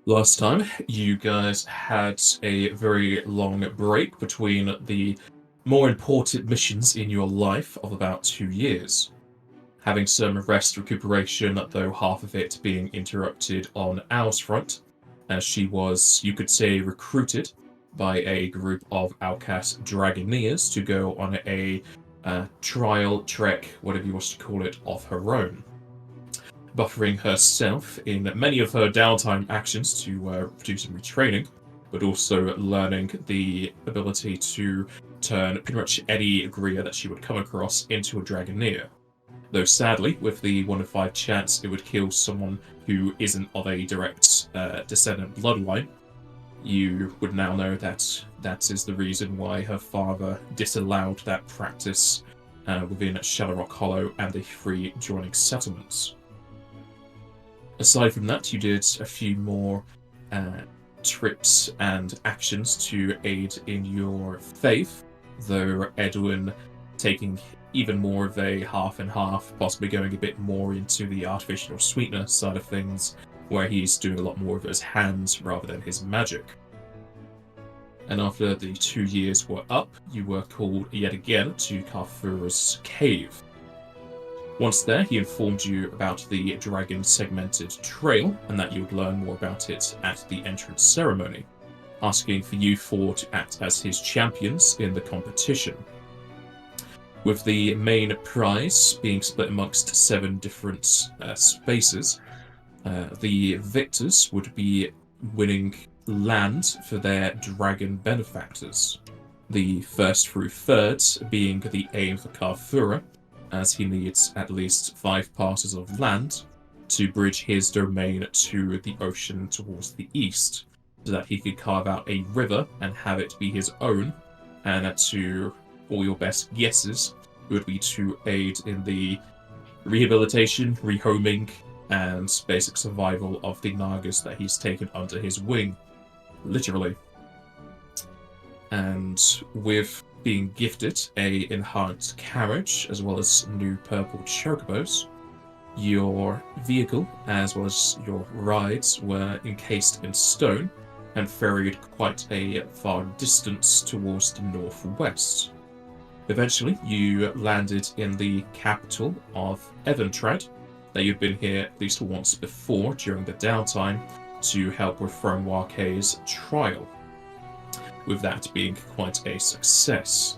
Last time, you guys had a very long break between the more important missions in your life of about 2 years. Having some rest recuperation, though half of it being interrupted on Owl's front, as she was, you could say, recruited by a group of outcast Dragoneers to go on a trial trek, whatever you wish to call it, of her own, buffering herself in many of her downtime actions to do some retraining, but also learning the ability to turn pretty much any Grier that she would come across into a Dragoneer. Though sadly, with the 1 in 5 chance it would kill someone who isn't of a direct descendant bloodline, you would now know that that is the reason why her father disallowed that practice within Shadowrock Hollow and the 3 joining settlements. Aside from that, you did a few more trips and actions to aid in your faith, though Edwin taking even more of a half and half, possibly going a bit more into the artificial sweetener side of things, where he's doing a lot more of his hands rather than his magic. And after the 2 years were up, you were called yet again to Karthurra's cave. Once there, he informed you about the dragon segmented trail and that you would learn more about it at the entrance ceremony, asking for you four to act as his champions in the competition. With the main prize being split amongst 7 different spaces, the victors would be winning land for their dragon benefactors. The first through third being the aim for Karthurra, as he needs at least 5 passes of land to bridge his domain to the ocean towards the east, so that he could carve out a river and have it be his own, and to all your best guesses, it would be to aid in the rehabilitation, rehoming, and basic survival of the Nagas that he's taken under his wing. Literally. And with being gifted a enhanced carriage as well as new purple chocobos, your vehicle as well as your rides were encased in stone and ferried quite a far distance towards the northwest. Eventually, you landed in the capital of Eventrad, that you'd been here at least once before during the downtime to help with Thronewarke's trial, with that being quite a success.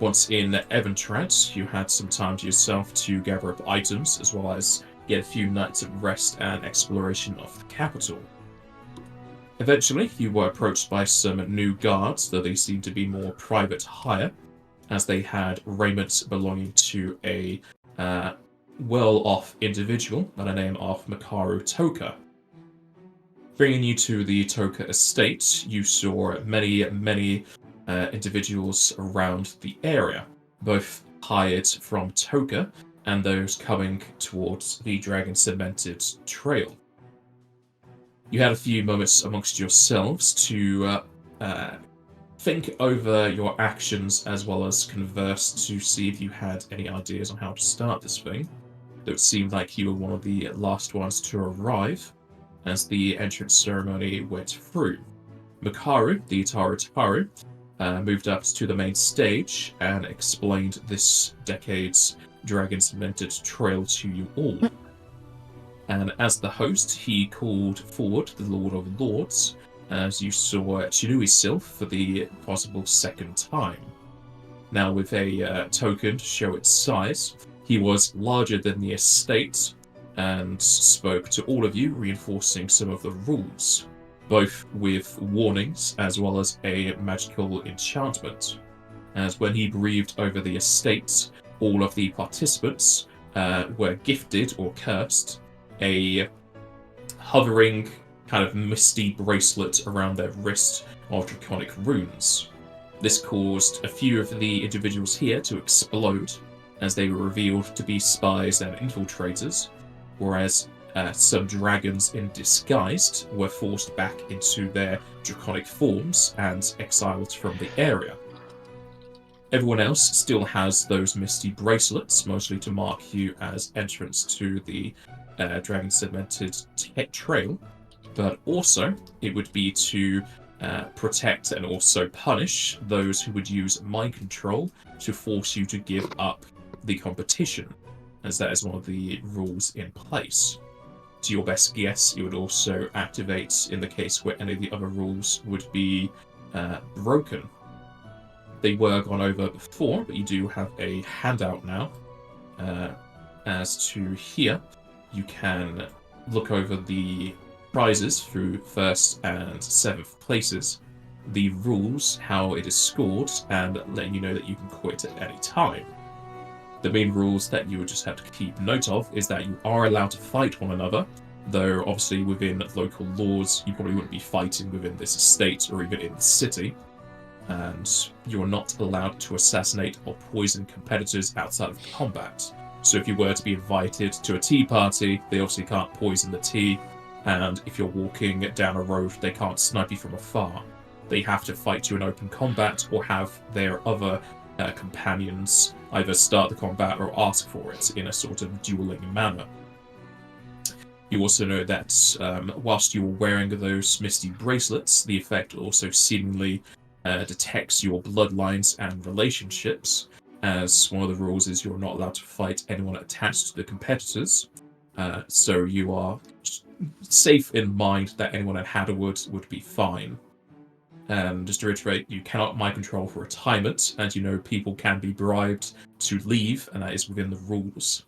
Once in Eventrad, you had some time to yourself to gather up items as well as get a few nights of rest and exploration of the capital. Eventually, you were approached by some new guards, though they seemed to be more private hire, as they had raiment belonging to a well-off individual by the name of Makaru Toka. Bringing you to the Toka estate, you saw many individuals around the area, both hired from Toka and those coming towards the Dragon Cemented Trail. You had a few moments amongst yourselves to think over your actions as well as converse to see if you had any ideas on how to start this thing. Though it seemed like you were one of the last ones to arrive as the entrance ceremony went through. Makaru, the Taru, moved up to the main stage and explained this decade's Dragon Cemented Trail to you all. And as the host, he called forward the Lord of Lords, as you saw Chinui Sylph for the possible second time. Now with a token to show its size, he was larger than the estate and spoke to all of you, reinforcing some of the rules, both with warnings as well as a magical enchantment. As when he breathed over the estate, all of the participants were gifted or cursed a hovering kind of misty bracelet around their wrist of draconic runes. This caused a few of the individuals here to explode as they were revealed to be spies and infiltrators, whereas some dragons in disguise were forced back into their draconic forms and exiled from the area. Everyone else still has those misty bracelets, mostly to mark you as entrance to the Dragon Cemented Trail, but also it would be to protect and also punish those who would use mind control to force you to give up the competition, as that is one of the rules in place. To your best guess, it would also activate in the case where any of the other rules would be broken. They were gone over before, but you do have a handout now. As to here, you can look over the prizes through 1st and 7th places, the rules, how it is scored, and letting you know that you can quit at any time. The main rules that you would just have to keep note of is that you are allowed to fight one another, though obviously within local laws you probably wouldn't be fighting within this estate or even in the city, and you're not allowed to assassinate or poison competitors outside of combat. So if you were to be invited to a tea party, they obviously can't poison the tea, and if you're walking down a road, they can't snipe you from afar. They have to fight you in open combat or have their other companions either start the combat or ask for it in a sort of dueling manner. You also know that whilst you're wearing those misty bracelets, the effect also seemingly detects your bloodlines and relationships, as one of the rules is you're not allowed to fight anyone attached to the competitors. So you are safe in mind that anyone at Hattahwood would be fine. Just to reiterate, you cannot mind control for retirement, and you know people can be bribed to leave, and that is within the rules.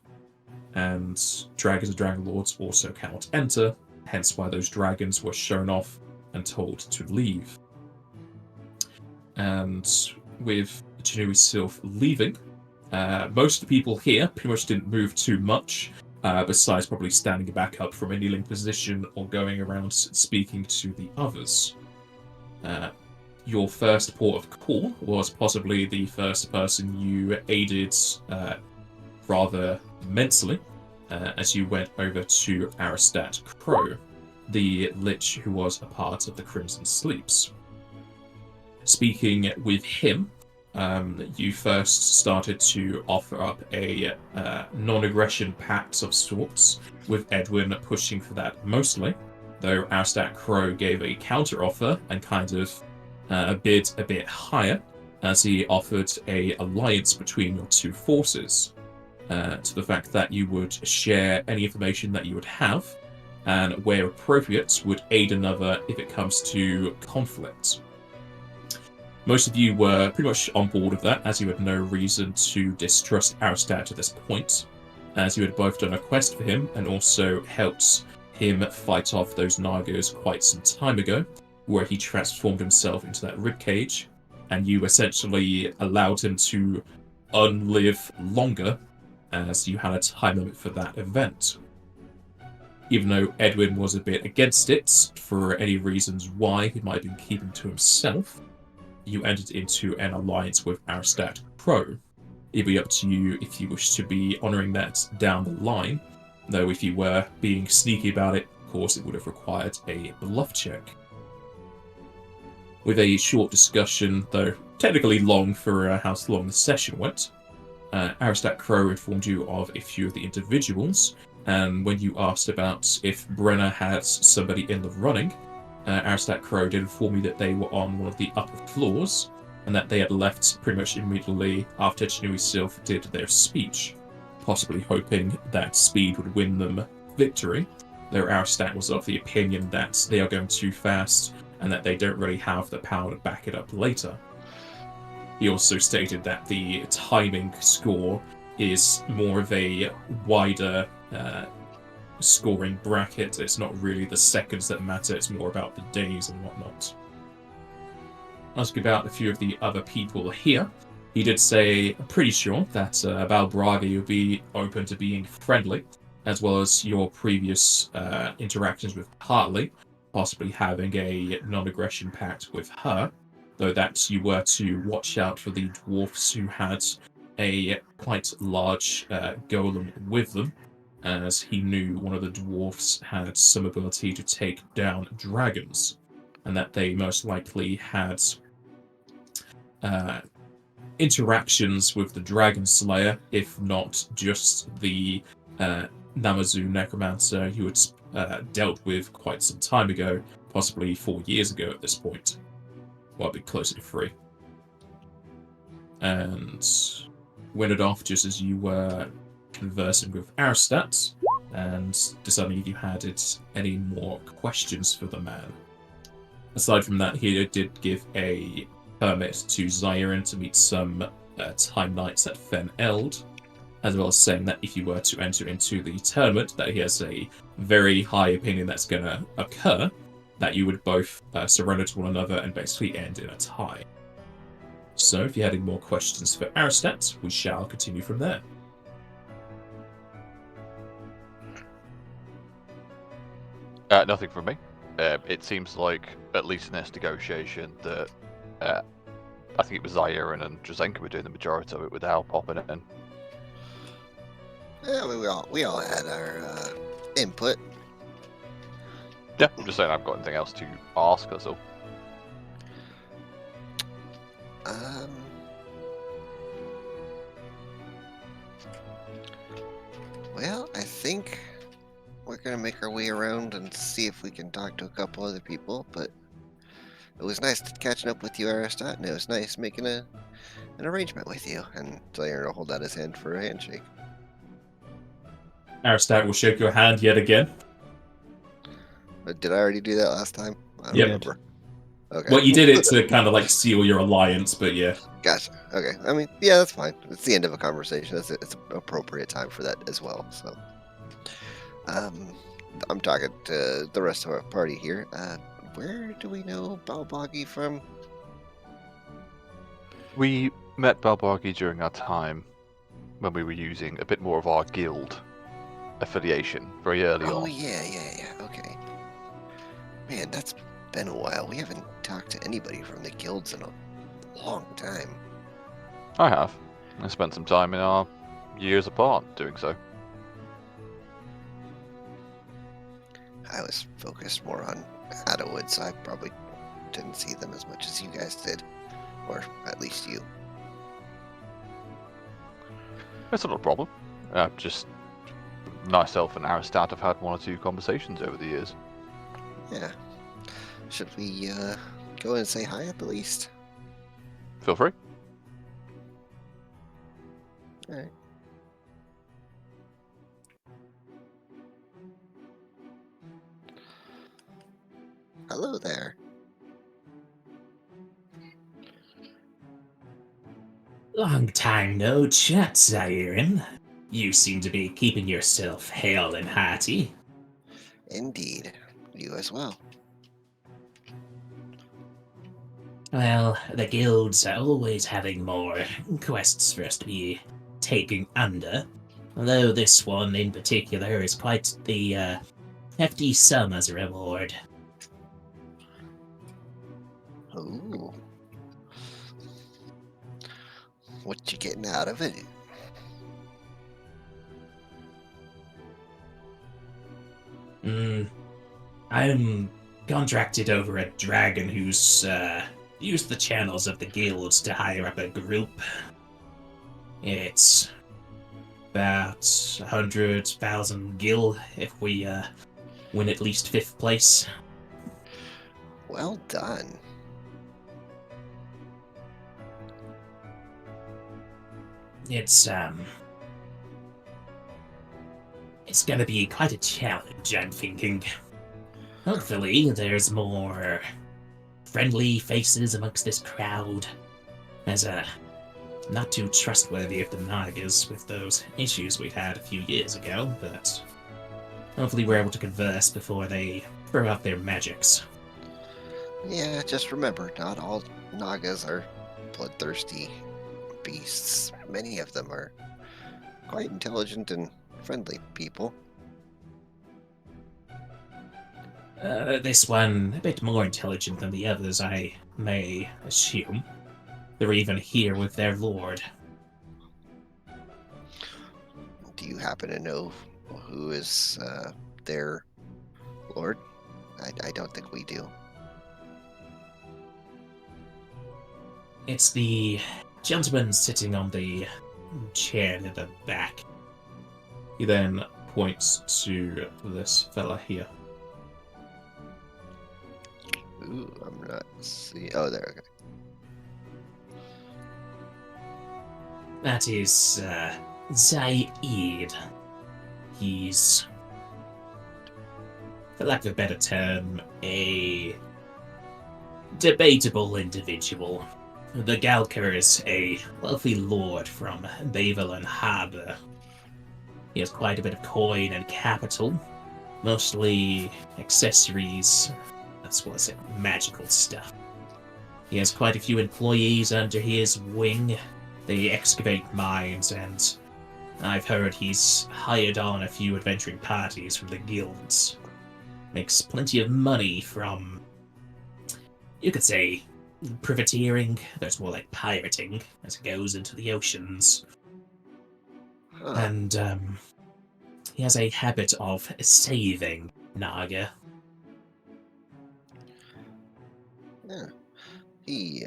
And dragons and dragon lords also cannot enter, hence why those dragons were shown off and told to leave. And with Janui Sylph leaving, most of the people here pretty much didn't move too much, besides probably standing back up from a kneeling position or going around speaking to the others. Your first port of call was possibly the first person you aided rather immensely, as you went over to Aristat Crow, the Lich who was a part of the Crimson Sleeps. Speaking with him, you first started to offer up a non-aggression pact of sorts, with Edwin pushing for that mostly, though Aristat Crow gave a counter-offer and kind of bid a bit higher, as he offered a alliance between your two forces, to the fact that you would share any information that you would have, and where appropriate would aid another if it comes to conflict. Most of you were pretty much on board with that, as you had no reason to distrust Aristat at this point, as you had both done a quest for him and also helped him fight off those Nagas quite some time ago, where he transformed himself into that ribcage, and you essentially allowed him to unlive longer, as you had a time limit for that event. Even though Edwin was a bit against it, for any reasons why he might have been keeping to himself, you entered into an alliance with Aristat Crow. It'd be up to you if you wish to be honouring that down the line, though if you were being sneaky about it, of course it would have required a bluff check. With a short discussion, though technically long for how long the session went, Aristat Crow informed you of a few of the individuals, and when you asked about if Brenna had somebody in the running, Aristat Crow did inform you that they were on one of the upper floors, and that they had left pretty much immediately after Janui Sylph did their speech, possibly hoping that speed would win them victory, though Aristat was of the opinion that they are going too fast and that they don't really have the power to back it up later. He also stated that the timing score is more of a wider scoring bracket. It's not really the seconds that matter, it's more about the days and whatnot. Ask about a few of the other people here. He did say, I'm pretty sure, that Balbraga would be open to being friendly, as well as your previous interactions with Hartley, possibly having a non-aggression pact with her, though that you were to watch out for the dwarfs who had a quite large golem with them, as he knew one of the dwarfs had some ability to take down dragons, and that they most likely had interactions with the Dragon Slayer, if not just the Namazu Necromancer you had dealt with quite some time ago, possibly 4 years ago at this point. Well, a bit closer to 3. And went off just as you were conversing with Aristat, and deciding if you had any more questions for the man. Aside from that, he did give a permit to Zyron to meet some time knights at Fen Eld, as well as saying that if you were to enter into the tournament, that he has a very high opinion that's going to occur, that you would both surrender to one another and basically end in a tie. So, if you had any more questions for Aristat, we shall continue from there. Nothing from me. It seems like, at least in this negotiation, that I think it was Zyron and Drazenka were doing the majority of it with Al popping it in. Yeah, we all had our input. Yeah, I'm just saying I've got anything else to ask, that's all. Well, I think we're gonna make our way around and see if we can talk to a couple other people, but it was nice catching up with you, Aristot, and it was nice making an arrangement with you. And Zyron will hold out his hand for a handshake. Aristat will shake your hand yet again. But did I already do that last time? I don't Yep. remember. Okay. Well, you did it to kind of like seal your alliance, but yeah. Gotcha. Okay. I mean, yeah, that's fine. It's the end of a conversation. It's an appropriate time for that as well. So, I'm talking to the rest of our party here. Where do we know Balboggy from? We met Balboggy during our time when we were using a bit more of our guild affiliation very early on. Oh, yeah. Okay. Man, that's been a while. We haven't talked to anybody from the guilds in a long time. I have. I spent some time in our years apart doing so. I was focused more on Hattahwood, so I probably didn't see them as much as you guys did. Or at least you. That's not a problem. Just myself and Aristat have had one or two conversations over the years. Yeah. Should we go and say hi at the least? Feel free. Alright. Hello there. Long time no chat, Zyron. You seem to be keeping yourself hale and hearty. Indeed. You as well. Well, the guilds are always having more quests for us to be taking under, although this one in particular is quite the hefty sum as a reward. Ooh. What you getting out of it? I'm contracted over a dragon who's used the channels of the guilds to hire up a group. It's about 100,000 gil if we win at least 5th place. Well done. It's gonna be quite a challenge, I'm thinking. Hopefully there's more friendly faces amongst this crowd, as not too trustworthy of the Nagas with those issues we had a few years ago, but hopefully we're able to converse before they throw out their magics. Yeah, just remember, not all Nagas are bloodthirsty beasts. Many of them are quite intelligent and friendly people. This one a bit more intelligent than the others, I may assume. They're even here with their lord. Do you happen to know who is their lord? I don't think we do. It's the gentleman sitting on the chair at the back. He then point to this fella here. Ooh, I'm not see. Oh, there. Okay. That is Zaid. He's, for lack of a better term, a debatable individual. The Galker is a wealthy lord from Bavelin Harbour. He has quite a bit of coin and capital, mostly accessories, as well as magical stuff. He has quite a few employees under his wing. They excavate mines, and I've heard he's hired on a few adventuring parties from the guilds. Makes plenty of money from, you could say, privateering. There's more like pirating, as it goes into the oceans. Huh. And he has a habit of saving Naga. Yeah. He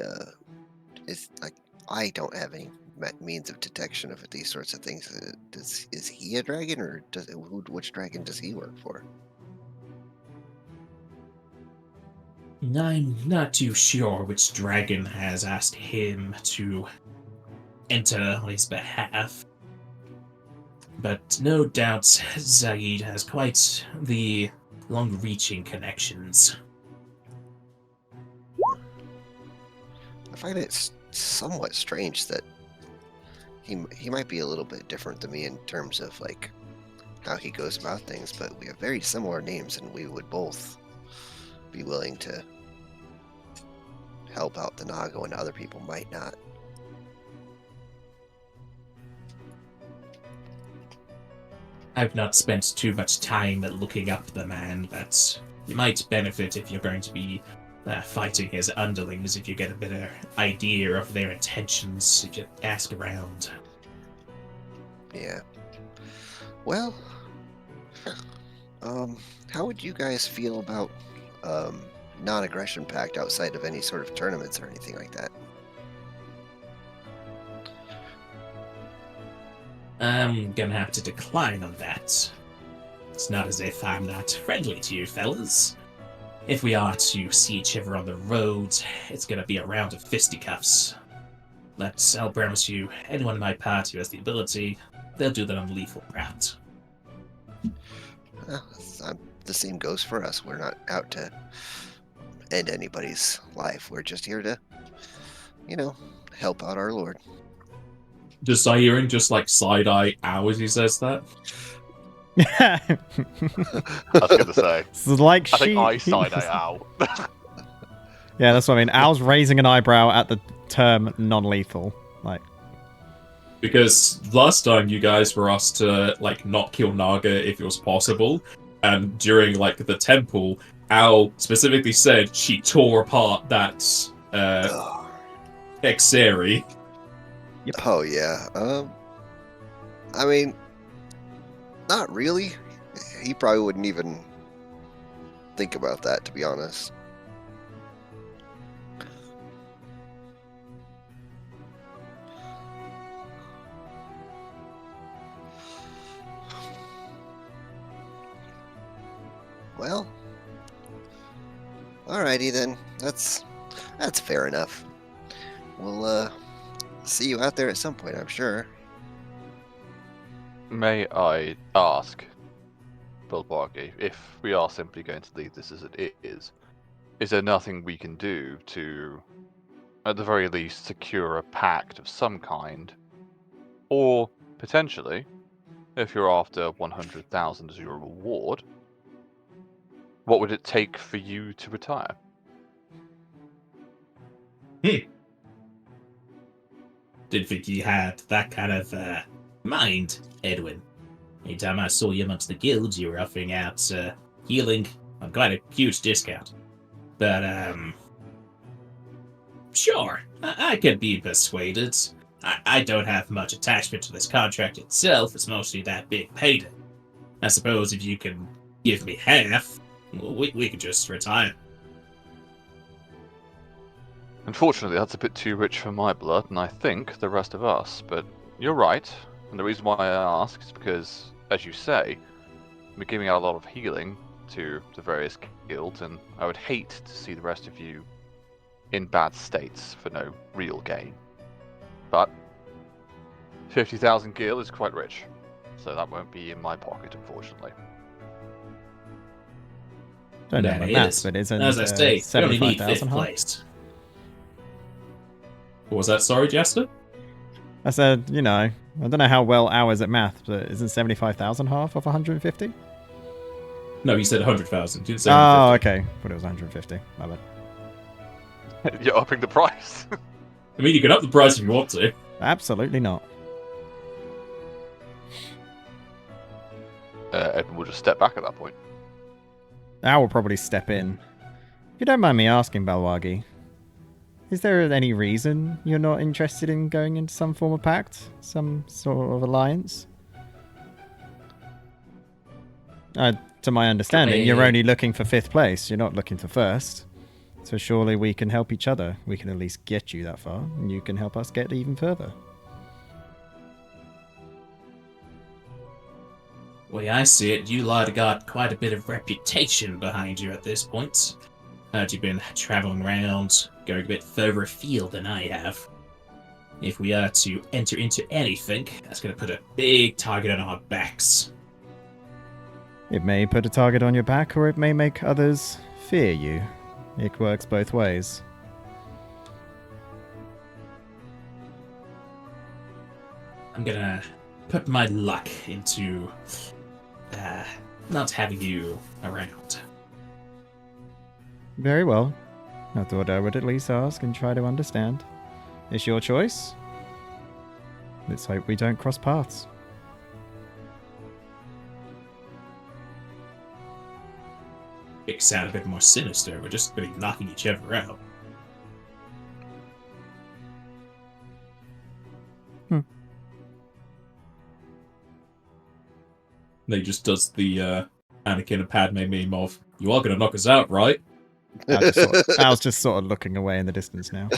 is like, I don't have any means of detection of these sorts of things. Is he a dragon, or which dragon does he work for? I'm not too sure which dragon has asked him to enter on his behalf. But no doubt Zaid has quite the long-reaching connections. I find it somewhat strange that he might be a little bit different than me in terms of like how he goes about things, but we have very similar names, and we would both be willing to help out the Naga when other people might not. I've not spent too much time looking up the man, but you might benefit if you're going to be fighting his underlings, if you get a better idea of their intentions, if you ask around. Yeah. Well, how would you guys feel about non-aggression pact outside of any sort of tournaments or anything like that? I'm gonna have to decline on that. It's not as if I'm not friendly to you fellas. If we are to see each other on the road, it's gonna be a round of fisticuffs. But I'll promise you, anyone in my party who has the ability, they'll do that on lethal route. Well, the same goes for us. We're not out to end anybody's life. We're just here to, help out our lord. Does Zaire just like side eye Ow as he says that? I was going to say. It's like I think I side-eye Ow. Yeah, that's what I mean. Al's raising an eyebrow at the term non-lethal. Like, Because last time you guys were asked to like not kill Naga if it was possible, and during like the temple, Al specifically said she tore apart that Exeri. Yep. Oh yeah. I mean, not really. He probably wouldn't even think about that, to be honest. Well, alrighty then. That's fair enough. We'll see you out there at some point, I'm sure. May I ask, Bulbargi, if we are simply going to leave this as it is there nothing we can do to, at the very least, secure a pact of some kind? Or, potentially, if you're after 100,000 as your reward, what would it take for you to retire? Didn't think you had that kind of mind, Edwin. Anytime I saw you amongst the guilds, you were offering out healing on quite a huge discount. But, sure, I could be persuaded. I don't have much attachment to this contract itself, it's mostly that big payday. I suppose if you can give me half, we could just retire. Unfortunately, that's a bit too rich for my blood, and I think the rest of us, but you're right, and the reason why I ask is because, as you say, we're giving out a lot of healing to the various guilds, and I would hate to see the rest of you in bad states for no real gain. But 50,000 gil is quite rich, so that won't be in my pocket, unfortunately. Don't know That my is. maths, but isn't As I say, we only need 75,000 fifth half? place. What was that? Sorry, Jester? I said, you know, I don't know how well ours at math, but isn't 75,000 half of 150? No, he said 100,000. Didn't say Oh, 150. okay. But it was 150. My bad. You're upping the price. I mean, you can up the price if you want to. Absolutely not. Edmund will just step back at that point. Al will probably step in. If you don't mind me asking, Balwagi, is there any reason you're not interested in going into some form of pact? Some sort of alliance? To my understanding, you're only looking for 5th place. You're not looking for 1st. So surely we can help each other. We can at least get you that far, and you can help us get even further. The way I see it, you lot have got quite a bit of reputation behind you at this point. You've been traveling around, going a bit further afield than I have. If we are to enter into anything, that's going to put a big target on our backs. It may put a target on your back, or it may make others fear you. It works both ways. I'm gonna put my luck into not having you around. Very well. I thought I would at least ask and try to understand. It's your choice. Let's hope we don't cross paths. It sound a bit more sinister. We're just going to be knocking each other out. And he just does the Anakin and Padme meme of, you are going to knock us out, right? Al's just sort of looking away in the distance now.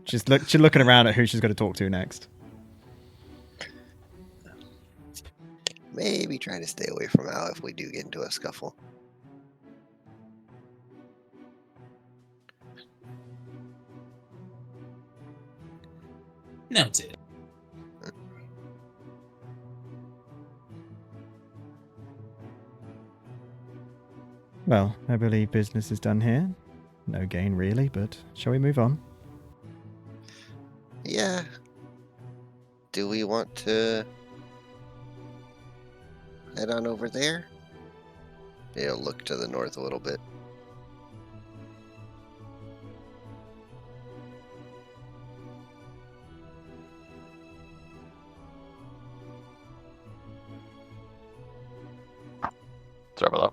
She's looking around at who she's going to talk to next. Maybe try to stay away from Al if we do get into a scuffle. Noted. Well, I believe business is done here. No gain really, but shall we move on? Yeah. Do we want to head on over there? It'll look to the north a little bit. Sorry about that.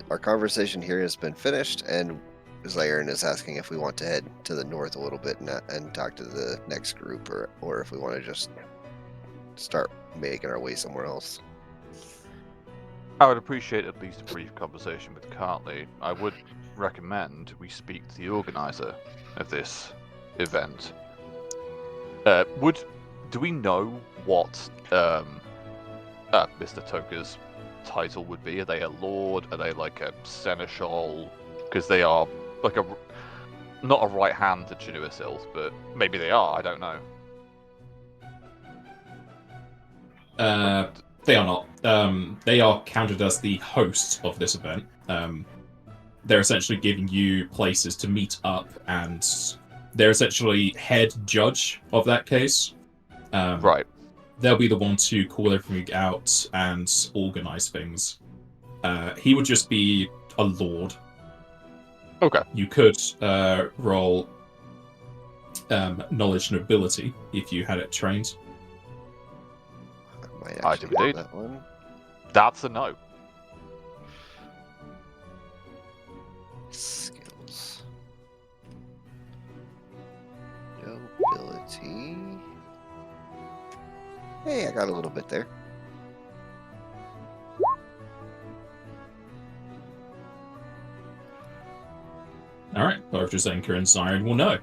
Our conversation here has been finished, and Zaire is asking if we want to head to the north a little bit and talk to the next group, or if we want to just start making our way somewhere else. I would appreciate at least a brief conversation with Cartley. I would recommend we speak to the organizer of this event. Do we know what Mr. Toka's title would be? Are they a lord? Are they like a seneschal? Because they are like not a right hand to Chinuisil, but maybe they are. I don't know. They are not. They are counted as the host of this event. They're essentially giving you places to meet up, and they're essentially head judge of that case. Right. They'll be the one to call everything out and organize things. He would just be a lord. Okay. You could roll knowledge and ability if you had it trained. I might I actually do get indeed. that one. That's a no. Skills. Nobility. Hey, I got a little bit there. Alright, both Jazenka and Zion will know.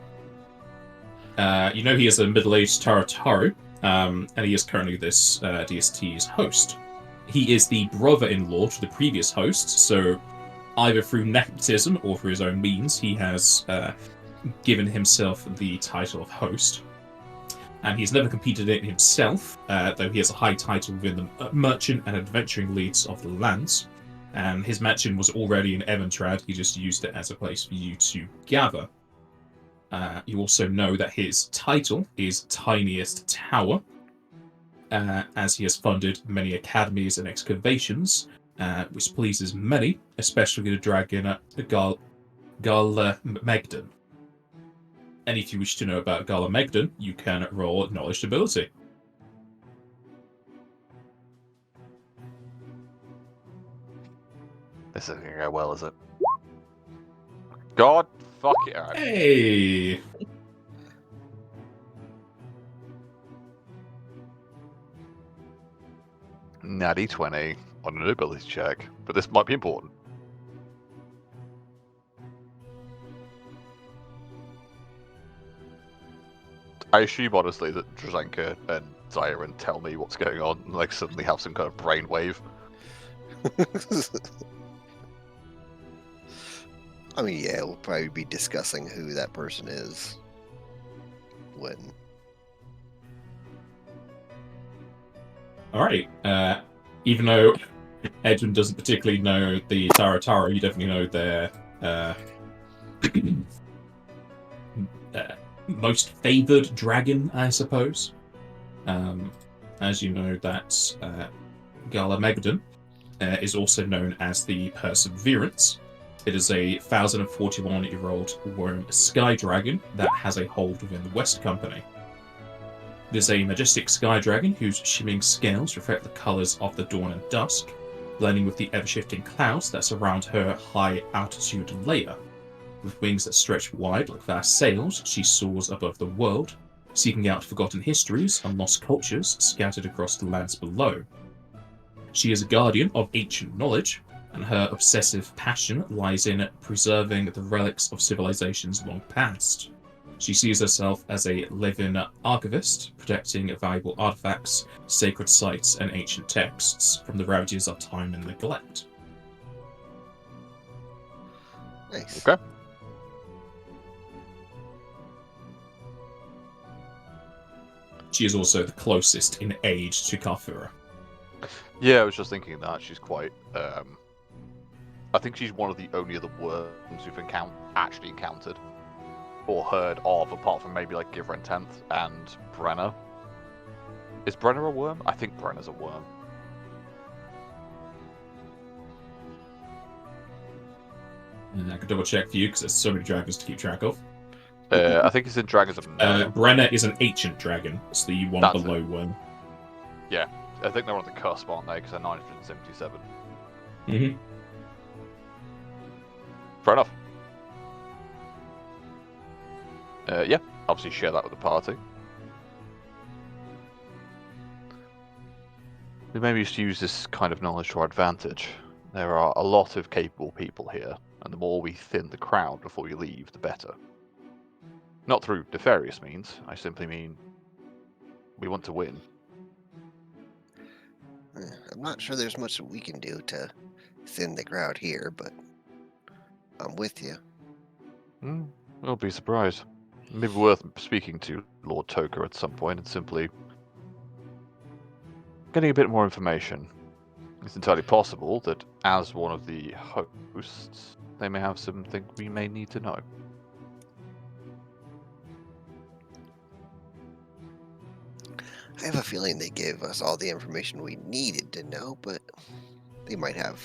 You know he is a middle-aged Tarataru, and he is currently this DST's host. He is the brother-in-law to the previous host, so either through nepotism or through his own means, he has given himself the title of host. And he's never competed in it himself, though he has a high title within the merchant and adventuring leads of the lands. And his mansion was already in Eventrad, he just used it as a place for you to gather. You also know that his title is Tiniest Tower, as he has funded many academies and excavations, which pleases many, especially the dragon Gala Megden. And if you wish to know about Gala Megden, you can roll Knowledge Ability. This isn't going to go well, is it? God, fuck it. All right. Hey! Natty 20 on an ability check, but this might be important. I assume, honestly, that Drzenka and Zyron tell me what's going on, and like suddenly have some kind of brainwave. I mean, yeah, we'll probably be discussing who that person is when. Alright. Even though Edwin doesn't particularly know the Tara, you definitely know their most favoured dragon, I suppose. As you know, that Gala Megden is also known as the Perseverance. It is a 1,041-year-old worm sky dragon that has a hold within the West Company. It is a majestic sky dragon whose shimmering scales reflect the colours of the dawn and dusk, blending with the ever-shifting clouds that surround her high-altitude lair. With wings that stretch wide like vast sails, she soars above the world, seeking out forgotten histories and lost cultures scattered across the lands below. She is a guardian of ancient knowledge, and her obsessive passion lies in preserving the relics of civilizations long past. She sees herself as a living archivist, protecting valuable artifacts, sacred sites, and ancient texts from the ravages of time and neglect. Nice. Okay. She is also the closest in age to Karthurra. Yeah, I was just thinking that she's quite. I think she's one of the only other worms we've actually encountered or heard of, apart from maybe like Giver and Tenth and Brenner. Is Brenner a worm? I think Brenner's a worm. And I can double check for you because there's so many dragons to keep track of. I think it's in Dragons of Nerva. Brenner is an ancient dragon, it's the one That's below one. Yeah, I think they're on the cusp, aren't they? Because they're 977. Mm-hmm. Fair enough. Yeah, obviously share that with the party. We maybe just use this kind of knowledge to our advantage. There are a lot of capable people here, and the more we thin the crowd before we leave, the better. Not through nefarious means, I simply mean we want to win. I'm not sure there's much that we can do to thin the crowd here, but I'm with you. I'll be surprised. Maybe worth speaking to Lord Toker at some point and simply getting a bit more information. It's entirely possible that as one of the hosts, they may have something we may need to know. I have a feeling they gave us all the information we needed to know, but they might have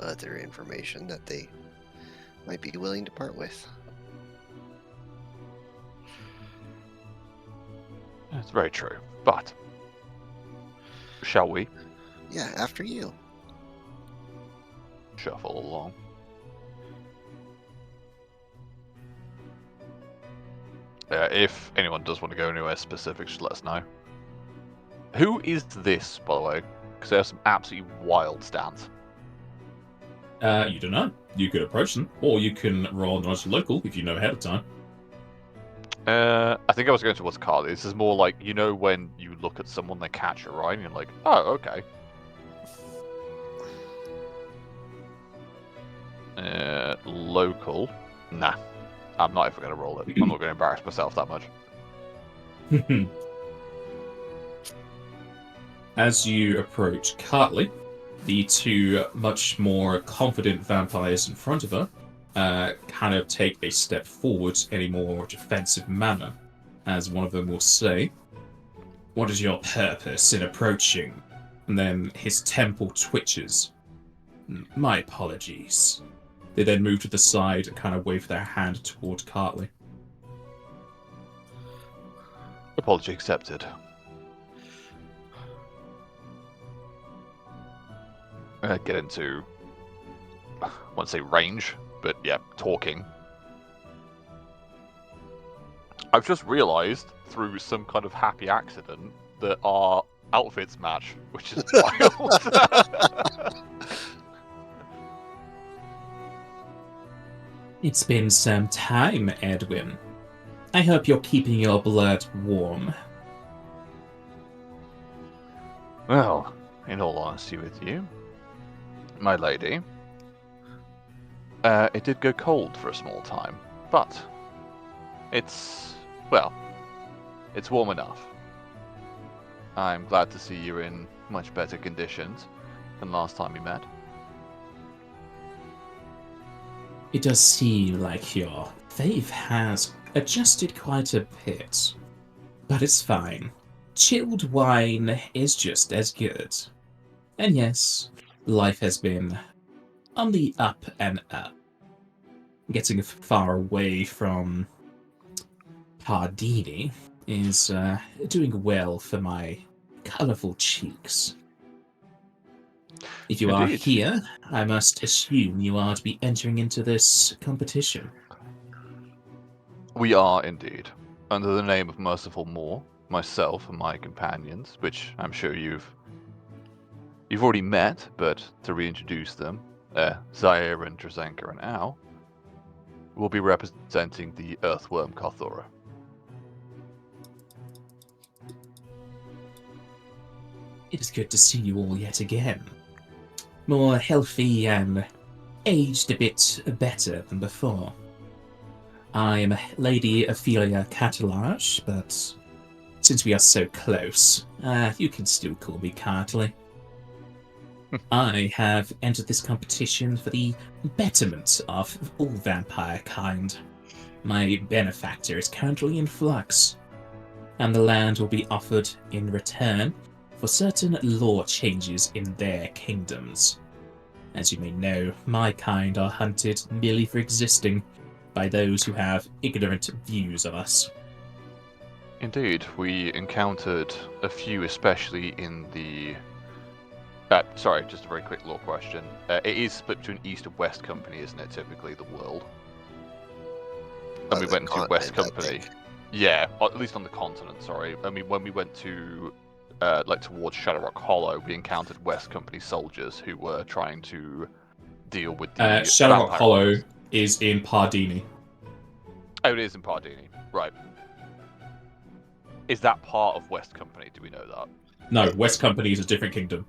other information that they might be willing to part with. That's very true. But shall we Yeah, after you. shuffle along? If anyone does want to go anywhere specific, just let us know. Who is this, by the way? Because they have some absolutely wild stats. You don't know. You could approach them, or you can roll knowledge local if you know ahead of time. I think I was going towards Carly. This is more like, you know, when you look at someone, they catch your eye, and you're like, oh, okay. Local. Nah. I'm not even going to roll it. I'm not going to embarrass myself that much. As you approach Cartley, the two much more confident vampires in front of her kind of take a step forward in a more defensive manner, as one of them will say, "What is your purpose in approaching?" And then his temple twitches. "My apologies." They then move to the side and kind of wave their hand toward Cartley. Apology accepted. Get into, I won't say range, but yeah, talking. I've just realised through some kind of happy accident that our outfits match, which is wild. It's been some time, Edwin. I hope you're keeping your blood warm. Well, in all honesty with you, my lady, it did go cold for a small time, but it's, well, it's warm enough. I'm glad to see you in much better conditions than last time we met. It does seem like your faith has adjusted quite a bit. But it's fine. Chilled wine is just as good. And yes, life has been on the up and up. Getting far away from Pardini is doing well for my colourful cheeks. If you are Indeed. here, I must assume you are to be entering into this competition. We are indeed, under the name of Merciful Moor, myself and my companions, which I'm sure you've already met, but to reintroduce them, Zaire and Drazenka and Al, will be representing the Earthworm Karthurra. It is good to see you all yet again. More healthy and aged a bit better than before. I'm Lady Ophelia Catalage, but since we are so close, you can still call me Cartley. I have entered this competition for the betterment of all vampire kind. My benefactor is currently in flux, and the land will be offered in return for certain law changes in their kingdoms. As you may know, my kind are hunted merely for existing by those who have ignorant views of us. Indeed, we encountered a few, especially in the... sorry, just a very quick lore question. It is split between East and West Company, isn't it, typically, the world? And we went to West Company. Yeah, at least on the continent, sorry. I mean, when we went to, towards Shadowrock Hollow, we encountered West Company soldiers who were trying to deal with the Shadowrock vampire Hollow wars. is in Pardini. Oh, it is in Pardini. Right. Is that part of West Company? Do we know that? No, West Company is a different kingdom.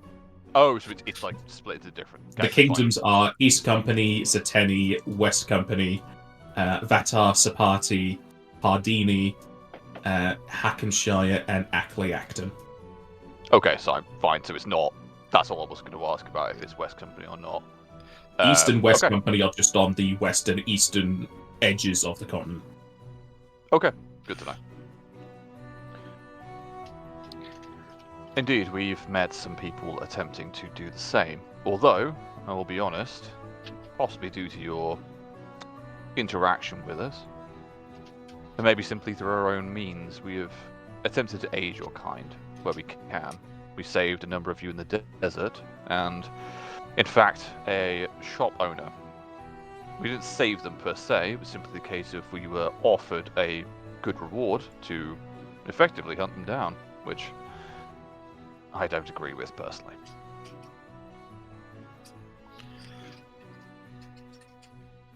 Oh, so it's like split into different... The kingdoms are East Company, Zateni, West Company, Vatar, Sapati, Pardini, Hackenshire, and Ackley Acton. Okay, so I'm fine. So it's not... That's all I was going to ask about, if it's West Company or not. East and West okay. Company are just on the west and eastern edges of the continent. Okay, good to know. Indeed, we've met some people attempting to do the same. Although, I will be honest, possibly due to your interaction with us, and maybe simply through our own means, we have attempted to aid your kind where we can. We saved a number of you in the desert, and in fact, a shop owner. We didn't save them per se, it was simply the case of we were offered a good reward to effectively hunt them down, which I don't agree with personally.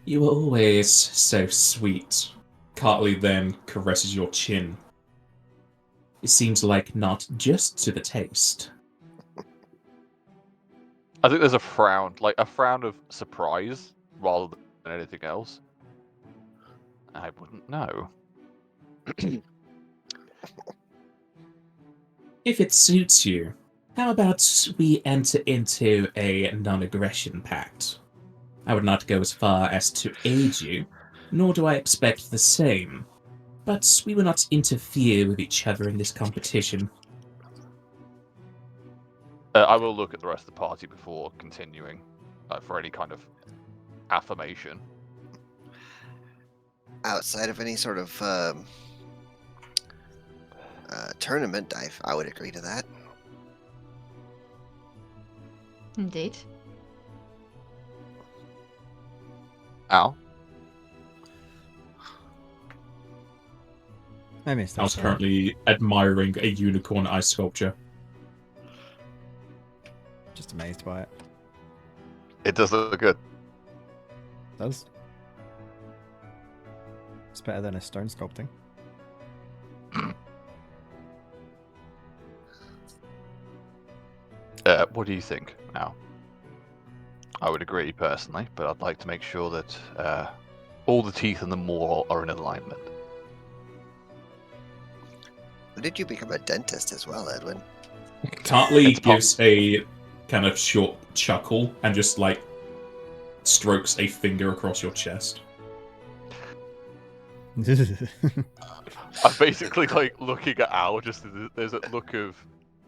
You were always so sweet, Cartley then caresses your chin. It seems like not just to the taste. I think there's a frown, like a frown of surprise rather than anything else. I wouldn't know. If it suits you, how about we enter into a non-aggression pact? I would not go as far as to aid you, nor do I expect the same, but we will not interfere with each other in this competition. I will look at the rest of the party before continuing, for any kind of affirmation. Outside of any sort of tournament, I would agree to that. Indeed. Al? I missed that. I was sorry. currently admiring a unicorn ice sculpture. Just amazed by it. It does look good. Does. It's better than a stone sculpting. What do you think now? I would agree personally, but I'd like to make sure that all the teeth and the maw are in alignment. When did you become a dentist as well, Edwin? Cartley It's pop- gives a kind of short chuckle and just like strokes a finger across your chest. I'm basically like looking at Al, just there's a look of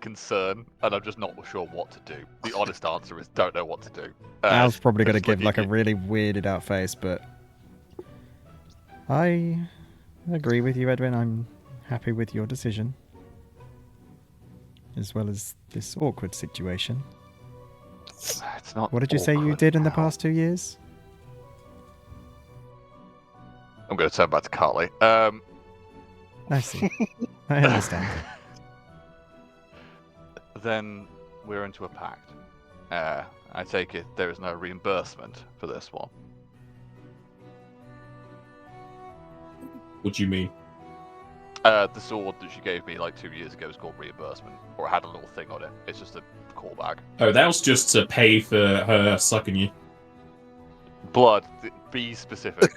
concern, and I'm just not sure what to do. The honest answer is don't know what to do. Al's probably going to just give like a looking really weirded out face, but I agree with you, Edwin. I'm happy with your decision, as well as this awkward situation. It's not. What did you say you awkward, did in the Al. past 2 years? I'm going to turn back to Carly. I see. I understand. Then we're into a pact. I take it there is no reimbursement for this one. What do you mean? The sword that she gave me like 2 years ago is called reimbursement, or it had a little thing on it. It's just a callback. Oh, that was just to pay for her sucking you. Blood. Be specific.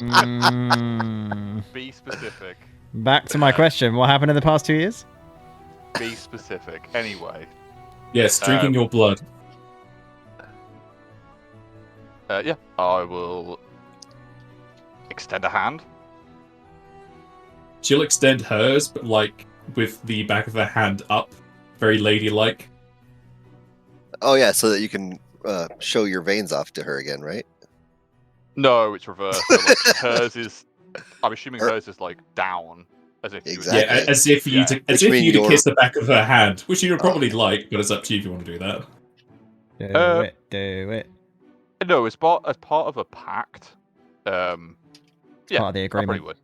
Mm, Be specific. back to my question. What happened in the past 2 years? Be specific. Anyway. Yes, drinking your blood. Yeah. I will extend a hand. She'll extend hers, but like with the back of her hand up, very ladylike. Oh yeah, so that you can show your veins off to her again, right? No, it's reversed. So, like, hers is. I'm assuming hers is like down, as if you Exactly. Yeah, as if you Yeah. to, Which as if mean you to you're- kiss the back of her hand, which you would probably Okay. like, but it's up to you if you want to do that. Do it. No, as part of a pact. Yeah, Part of the I probably agreement. would.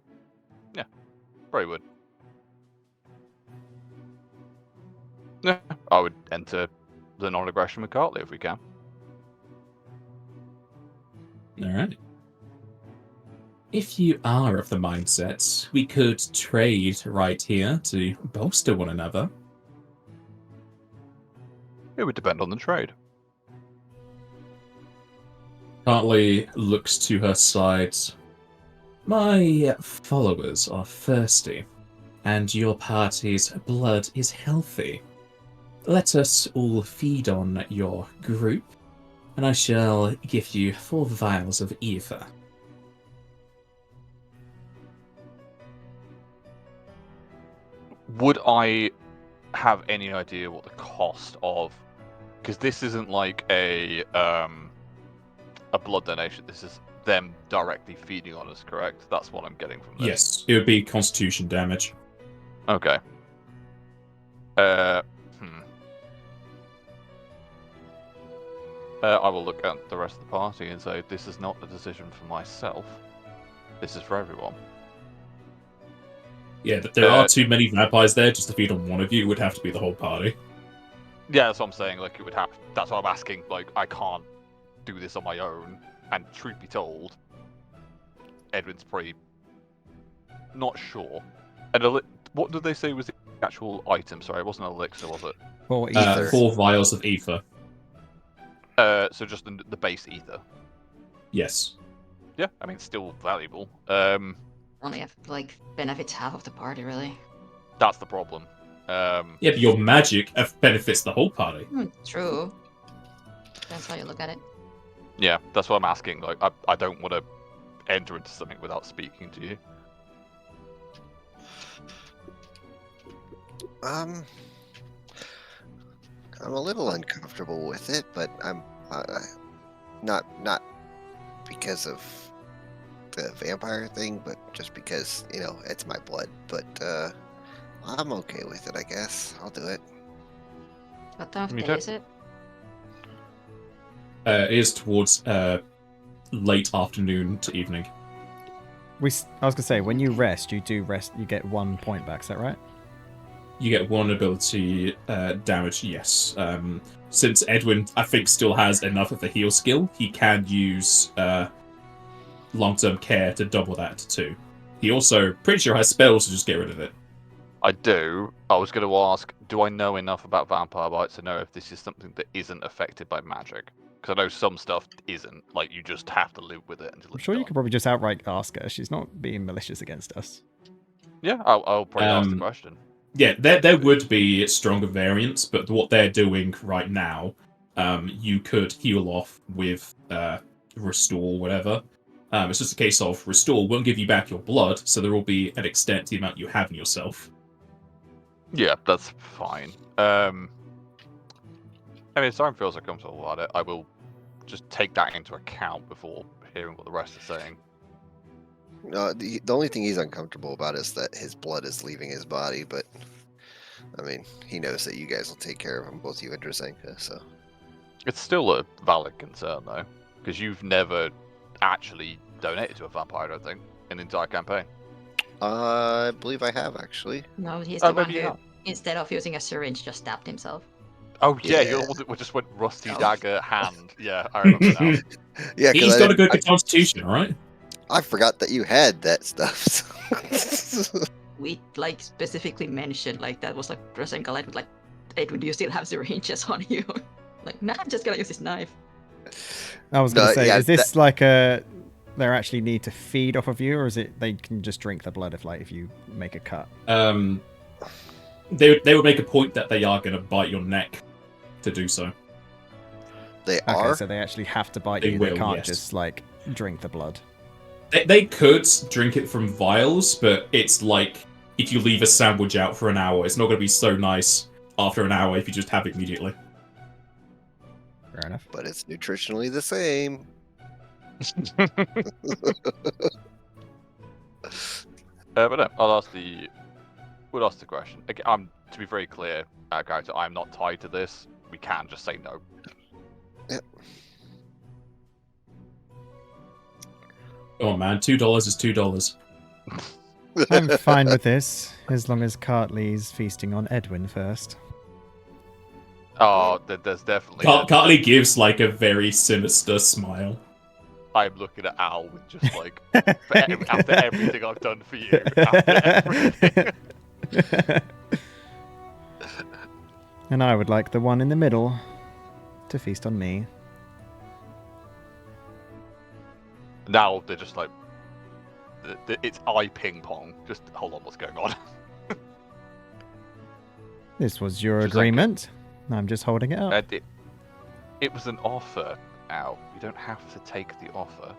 Yeah, probably would. Yeah, I would enter the non-aggression with Cartley if we can. All right. If you are of the mindset, we could trade right here to bolster one another. It would depend on the trade. Hartley looks to her side. My followers are thirsty, and your party's blood is healthy. Let us all feed on your group, and I shall give you 4 vials of ether. Would I have any idea what the cost of? Because this isn't like a blood donation. This is them directly feeding on us, correct? That's what I'm getting from this. Yes, it would be constitution damage. Okay. I will look at the rest of the party and say, this is not a decision for myself. This is for everyone. Yeah, but there are too many vampires there just to feed on one of you. It would have to be the whole party. Yeah, that's what I'm saying. Like, it would have. That's what I'm asking. Like, I can't do this on my own. And truth be told, Edwin's probably not sure. And what did they say was the actual item? Sorry, it wasn't an elixir, was it? Or Ether. 4 vials of ether. So just the base ether. Yes. Yeah, I mean, it's still valuable. Only have, like, benefits half of the party, really. That's the problem. Yeah, but your magic benefits the whole party. True. That's how you look at it. Yeah, that's what I'm asking. Like, I don't want to enter into something without speaking to you. I'm a little uncomfortable with it, but I'm not because of the vampire thing, but just because it's my blood. But I'm okay with it, I guess. I'll do it. What time of Me day too. is it? It is towards late afternoon to evening. I was gonna say, when you rest, you get 1 point back. Is that right? You get 1 ability damage, yes. Since Edwin, I think, still has enough of the heal skill, he can use long-term care to double that to 2. He also, pretty sure, has spells to just get rid of it. I do. I was going to ask, do I know enough about vampire bites to know if this is something that isn't affected by magic? Because I know some stuff isn't. Like, you just have to live with it until I'm it's sure you done. could probably just outright ask her. She's not being malicious against us. Yeah, I'll probably ask the question. Yeah, there would be stronger variants, but what they're doing right now, you could heal off with Restore, whatever. It's just a case of Restore won't give you back your blood, so there will be an extent to the amount you have in yourself. Yeah, that's fine. I mean, if Siren feels uncomfortable about it, I will just take that into account before hearing what the rest are saying. No, the only thing he's uncomfortable about is that his blood is leaving his body, but I mean, he knows that you guys will take care of him, both you and Drazenka, so. It's still a valid concern, though, because you've never actually donated to a vampire, I don't think, in the entire campaign. I believe I have, actually. No, he's the one maybe who, not. instead of using a syringe, just stabbed himself. Oh, yeah, Yeah. you're the one that just went rusty Oh. dagger hand. Yeah, I remember now. Yeah, He's because got a good constitution, right? I forgot that you had that stuff. So. We, like, specifically mentioned, like, that was, like, Drazenka light with, like, Edwin, do you still have syringes on you? Like, nah, I'm just gonna use this knife. I was gonna No, say, yeah, is this like a they actually need to feed off of you, or is it they can just drink the blood if you make a cut? They would make a point that they are going to bite your neck to do so. They Okay, are? so they actually have to bite They you. will, They can't yes. just like drink the blood. They could drink it from vials, but it's like if you leave a sandwich out for an hour, it's not going to be so nice after an hour if you just have it immediately. Fair enough. But it's nutritionally the same. But no, we'll ask the question. Again, to be very clear, character, I'm not tied to this. We can just say no. Yep. Come on, man. $2 is $2. I'm fine with this, as long as Cartley's feasting on Edwin first. Oh, there's definitely. Cartley gives like a very sinister smile. I'm looking at Al with just like, after everything I've done for you, after everything. And I would like the one in the middle to feast on me. Now they're just like, it's eye ping pong. Just hold on, what's going on? This was your Just like- agreement. I'm just holding it up. It was an offer, Al. You don't have to take the offer.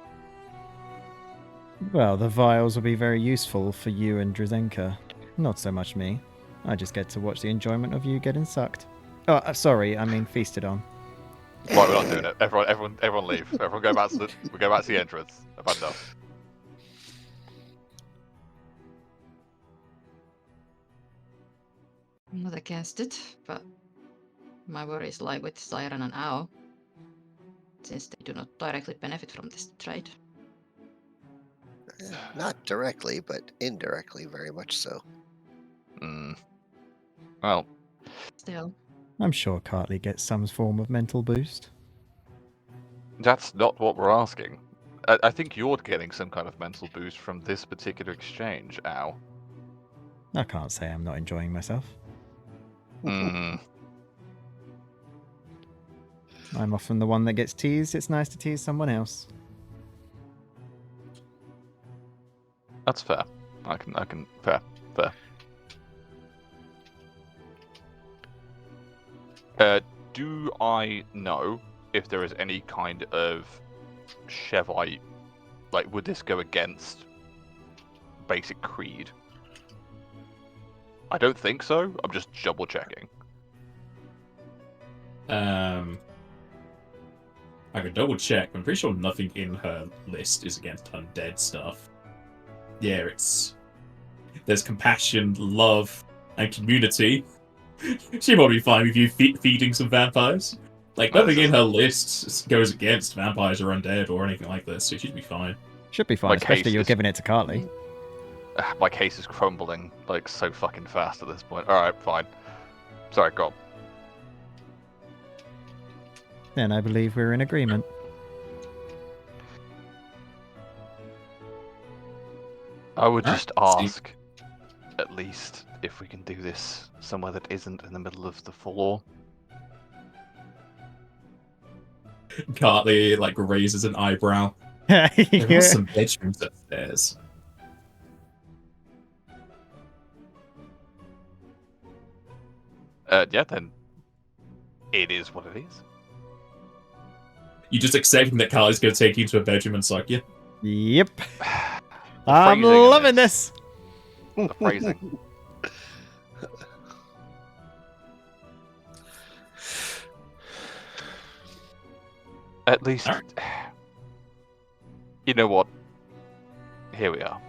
Well, the vials will be very useful for you and Drazenka. Not so much me. I just get to watch the enjoyment of you getting sucked. Oh, sorry, I mean feasted on. Right, we're not doing it. Everyone leave. Everyone go back to the entrance. I've had enough. I'm not against it, but my worries lie with Siren and Ao, since they do not directly benefit from this trade. Not directly, but indirectly, very much so. Well, Still, I'm sure Cartley gets some form of mental boost. that's not what we're asking. I think you're getting some kind of mental boost from this particular exchange, Ow. I can't say I'm not enjoying myself. Mm. I'm often the one that gets teased. It's nice to tease someone else. That's fair. I can, fair. Do I know if there is any kind of Chevite, like, would this go against basic creed? I don't think so. I'm just double checking. I could double check. I'm pretty sure nothing in her list is against undead stuff. Yeah, there's compassion, love, and community. She might be fine with you feeding some vampires. Like, nothing in her list goes against vampires or undead or anything like this, so she'd be fine. Should be fine, My especially case you're is- giving it to Cartley. My case is crumbling, like, so fucking fast at this point. Alright, fine. Sorry, go on. Then I believe we're in agreement. I would Alright, just see. ask, at least, if we can do this somewhere that isn't in the middle of the floor. Cartley, like, raises an eyebrow. There are Yeah. some bedrooms upstairs. Yeah, then it is what it is. You just accepting that Carly's going to take you to a bedroom and suck you? Yep. The I'm phrasing in loving this. The phrasing. At least, Alright. you know what? Here we are.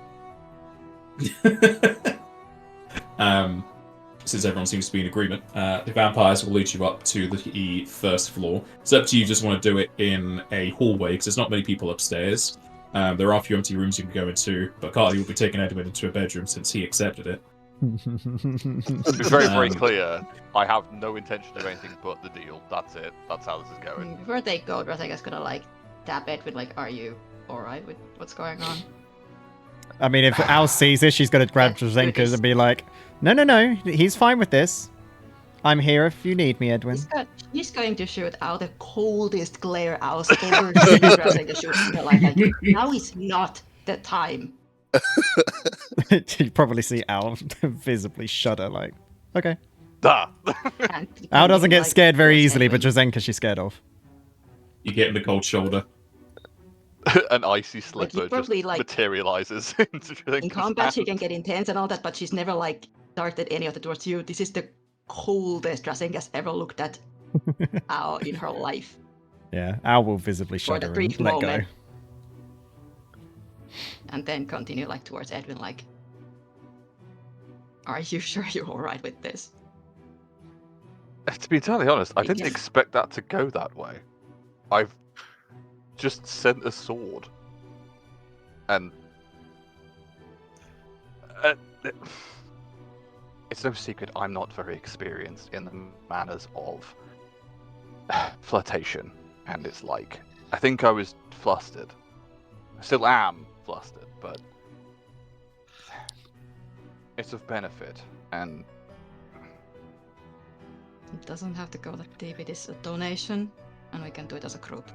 Since everyone seems to be in agreement, the vampires will lead you up to the first floor. It's up to you, just want to do it in a hallway, because there's not many people upstairs. There are a few empty rooms you can go into, but Carly will be taking Edwin into a bedroom since he accepted it. To be very, very Um, clear, I have no intention of anything but the deal. That's it. That's how this is going. Before they go, Drazenga's gonna like tap Edwin like, are you alright with what's going on? I mean, if Al sees this, she's going to grab Yeah, Drazenka's goodies. and be like, no, he's fine with this. I'm here if you need me, Edwin. He's going to shoot out the coldest glare Al's ever seen Drazenga shoot in her life. Like, now is not the time. You probably see Al visibly shudder, like, okay. Ah! And Al doesn't get like, scared very towards easily, but Edwin. Drazenka she's scared of. You get in the cold shoulder. An icy you slipper just probably, like, materializes into In Drazenka's combat, she hand. can get intense and all that, but she's never like darted any of it towards you. This is the coldest Drazenga's ever looked at Al in her life. Yeah, Al will visibly For the shudder brief and let moment. go. And then continue like towards Edwin like, are you sure you're alright with this? To be entirely honest, I didn't Yes. expect that to go that way. I've just sent a sword. And... it's no secret I'm not very experienced in the manners of flirtation. And it's like, I think I was flustered. I still am flustered, but... it's of benefit, and... It doesn't have to go that deep. It is a donation, and we can do it as a group.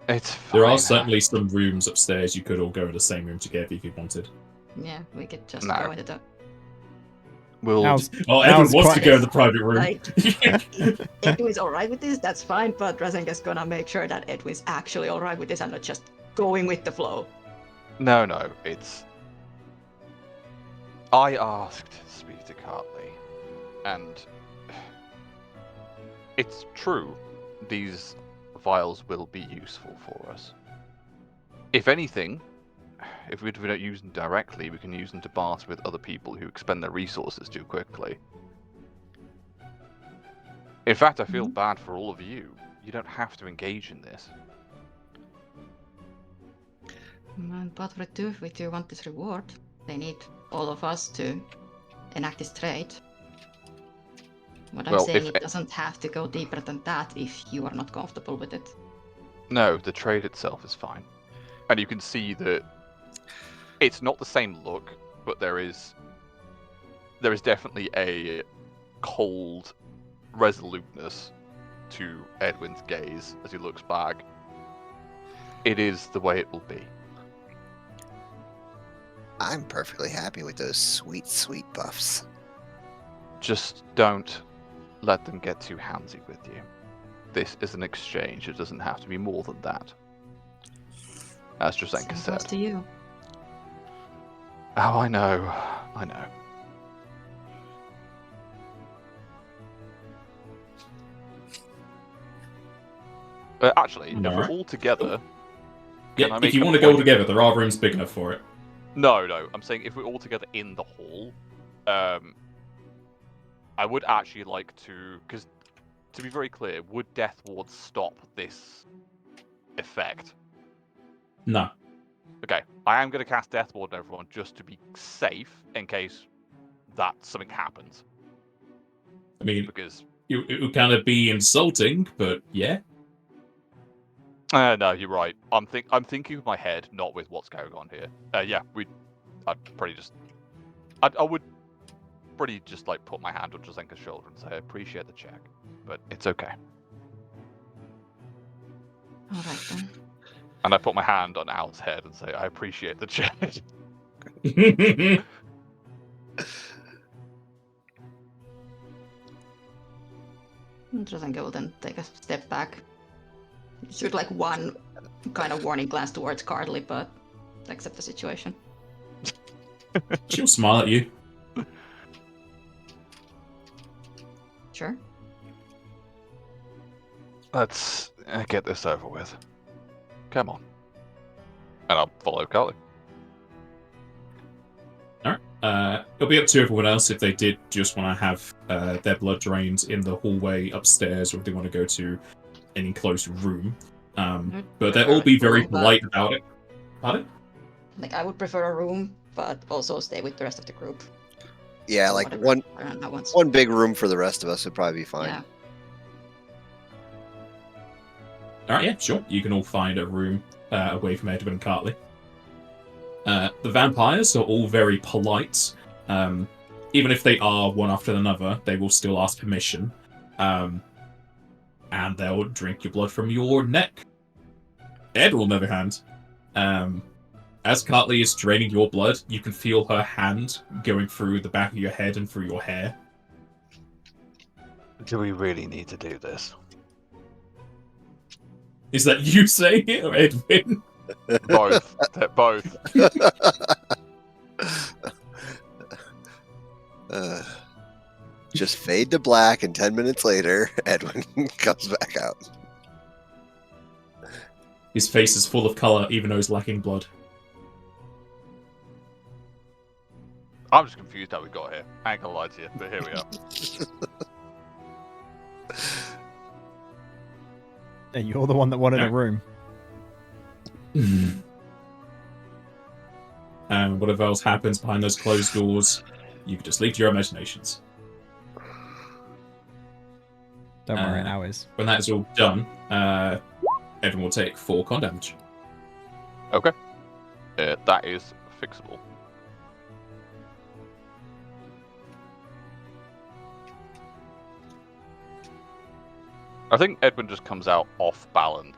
it's fine. There are certainly some rooms upstairs you could all go in the same room together if you wanted. Yeah, we could just No. go into the We'll... Al's, Oh, everyone Al's wants quite- to go in the private room. like. If Edwin's alright with this, that's fine. But Drazenga's gonna make sure that Edwin's actually alright with this and not just going with the flow. No, it's... I asked to speak to Cartley, and... it's true, these vials will be useful for us. If anything, if we don't use them directly, we can use them to barter with other people who expend their resources too quickly. In fact, I feel bad for all of you. You don't have to engage in this. But we do want this reward. They need all of us to enact this trade. What I'm Well, saying, if- it doesn't have to go deeper than that if you are not comfortable with it. No, the trade itself is fine. And you can see that it's not the same look, but there is definitely a cold resoluteness to Edwin's gaze as he looks back. It is the way it will be. I'm perfectly happy with those sweet, sweet buffs. Just don't let them get too handsy with you. This is an exchange. It doesn't have to be more than that. As Drazenka Same goes said. to you. Oh, I know. I know. Actually, if we're Alright. all together... Yeah, can I if make you a want to go point? together, there are rooms big enough for it. No, I'm saying if we're all together in the hall, I would actually like to... Because, to be very clear, would Death Ward stop this effect? No. Okay, I am going to cast Death Ward on everyone just to be safe in case that something happens. I mean, Because... it would kind of be insulting, but yeah. no, you're right. I'm thinking with my head, not with what's going on here. Yeah, I would pretty just like put my hand on Drazenka's shoulder and say I appreciate the check, but it's okay. All right then. And I put my hand on Al's head and say I appreciate the check. Drazenka will then take a step back. Shoot like one kind of warning glance towards Carly, but accept the situation. She'll smile at you. Sure. Let's get this over with. Come on. And I'll follow Carly. It'll be up to everyone else if they did just want to have their blood drained in the hallway upstairs, or if they want to go to an enclosed room. But they'll all be very polite about it. Pardon? Like, I would prefer a room, but also stay with the rest of the group. Yeah, So like whatever everyone wants. one big room for the rest of us would probably be fine. Yeah. Alright, yeah, sure. You can all find a room away from Edwin and Cartley. The vampires are all very polite. Even if they are one after another, they will still ask permission. And they'll drink your blood from your neck. Ed, on the other hand, as Cartley is draining your blood, you can feel her hand going through the back of your head and through your hair. Do we really need to do this? Is that you saying it, or Edwin? Both. Both. Just fade to black, and 10 minutes later, Edwin comes back out. His face is full of colour, even though he's lacking blood. I'm just confused how we got here. I ain't gonna lie to you, but here we are. Hey, you're the one that wanted a room. And whatever else happens behind those closed doors, you can just leave to your imaginations. Don't worry, ours. When that is all done, everyone will take 4 con damage. Okay. That is fixable. I think Edwin just comes out off balance,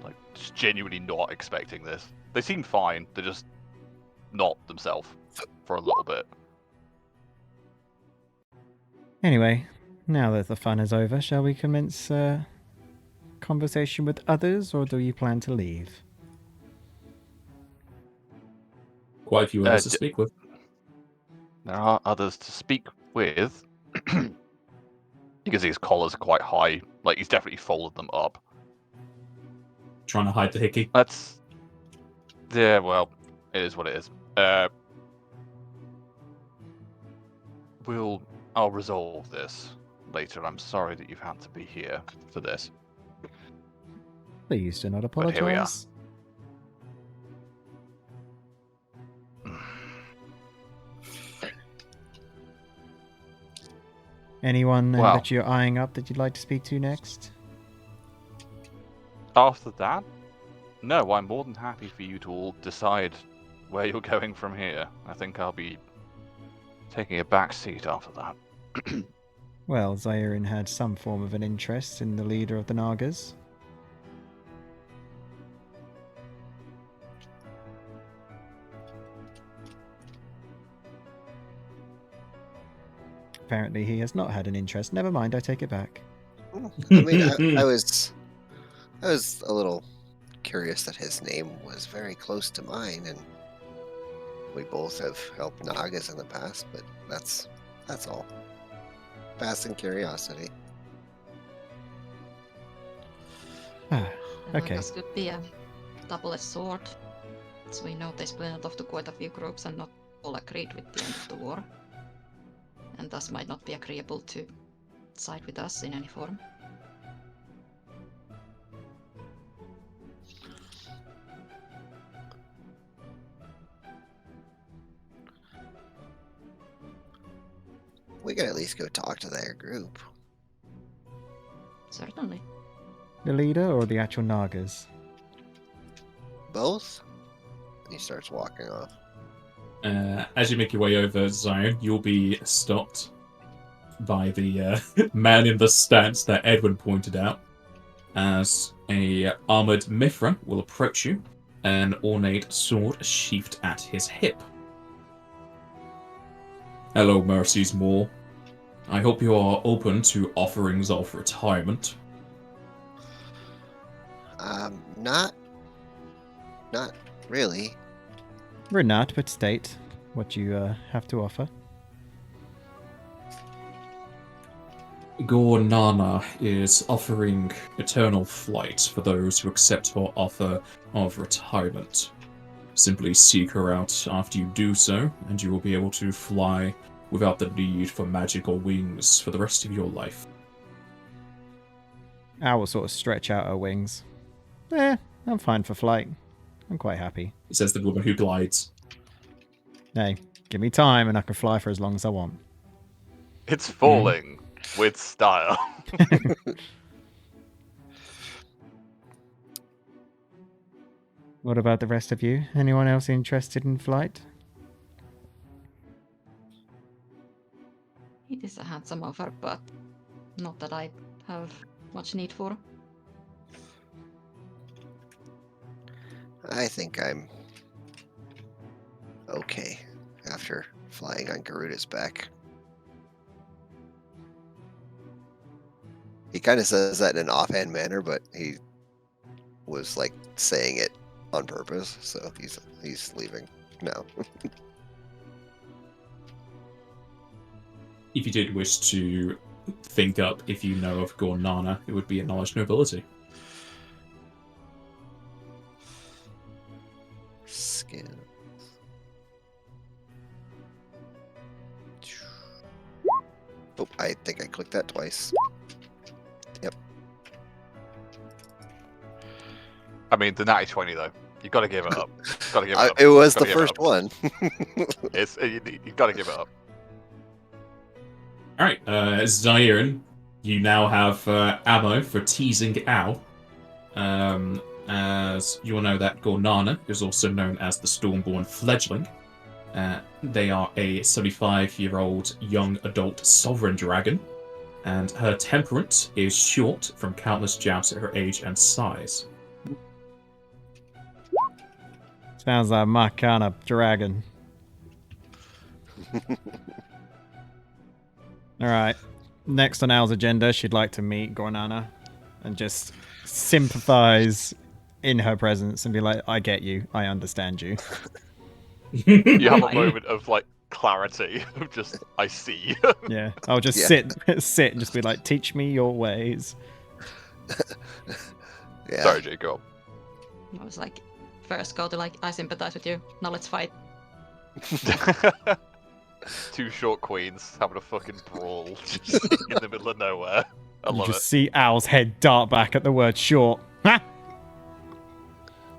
like just genuinely not expecting this. They seem fine, they're just not themselves for a little bit. Anyway, now that the fun is over, shall we commence conversation with others, or do you plan to leave? Quite a few others to speak with. There are others to speak with. You can see his collar's quite high, like he's definitely folded them up. Trying to hide the hickey. That's... Yeah, well, it is what it is. I'll resolve this later. I'm sorry that you've had to be here for this. Please do not But here we are. apologize. Anyone Wow. that you're eyeing up that you'd like to speak to next? After that, no, I'm more than happy for you to all decide where you're going from here. I think I'll be taking a back seat after that. Well, Zairin had some form of an interest in the leader of the Nagas. Apparently he has not had an interest. Never mind, I take it back. I mean, I was a little curious that his name was very close to mine, and we both have helped Nagas in the past, but that's all. Passing curiosity. Okay. This could be a double-edged sword. As we know, they split off to quite a few groups and not all agreed with the end of the war. And thus might not be agreeable to side with us in any form. We could at least go talk to their group. Certainly. The leader or the actual Nagas? Both? And he starts walking off. As you make your way over, Zion, you'll be stopped by the man in the stance that Edwin pointed out, as a armored Mithra will approach you, an ornate sword sheathed at his hip. Hello, Mercy's Maw. I hope you are open to offerings of retirement. Not really. We're not, but state what you have to offer. Gornana is offering eternal flight for those who accept her offer of retirement. Simply seek her out after you do so, and you will be able to fly without the need for magical wings for the rest of your life. I will sort of stretch out her wings. I'm fine for flight. I'm quite happy. Says the woman who glides. Hey, give me time and I can fly for as long as I want. It's falling with style. What about the rest of you? Anyone else interested in flight? It is a handsome offer, but not that I have much need for. I think I'm okay after flying on Garuda's back. He kind of says that in an offhand manner, but he was like saying it on purpose, so he's leaving now. If you did wish to think up if you know of Gornana, it would be a knowledge nobility. Skills. Oh, I think I clicked that twice. Yep. I mean, the natty 20 though. You got to give it up. Got to give it up. It was Gotta the give it first up. one. You got to give it up. Alright, Zairin, you now have ammo for teasing Al. As you will know that Gornana is also known as the Stormborn Fledgling. They are a 75-year-old young adult sovereign dragon, and her temperament is short from countless jousts at her age and size. Sounds like my kind of dragon. Alright. Next on Al's agenda, she'd like to meet Gornana and just sympathize in her presence and be like, I get you. I understand you. You have a moment of like clarity of just, I see. Yeah. I'll just Yeah. sit and just be like, teach me your ways. Yeah. Sorry, Jacob. I was like, first go to like, I sympathize with you. Now let's fight. Two short queens having a fucking brawl just in the middle of nowhere. I You love just it. see Al's head dart back at the word short. Ha!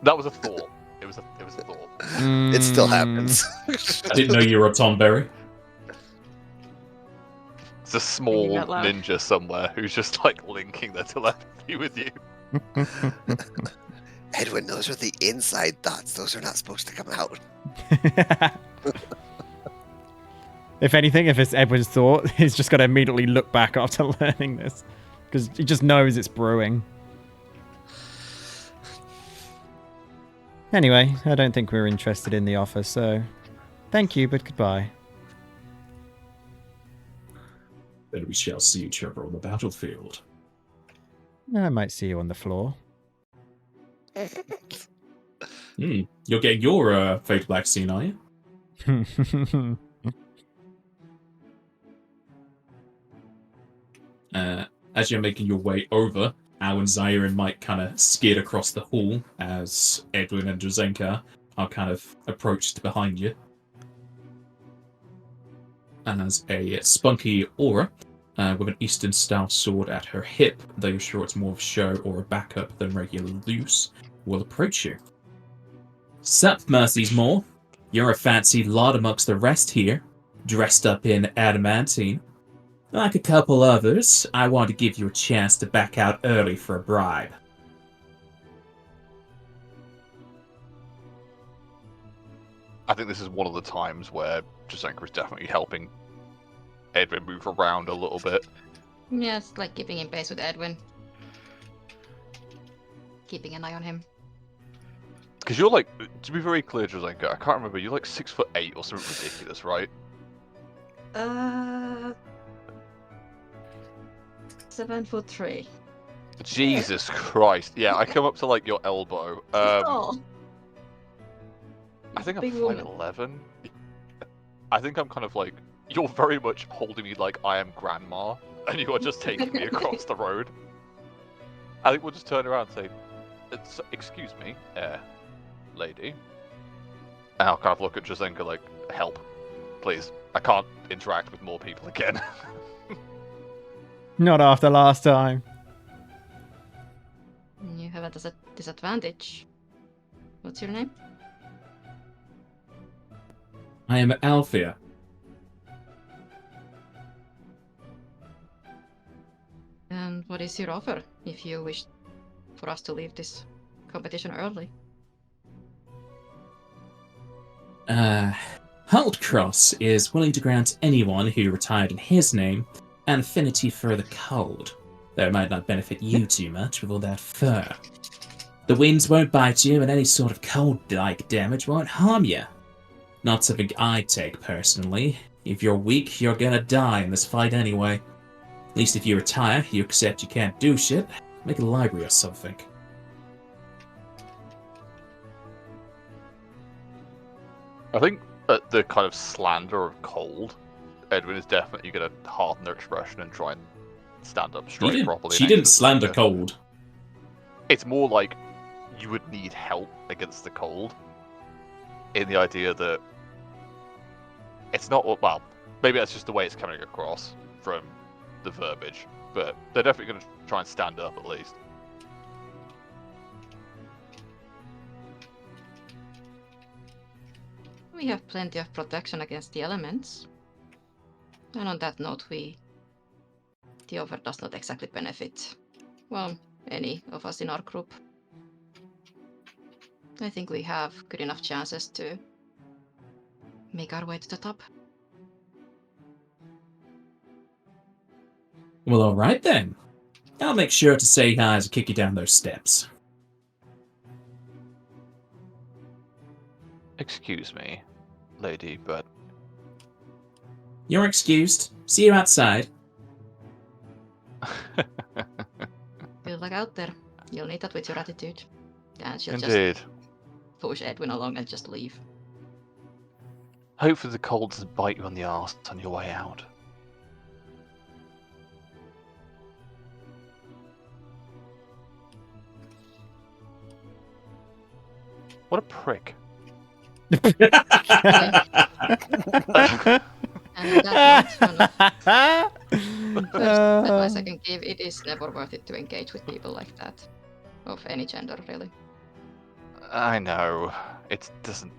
That was a thought. It was a thought. It still Mm. happens. I didn't know you were a Tom Berry. It's a small Thinking out loud. ninja somewhere who's just like linking their telepathy with you. Edwin, those are the inside thoughts. Those are not supposed to come out. If anything, if it's Edwin's thought, he's just got to immediately look back after learning this. Because he just knows it's brewing. Anyway, I don't think we're interested in the offer, so thank you, but goodbye. Then we shall see each other on the battlefield. I might see you on the floor. You're getting your fatal vaccine, are you? As you're making your way over, Al and Zaire and Mike kind of skid across the hall as Edwin and Drazenka are kind of approached behind you. And as a spunky aura with an Eastern-style sword at her hip, though you're sure it's more of a show or a backup than regular loose, will approach you. Sup, Mercy's More? You're a fancy lot amongst the rest here, dressed up in adamantine. Like a couple others, I want to give you a chance to back out early for a bribe. I think this is one of the times where Jasenka is definitely helping Edwin move around a little bit. Yeah, it's like keeping in pace with Edwin. Keeping an eye on him. Because you're like, to be very clear, Jasenka, I can't remember, you're like 6'8" or something ridiculous, right? 7'3". Jesus Christ. Yeah, I come up to like your elbow. Oh, I think I'm big woman. 5'11". I think I'm kind of like, you're very much holding me like I am grandma, and you are just taking me across the road. I think we'll just turn around and say, excuse me, lady. And I'll kind of look at Jasenka like, help, please. I can't interact with more people again. Not after last time. You have a disadvantage. What's your name? I am Althea. And what is your offer if you wish for us to leave this competition early? Hultcross is willing to grant anyone who retired in his name an affinity for the cold, though it might not benefit you too much with all that fur. The winds won't bite you, and any sort of cold-like damage won't harm you. Not something I take personally. If you're weak, you're gonna die in this fight anyway. At least if you retire, you accept you can't do shit, make a library or something. I think at the kind of slander of cold, Edwin is definitely going to harden their expression and try and stand up straight properly. She didn't slander cold. It's more like you would need help against the cold. In the idea that it's not, well, maybe that's just the way it's coming across from the verbiage, but they're definitely going to try and stand up at least. We have plenty of protection against the elements. And on that note, the offer does not exactly benefit, well, any of us in our group. I think we have good enough chances to make our way to the top. Well, alright then. I'll make sure to say hi as I kick you down those steps. Excuse me, lady, but... You're excused. See you outside. Good luck out there. You'll need that with your attitude. And she'll Indeed. just push Edwin along and just leave. Hopefully the cold doesn't bite you on the arse on your way out. What a prick. And that's one of first advice I can give. It is never worth it to engage with people like that. Of any gender, really. I know. It doesn't...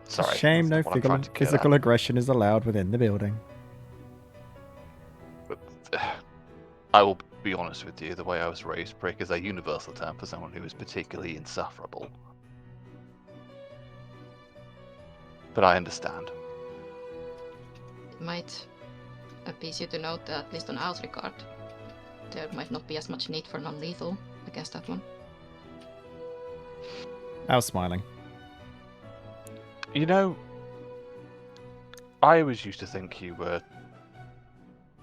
Sorry. Shame that's no not what I'm trying to get physical at. aggression is allowed within the building. But, I will be honest with you, the way I was raised, prick is a universal term for someone who is particularly insufferable. But I understand. It might appease you to note that at least on our regard, there might not be as much need for non-lethal against that one. I was smiling. You know, I always used to think you were...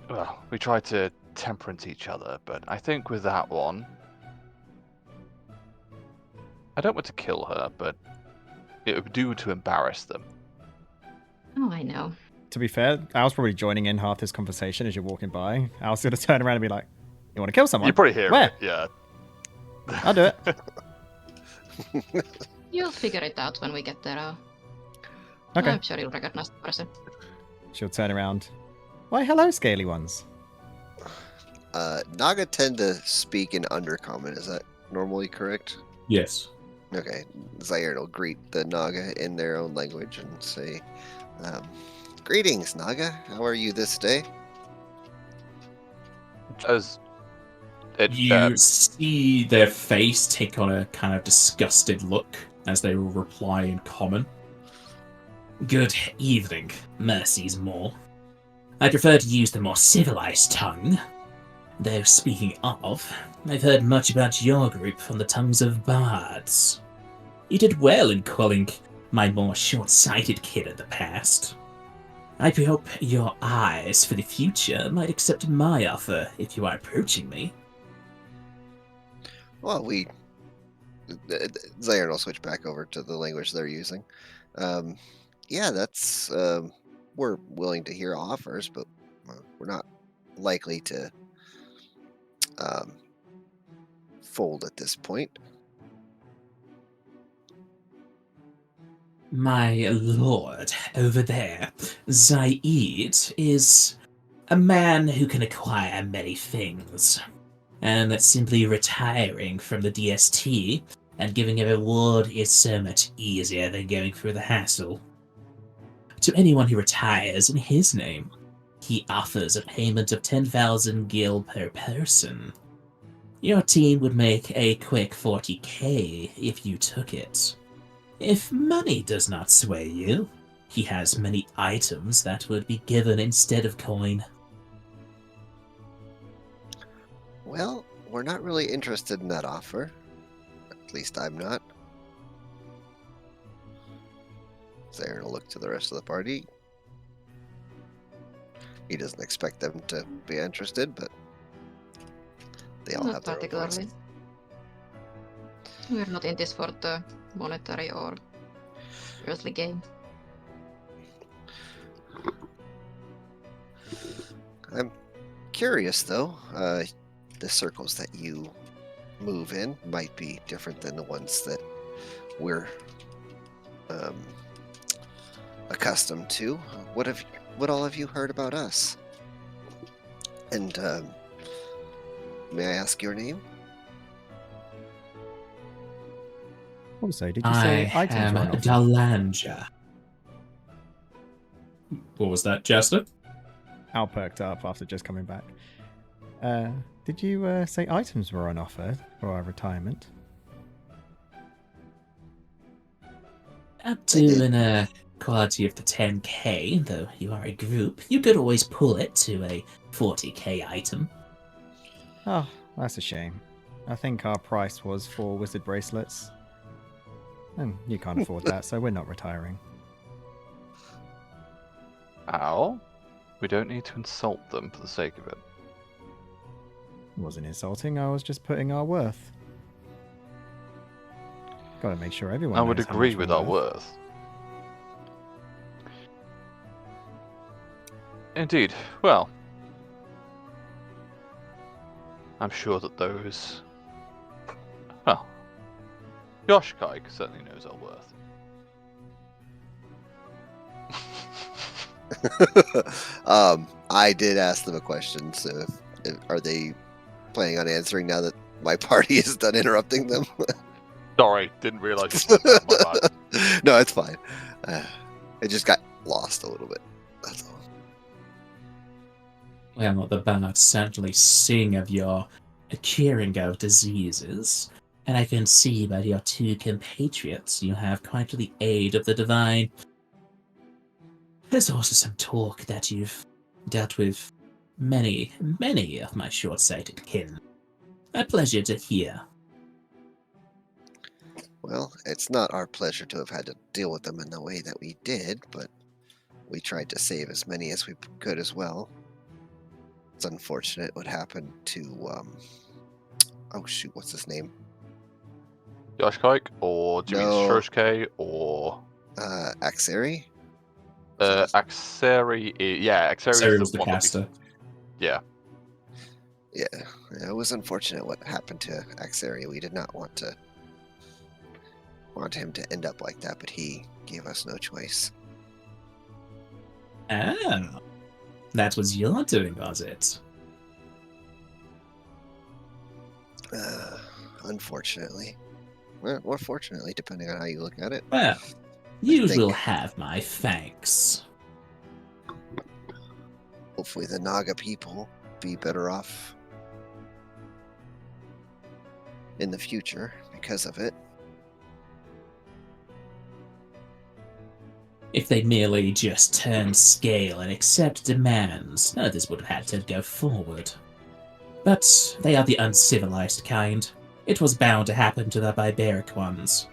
Well, we tried to temperance each other, but I think with that one... I don't want to kill her, but it would do to embarrass them. Oh, I know. To be fair, Al's probably joining in half this conversation as you're walking by. Al's going to turn around and be like, you want to kill someone? You probably hear Where? it, yeah. I'll do it. You'll figure it out when we get there. Okay. I'm sure you'll recognize the person. She'll turn around. Why, hello, scaly ones. Naga tend to speak in Undercommon. Is that normally correct? Yes. Okay. Zaire will greet the Naga in their own language and say, greetings, Naga. How are you this day? As it, You see their face take on a kind of disgusted look as they will reply in common. Good evening, mercies more. I prefer to use the more civilized tongue. Though speaking of, I've heard much about your group from the tongues of bards. You did well in calling my more short-sighted kid of the past. I hope your eyes for the future might accept my offer if you are approaching me. Well, Zaire will switch back over to the language they're using. Yeah, that's... we're willing to hear offers, but we're not likely to fold at this point. My lord, over there, Zaid, is a man who can acquire many things. And that simply retiring from the DST and giving a reward is so much easier than going through the hassle. To anyone who retires in his name, he offers a payment of 10,000 gil per person. Your team would make a quick 40k if you took it. If money does not sway you, he has many items that would be given instead of coin. Well, we're not really interested in that offer. At least I'm not. Zaire will look to the rest of the party. He doesn't expect them to be interested, but they all Not have their own particularly. reasons. We're not in this for the monetary or earthly gain. I'm curious, though. The circles that you move in might be different than the ones that we're accustomed to. What all have you heard about us? And may I ask your name? Also, did you say I items am were on offer? Dalanja. What was that, Jester? Al perked up after just coming back. Did you say items were on offer for our retirement? Up to an quality of the 10k, though you are a group, you could always pull it to a 40k item. Oh, that's a shame. I think our price was 4 wizard bracelets. And you can't afford that, so we're not retiring. Al, we don't need to insult them for the sake of it. It wasn't insulting, I was just putting our worth. Gotta make sure everyone I would knows how agree much with we're our worth. Indeed. Well, I'm sure that those... Well, Yoshkai certainly knows our worth. I did ask them a question, so are they planning on answering now that my party is done interrupting them? Sorry, didn't realise you said that. My bad. No, it's fine. It just got lost a little bit. That's Well, the birds certainly sing of your curing of diseases, and I can see by your two compatriots you have quite the aid of the divine. There's also some talk that you've dealt with many, many of my short-sighted kin. A pleasure to hear. Well, it's not our pleasure to have had to deal with them in the way that we did, but we tried to save as many as we could as well. It's unfortunate what happened to, oh shoot, what's his name? Yashkike, or do you mean No. Shurshke, or Axeri? Axeri? Yeah, Axeri Sarah is the was the one that we. caster. Yeah, Yeah, it was unfortunate what happened to Axeri. We did not want him to end up like that, but he gave us no choice. Oh, that was your doing, was it? Unfortunately. Well, or fortunately, depending on how you look at it. Well, I you think will have my thanks. hopefully the Naga people be better off in the future because of it. If they merely just turned scale and accept demands, none of this would have had to go forward. But they are the uncivilized kind. It was bound to happen to the barbaric ones.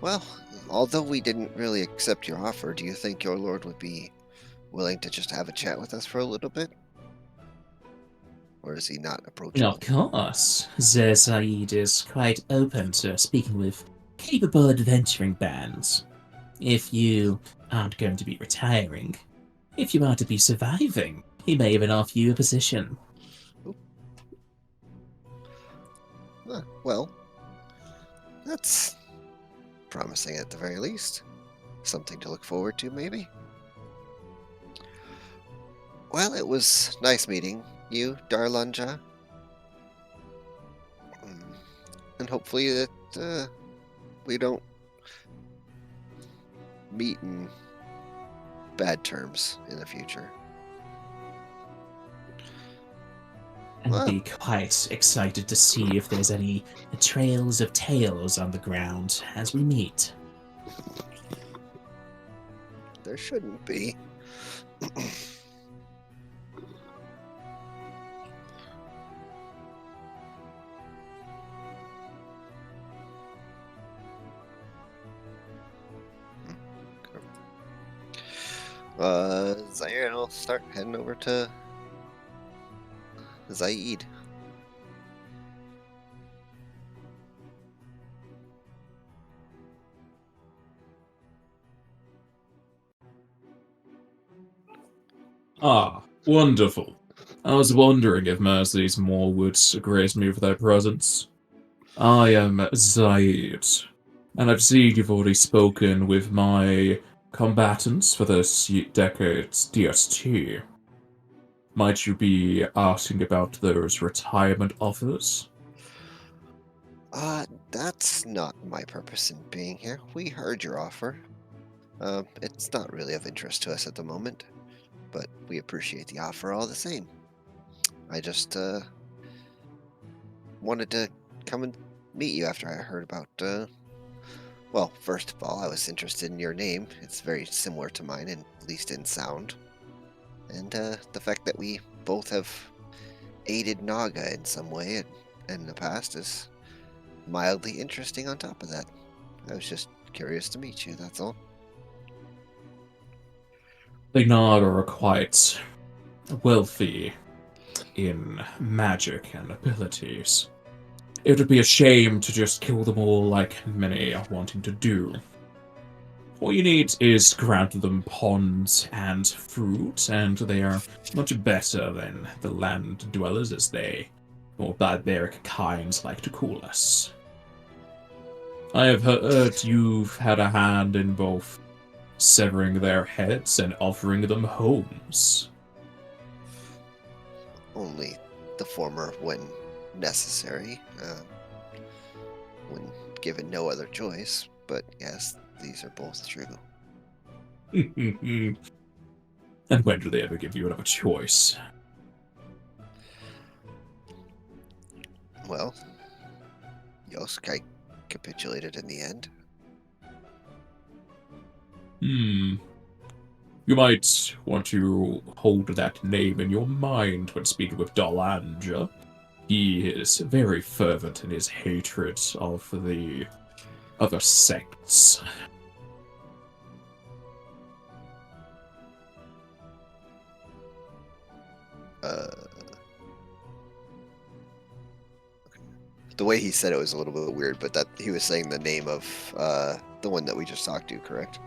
Well, although we didn't really accept your offer, do you think your lord would be willing to just have a chat with us for a little bit? Or is he not approachable? Of course, Zer Said is quite open to speaking with capable adventuring bands. If you aren't going to be retiring, if you are to be surviving, he may even offer you a position. Well, that's promising at the very least. Something to look forward to, maybe? Well, it was nice meeting you, Darlanja. And hopefully that we don't meet in bad terms in the future. And Well, be quite excited to see if there's any trails of tails on the ground as we meet. there shouldn't be. Zaire and I'll start heading over to Zaid. Ah, wonderful. I was wondering if Mercy's Moor would grace me with their presence. I am Zaid, and I've seen you've already spoken with my combatants for this decade's DST. Might you be asking about those retirement offers? That's not my purpose in being here. We heard your offer. It's not really of interest to us at the moment, but we appreciate the offer all the same. I just, wanted to come and meet you after I heard about, well, first of all, I was interested in your name. It's very similar to mine, at least in sound. And, the fact that we both have aided Naga in some way in the past is mildly interesting on top of that. I was just curious to meet you, that's all. The Naga are quite wealthy in magic and abilities. It would be a shame to just kill them all like many are wanting to do. All you need is grant them ponds and fruit, and they are much better than the land dwellers, as they more barbaric kinds like to call us. I have heard you've had a hand in both severing their heads and offering them homes. Only the former when necessary, when given no other choice. But yes, these are both true. And when do they ever give you another choice? Well, Yosuke capitulated in the end. You might want to hold that name in your mind when speaking with Dalanja. He is very fervent in his hatred of the other sects. The way he said it was a little bit weird, but that he was saying the name of the one that we just talked to, correct?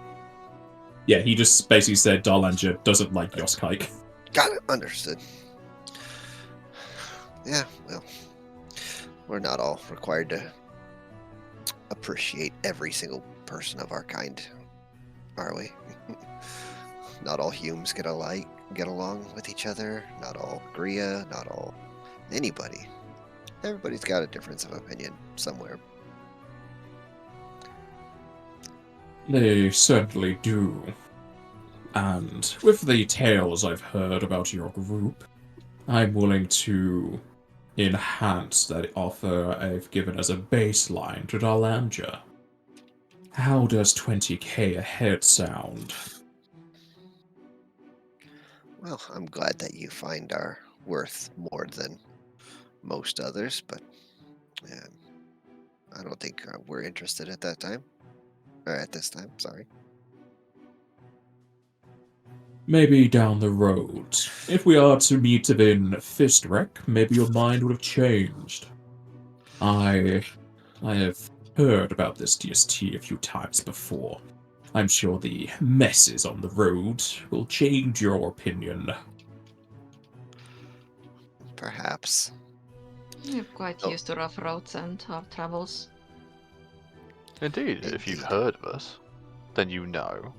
Yeah, he just basically said Dalanja doesn't like Yoskike. Got it. Understood. Yeah, well, we're not all required to appreciate every single person of our kind, are we? Not all Humes get along with each other. Not all Gria. Not all anybody. Everybody's got a difference of opinion somewhere. They certainly do. And with the tales I've heard about your group, I'm willing to enhance that offer I've given as a baseline to Dalanja. How does 20k a head sound? Well, I'm glad that you find our worth more than most others, but I don't think we're interested at that time. Or at this time, sorry. Maybe down the road. If we are to meet in Fistrek, maybe your mind would have changed. I have heard about this DST a few times before. I'm sure the messes on the road will change your opinion. Perhaps. We're quite used to rough roads and hard travels. Indeed, if you've Indeed. heard of us, then you know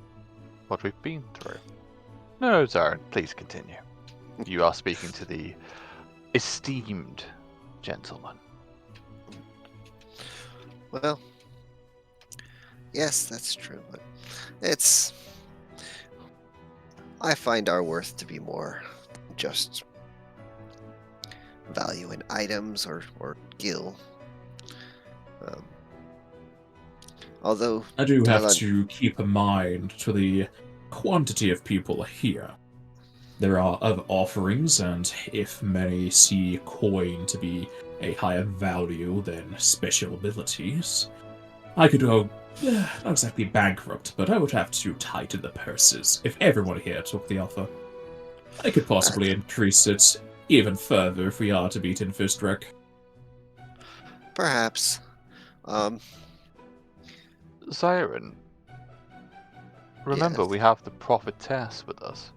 what we've been through. No, Zarin, please continue. You are speaking to the esteemed gentleman. Well, yes, that's true, but it's... I find our worth to be more than just value in items or gil. Although I do have Darlan- to keep in mind to the quantity of people here. There are other offerings, and if many see coin to be a higher value than special abilities, I could go, not exactly bankrupt, but I would have to tighten the purses if everyone here took the offer. I could possibly increase it even further if we are to beat in Fistrek. perhaps. Zarin, remember Yes. we have the prophetess with us.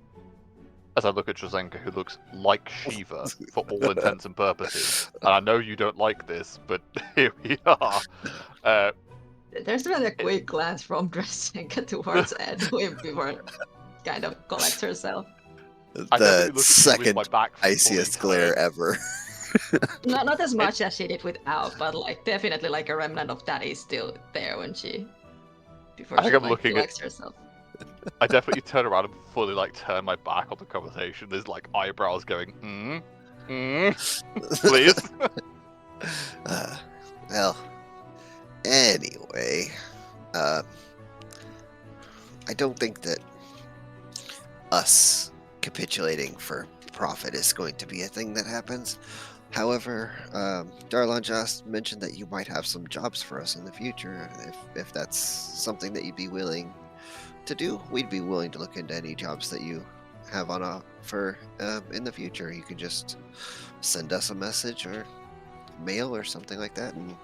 As I look at Trazenka, who looks like Shiva for all intents and purposes. And I know you don't like this, but here we are. There's been a quick glance from Dresenka towards Edwin before kind of collects herself. I definitely The look at you with my second back fully iciest glare turned. ever. No, not as much as she did with Al, but like definitely like a remnant of that is still there when before I think she I'm like looking at- collects herself. I definitely turn around and fully turn my back on the conversation. There's eyebrows going, please. Well, anyway, I don't think that us capitulating for profit is going to be a thing that happens. However, Darlan just mentioned that you might have some jobs for us in the future. If that's something that you'd be willing to do, we'd be willing to look into any jobs that you have on offer in the future. You could just send us a message or mail or something like that, and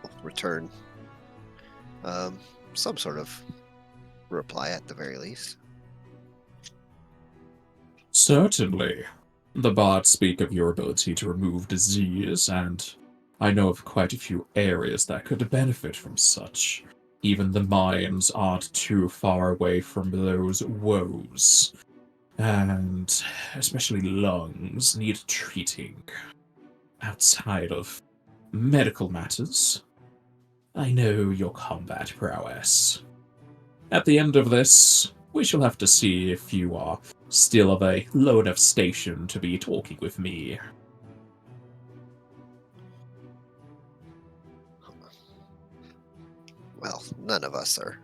we'll return some sort of reply at the very least. Certainly. The bards speak of your ability to remove disease, and I know of quite a few areas that could benefit from such. Even the mines aren't too far away from those woes. And especially lungs need treating outside of medical matters. I know your combat prowess. At the end of this, we shall have to see if you are still of a low enough station to be talking with me. Well, none of us are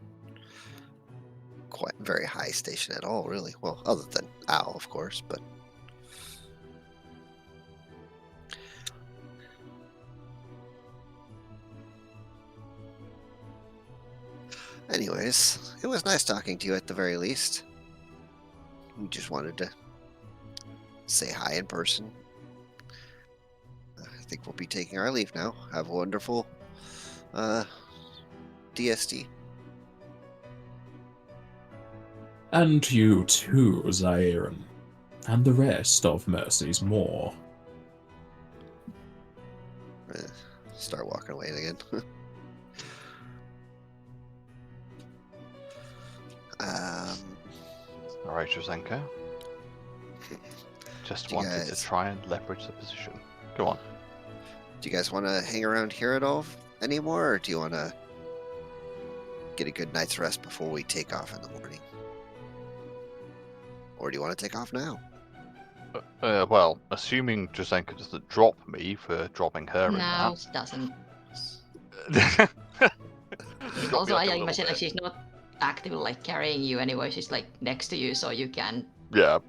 quite very high station at all, really. Well, other than Al, of course, but anyways, it was nice talking to you at the very least. We just wanted to say hi in person. I think we'll be taking our leave now. Have a wonderful DST. And you too, Zairon. And the rest of Mercy's Maw. Start walking away again. All right, Josenko. Just Do you wanted to guys- try and leverage the position. Go on. Do you guys want to hang around here at all anymore, or do you want to get a good night's rest before we take off in the morning? Or do you want to take off now? Well, assuming Josenko doesn't drop me for dropping her No, she doesn't. in that. Drop Also, me I like a imagine little like she's not actively like carrying you anyway. She's like next to you, so you can bit. Yeah.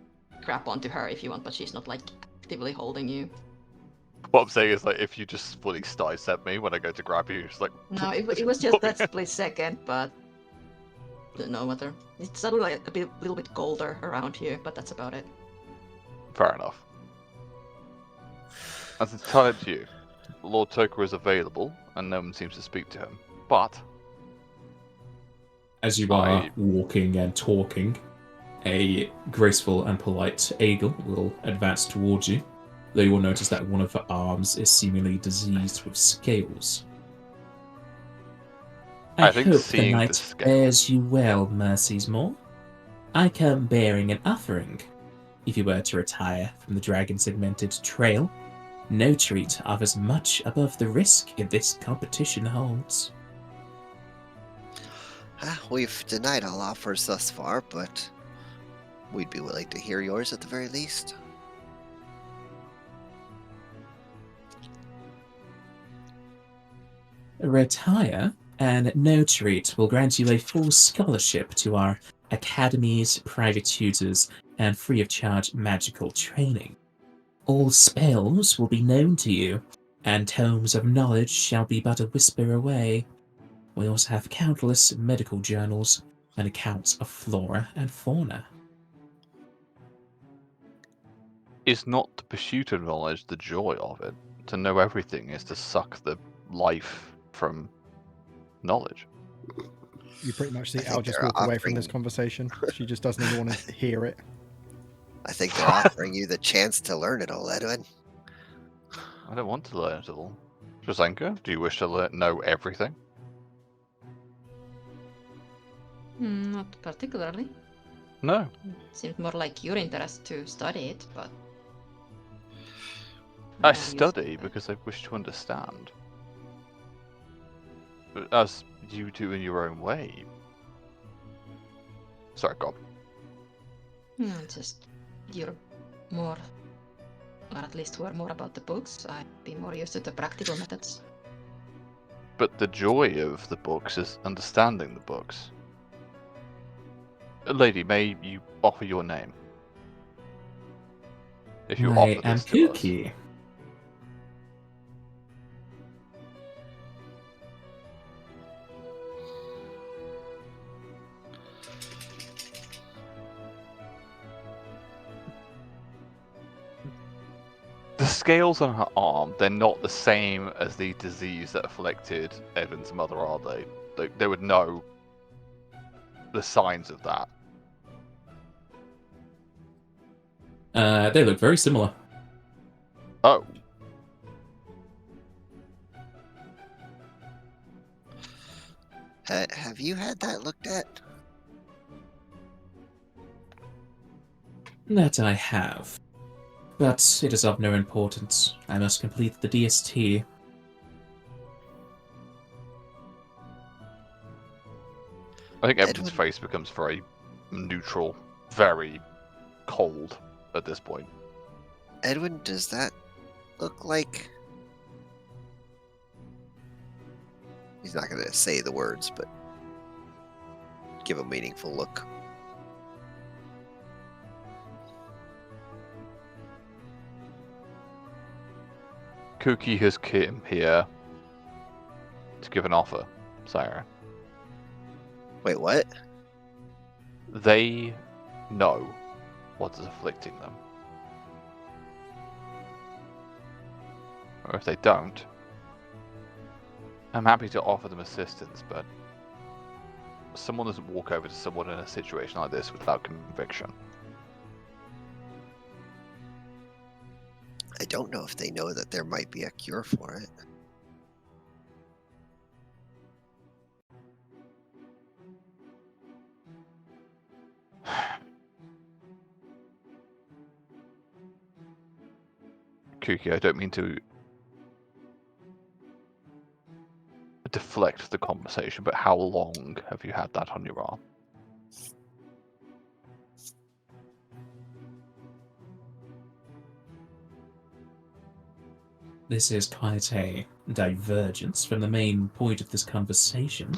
grab onto her if you want, but she's not like actively holding you. What I'm saying is, like, if you just fully step me when I go to grab you, it's like. No, it was just that split second, but no matter. It's suddenly like a little bit colder around here, but that's about it. Fair enough. That's entirely up to you. Lord Toker is available, and no one seems to speak to him. But As you are walking and talking, a graceful and polite eagle will advance towards you, though you will notice that one of her arms is seemingly diseased with scales. I think hope the seeing the night scale- bears you well, Mercy's Maw. I come bearing an offering. If you were to retire from the dragon-segmented trail, no treat offers much above the risk this competition holds. We've denied all offers thus far, but we'd be willing to hear yours at the very least. Retire, and no treat will grant you a full scholarship to our academies, private tutors, and free of charge magical training. All spells will be known to you, and tomes of knowledge shall be but a whisper away. We also have countless medical journals and accounts of flora and fauna. is not the pursuit of knowledge the joy of it? To know everything is to suck the life from knowledge. You pretty much see I think Al just they're walk away from this offering- conversation. She just doesn't even want to hear it. I think they're offering you the chance to learn it all, Edwin. I don't want to learn it all. Josenko, do you wish to know everything? Not particularly. No. Seems more like your interest to study it, but I you study because I wish to understand. But as you do in your own way. Sorry, Gob. Just you're more, or at least who are more about the books. I'd be more used to the practical methods. But the joy of the books is understanding the books. Lady, may you offer your name? If you I offer am this to us. Kooky. The scales on her arm, they're not the same as the disease that afflicted Edwin's mother, are they? They would know the signs of that. They look very similar. Oh, Have you had that looked at? That I have. But it is of no importance. I must complete the DST. I think everyone's Edwin- face becomes very neutral, very cold at this point. Edwin, does that look like... He's not going to say the words, but give a meaningful look. Kuki has come here to give an offer, Sire. Wait, what? They know what is afflicting them. Or if they don't, I'm happy to offer them assistance, but someone doesn't walk over to someone in a situation like this without conviction. I don't know if they know that there might be a cure for it. Kuki, I don't mean to deflect the conversation, but how long have you had that on your arm? This is quite a divergence from the main point of this conversation,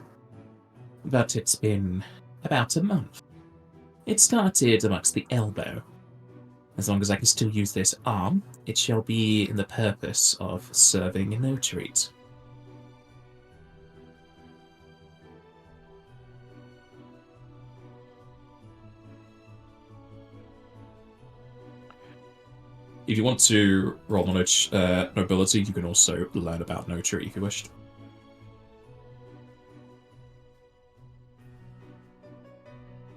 but it's been about a month. It started amongst the elbow. As long as I can still use this arm, it shall be in the purpose of serving a no treat. If you want to roll knowledge nobility, you can also learn about no treat if you wished.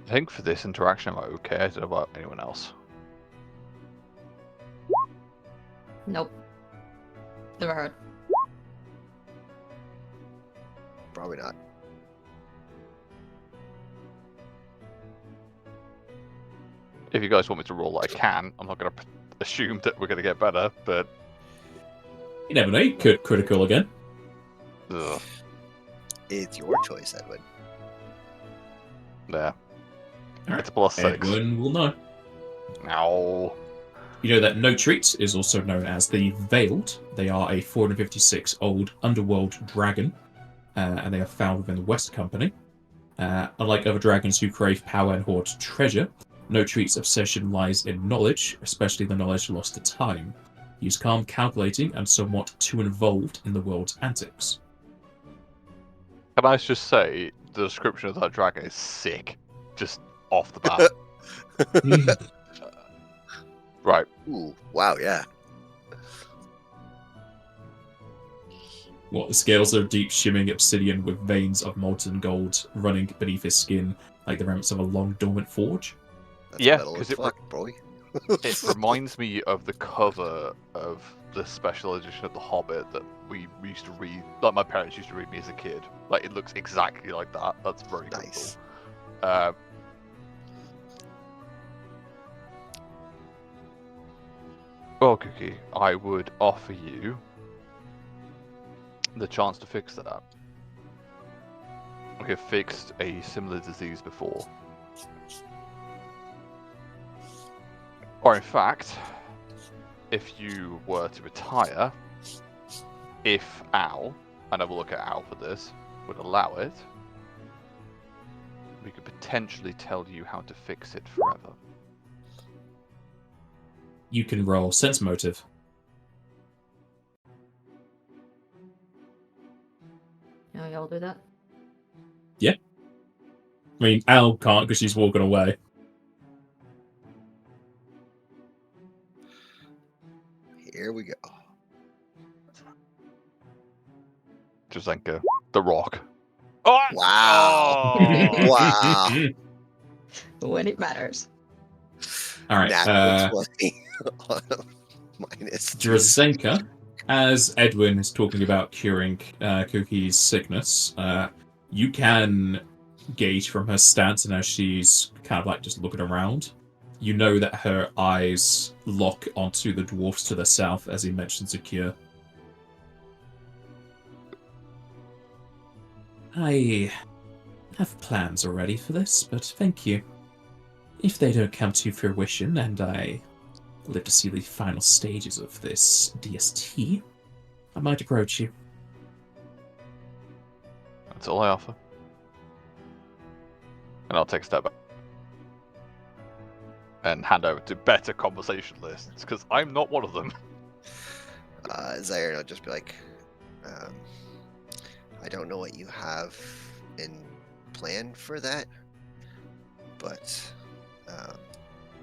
I think for this interaction I'm okay. I don't know about anyone else. Nope. Never heard. Probably not. If you guys want me to roll, I can. I'm not going to assume that we're going to get better, but... You never know, you could critical again. Ugh. It's your choice, Edwin. Yeah. Alright. It's a +6. Edwin will know. Ow. You know that no treat is also known as the Veiled. They are a 456 old underworld dragon, and they are found within the West Company. Unlike other dragons who crave power and hoard treasure, no treat's obsession lies in knowledge, especially the knowledge lost to time. He is calm, calculating, and somewhat too involved in the world's antics. Can I just say, the description of that dragon is sick. Just off the bat. Right. Ooh, wow, yeah. What, the scales are deep shimmering obsidian with veins of molten gold running beneath his skin like the remnants of a long dormant forge? That's Yeah, metal 'cause as it fuck, boy. It reminds me of the cover of the special edition of The Hobbit that we used to read, like my parents used to read me as a kid. Like, it looks exactly like that. That's very Nice. cool. Well, Cookie, I would offer you the chance to fix that. We have fixed a similar disease before. Or in fact, if you were to retire, if Al, and I will look at Al for this, would allow it, we could potentially tell you how to fix it forever. You can roll sense motive. Yeah, y'all do that. I mean, Al can't because she's walking away. Here we go. Jazenka, the Rock. Oh! Wow. Oh! Wow. When it matters. All right. Natural 20 on a minus 2. Drazenka, as Edwin is talking about curing Cookie's sickness, you can gauge from her stance and as she's kind of like just looking around, you know that her eyes lock onto the dwarfs to the south as he mentions a cure. I have plans already for this, but thank you. If they don't come to fruition and I live to see the final stages of this DST, I might approach you. That's all I offer. And I'll take a step back and hand over to better conversation lists, because I'm not one of them. Zaire will just be like, I don't know what you have in plan for that, but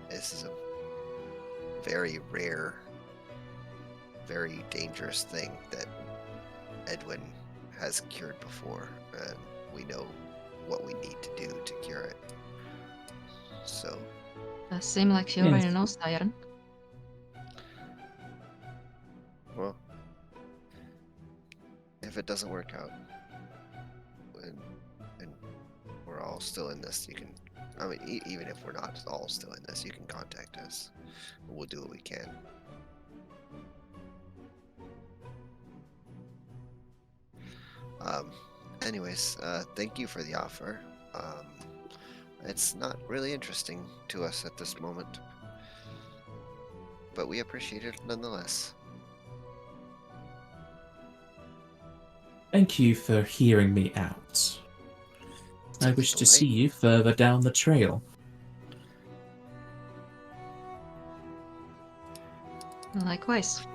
this is a very rare, very dangerous thing that Edwin has cured before, and we know what we need to do to cure it. So, Does seem like she already knows Iron. well, if it doesn't work out, and we're all still in this, you can, I mean, even if we're not all still in this, you can contact us. We'll do what we can. Anyways, thank you for the offer. It's not really interesting to us at this moment, but we appreciate it nonetheless. Thank you for hearing me out. I wish to see you further down the trail. Likewise.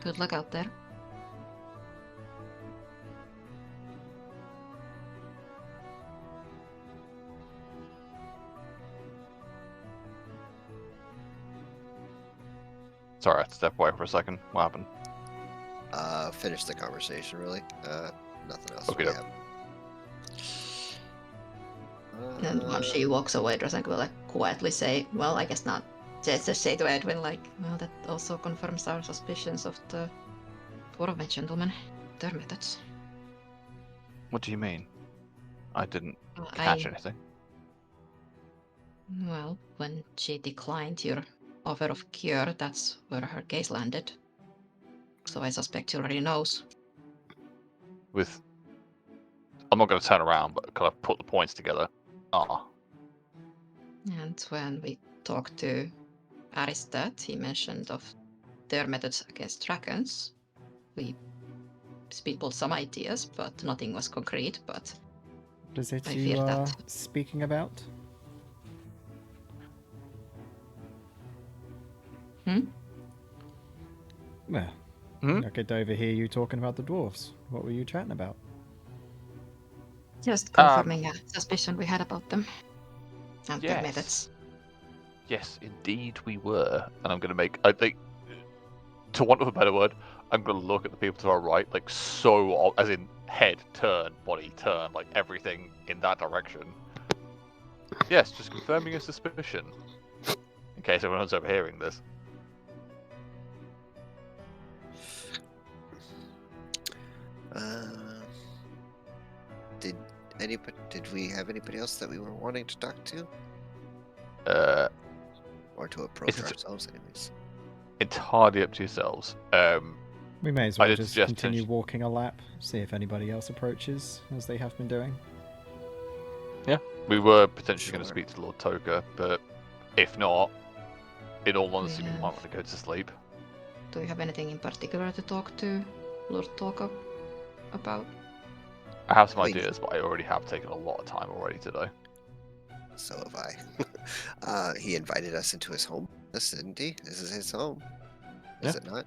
Good luck out there. Sorry, I had to step away for a second. What happened? Finish the conversation, really. Nothing else. Okay, We doke. have. And once she walks away, Drasank will like quietly say, well, I guess not. Just say to Edwin, like, well, that also confirms our suspicions of the dwarven gentleman, their methods. What do you mean? I didn't catch anything. Well, when she declined your offer of cure, that's where her case landed. So I suspect she already knows. I'm not going to turn around, but kind of put the points together. And when we talked to Aristat, he mentioned of their methods against dragons. We spitballed some ideas, but nothing was concrete. But What is it I you fear are that. speaking about? Well, I could overhear you talking about the dwarves. What were you chatting about? Just confirming a suspicion we had about them and their Yes. methods. Yes, indeed we were. And I'm going to make, I think, to want of a better word, I'm going to look at the people to our right, like so, as in head turn, body turn, like everything in that direction. Yes, just confirming a suspicion. In case everyone's overhearing this. Did we have anybody else that we were wanting to talk to? Or to approach ourselves, anyways? Entirely up to yourselves. We may as I well did just suggest continue walking a lap, see if anybody else approaches, as they have been doing. Yeah, we were potentially going to Sure. speak to Lord Toka, but if not, in all honesty, we Yeah. might want to go to sleep. Do you have anything in particular to talk to Lord Toka about? I have some Wait. ideas, but I already have taken a lot of time already today. So have I. He invited us into his home. This, didn't he? This is his home. Is it not?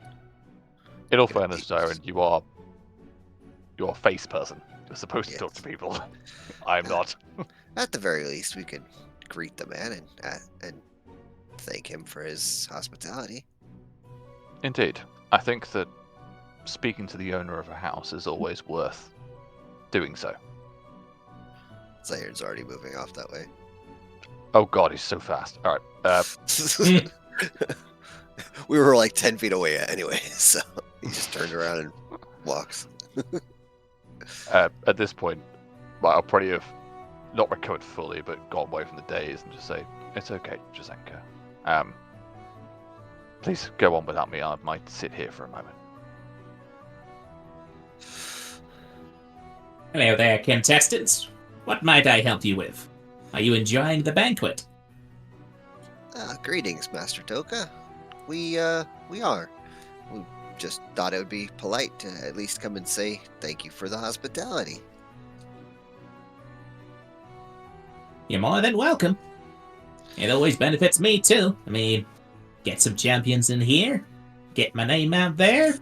In all Gonna fairness, be- Jaren, you're a face person. You're supposed to talk to people. I'm not. At the very least, we could greet the man and thank him for his hospitality. Indeed. I think that speaking to the owner of a house is always worth doing so. Zaire's already moving off that way. Oh god, he's so fast. Alright. We were like 10 feet away anyway, so he just turned around and walks. At this point, well, I'll probably have not recovered fully, but got away from the daze and just say, it's okay, Jazenka. Please go on without me. I might sit here for a moment. Hello there, contestants. What might I help you with? Are you enjoying the banquet? Greetings, Master Toka. We are. We just thought it would be polite to at least come and say thank you for the hospitality. You're more than welcome. It always benefits me too. I mean, get some champions in here, get my name out there.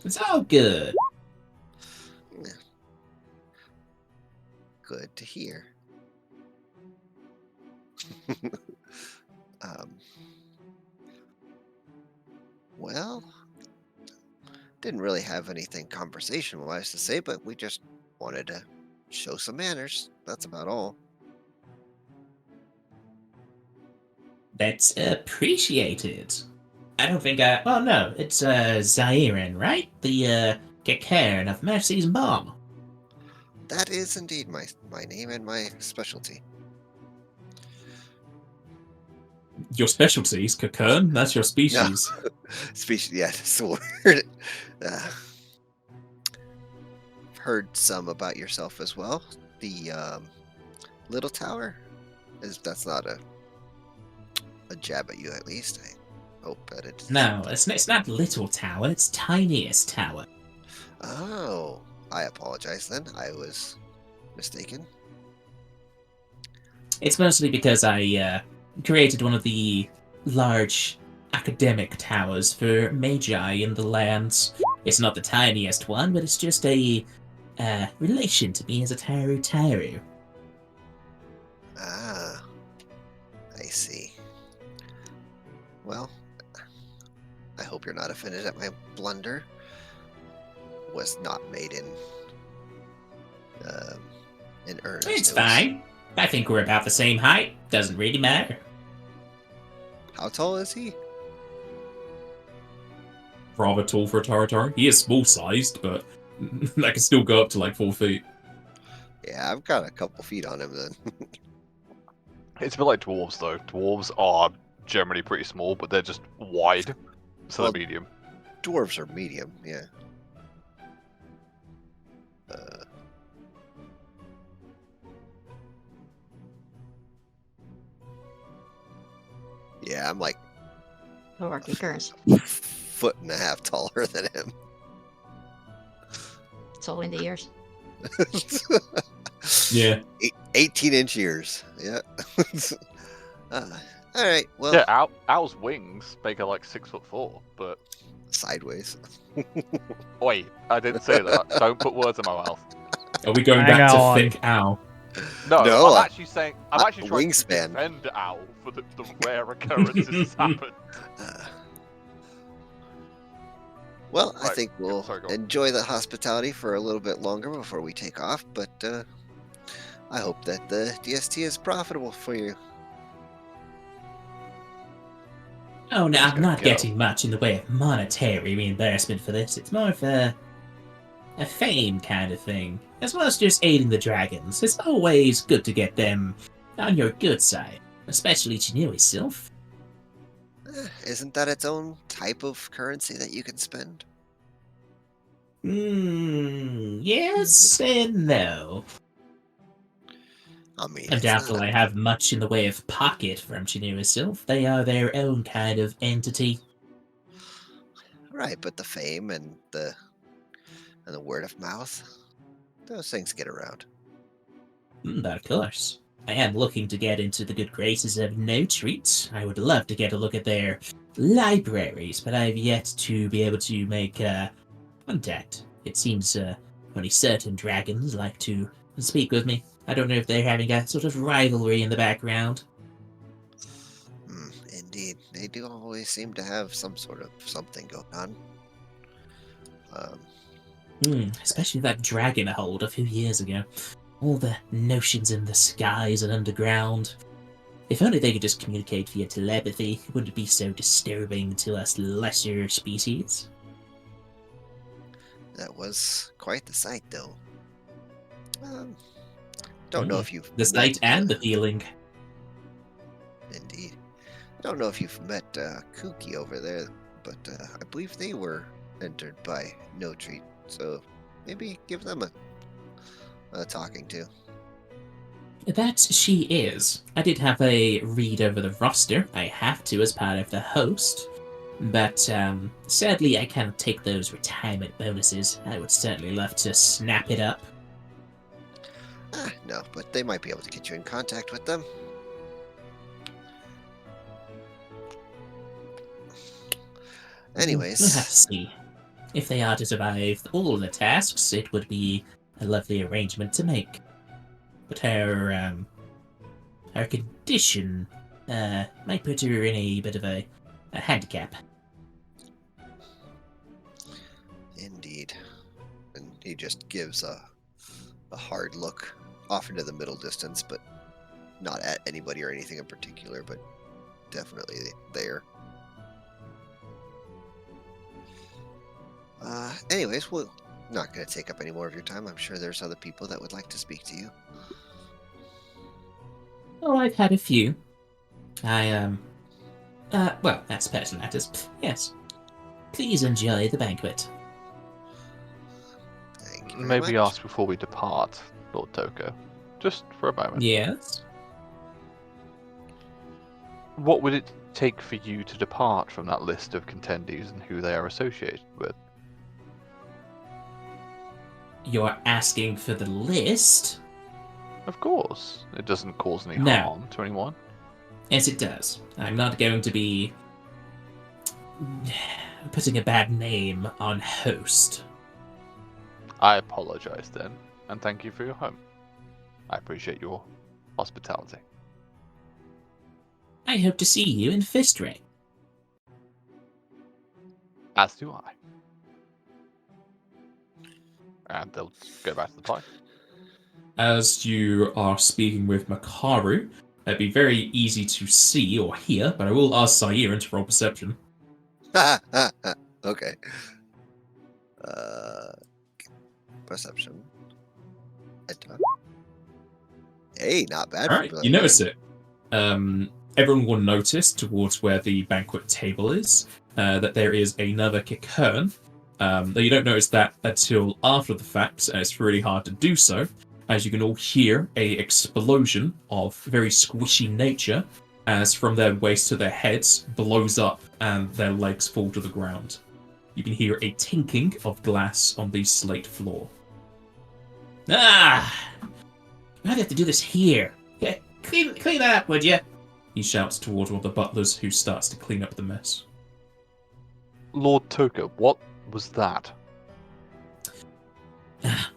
It's all good. Good to hear. um, well, didn't really have anything conversation-wise to say, but we just wanted to show some manners. That's about all. That's appreciated. I don't think I. Oh no, it's Zairin, right? The Cairn of Mercy's mom. That is indeed my name and my specialty. Your specialties, Cocoon? That's your species. Species, yeah, sword. Heard some about yourself as well. The Little Tower that's not a jab at you, at least. I hope that it's No, it's not Little Tower, it's Tiniest Tower. Oh, I apologize then. I was mistaken. It's mostly because I created one of the large academic towers for Magi in the lands. It's not the tiniest one, but it's just a relation to me as a Taru. Ah, I see. Well, I hope you're not offended at my blunder. Was not made in earnest. It's fine. I think we're about the same height. Doesn't really matter. How tall is he? Rather tall for a Taratar. He is small-sized, but that can still go up to like 4 feet. Yeah, I've got a couple feet on him then. It's a bit like dwarves, though. Dwarves are generally pretty small, but they're just wide, so Well, they're medium. Dwarves are medium, yeah. Yeah, I'm like Lower kickers. foot and a half taller than him. It's all in the ears. Yeah. 18-inch ears. Yeah. All right. Well, Yeah, Owl's wings make her like 6'4", but sideways. wait, I didn't say that. Don't put words in my mouth. Are we going Hang back to on. thick owl? No, No, I'm actually saying I'm actually trying wingspan. to defend Owl for the rare occurrences that's happened. Well, I Right, think we'll sorry, go on. enjoy the hospitality for a little bit longer before we take off, but I hope that the DST is profitable for you. Oh no, Let's I'm go, not go. getting much in the way of monetary reimbursement for this. It's more of a fame kind of thing, as well as just aiding the dragons. It's always good to get them on your good side, especially Chinui Sylph. Isn't that its own type of currency that you can spend? Yes and no. I mean, I'm it's doubtful not I have much in the way of pocket from Chinui Sylph. They are their own kind of entity. right, but the fame and the word of mouth, those things get around. Of course. I am looking to get into the good graces of No Treat. I would love to get a look at their libraries, but I've yet to be able to make contact. It seems only certain dragons like to speak with me. I don't know if they're having a sort of rivalry in the background. Indeed, they do always seem to have some sort of something going on. Especially that dragon hold a few years ago. All the notions in the skies and underground. If only they could just communicate via telepathy, it wouldn't be so disturbing to us lesser species. That was quite the sight, though. Don't know if you've The sight met, and the feeling. Indeed. I don't know if you've met Kooky over there, but I believe they were entered by No Treat, so maybe give them a talking to. That she is. I did have a read over the roster. I have to as part of the host. But sadly, I cannot take those retirement bonuses. I would certainly love to snap it up. No, but they might be able to get you in contact with them. Anyways. We'll have to see. If they are to survive all the tasks, it would be a lovely arrangement to make. But her condition might put her in a bit of a handicap. Indeed. And he just gives a hard look off into the middle distance, but not at anybody or anything in particular, but definitely there. Anyways, we're not going to take up any more of your time. I'm sure there's other people that would like to speak to you. Oh, I've had a few. Well, that's personal matters. Yes. Please enjoy the banquet. Thank you very Maybe much. ask before we depart, Lord Toko. Just for a moment. Yes? What would it take for you to depart from that list of contendees and who they are associated with? You're asking for the list? Of course. It doesn't cause any No. harm to anyone. Yes, it does. I'm not going to be putting a bad name on host. I apologize then, and thank you for your home. I appreciate your hospitality. I hope to see you in Fist Ring. As do I. And they'll go back to the party. As you are speaking with Makaru, it'd be very easy to see or hear, but I will ask Saira to roll perception. Okay. Perception. Hey, not bad. for Alright, Brilliant. you notice it. Everyone will notice towards where the banquet table is that there is another Kikern. Though you don't notice that until after the fact, and it's really hard to do so, as you can all hear a explosion of very squishy nature as from their waist to their heads blows up and their legs fall to the ground. You can hear a tinking of glass on the slate floor. Ah! Why'd you have to do this here? Yeah, clean that up, would you? He shouts towards one of the butlers who starts to clean up the mess. Lord Toko, what was that?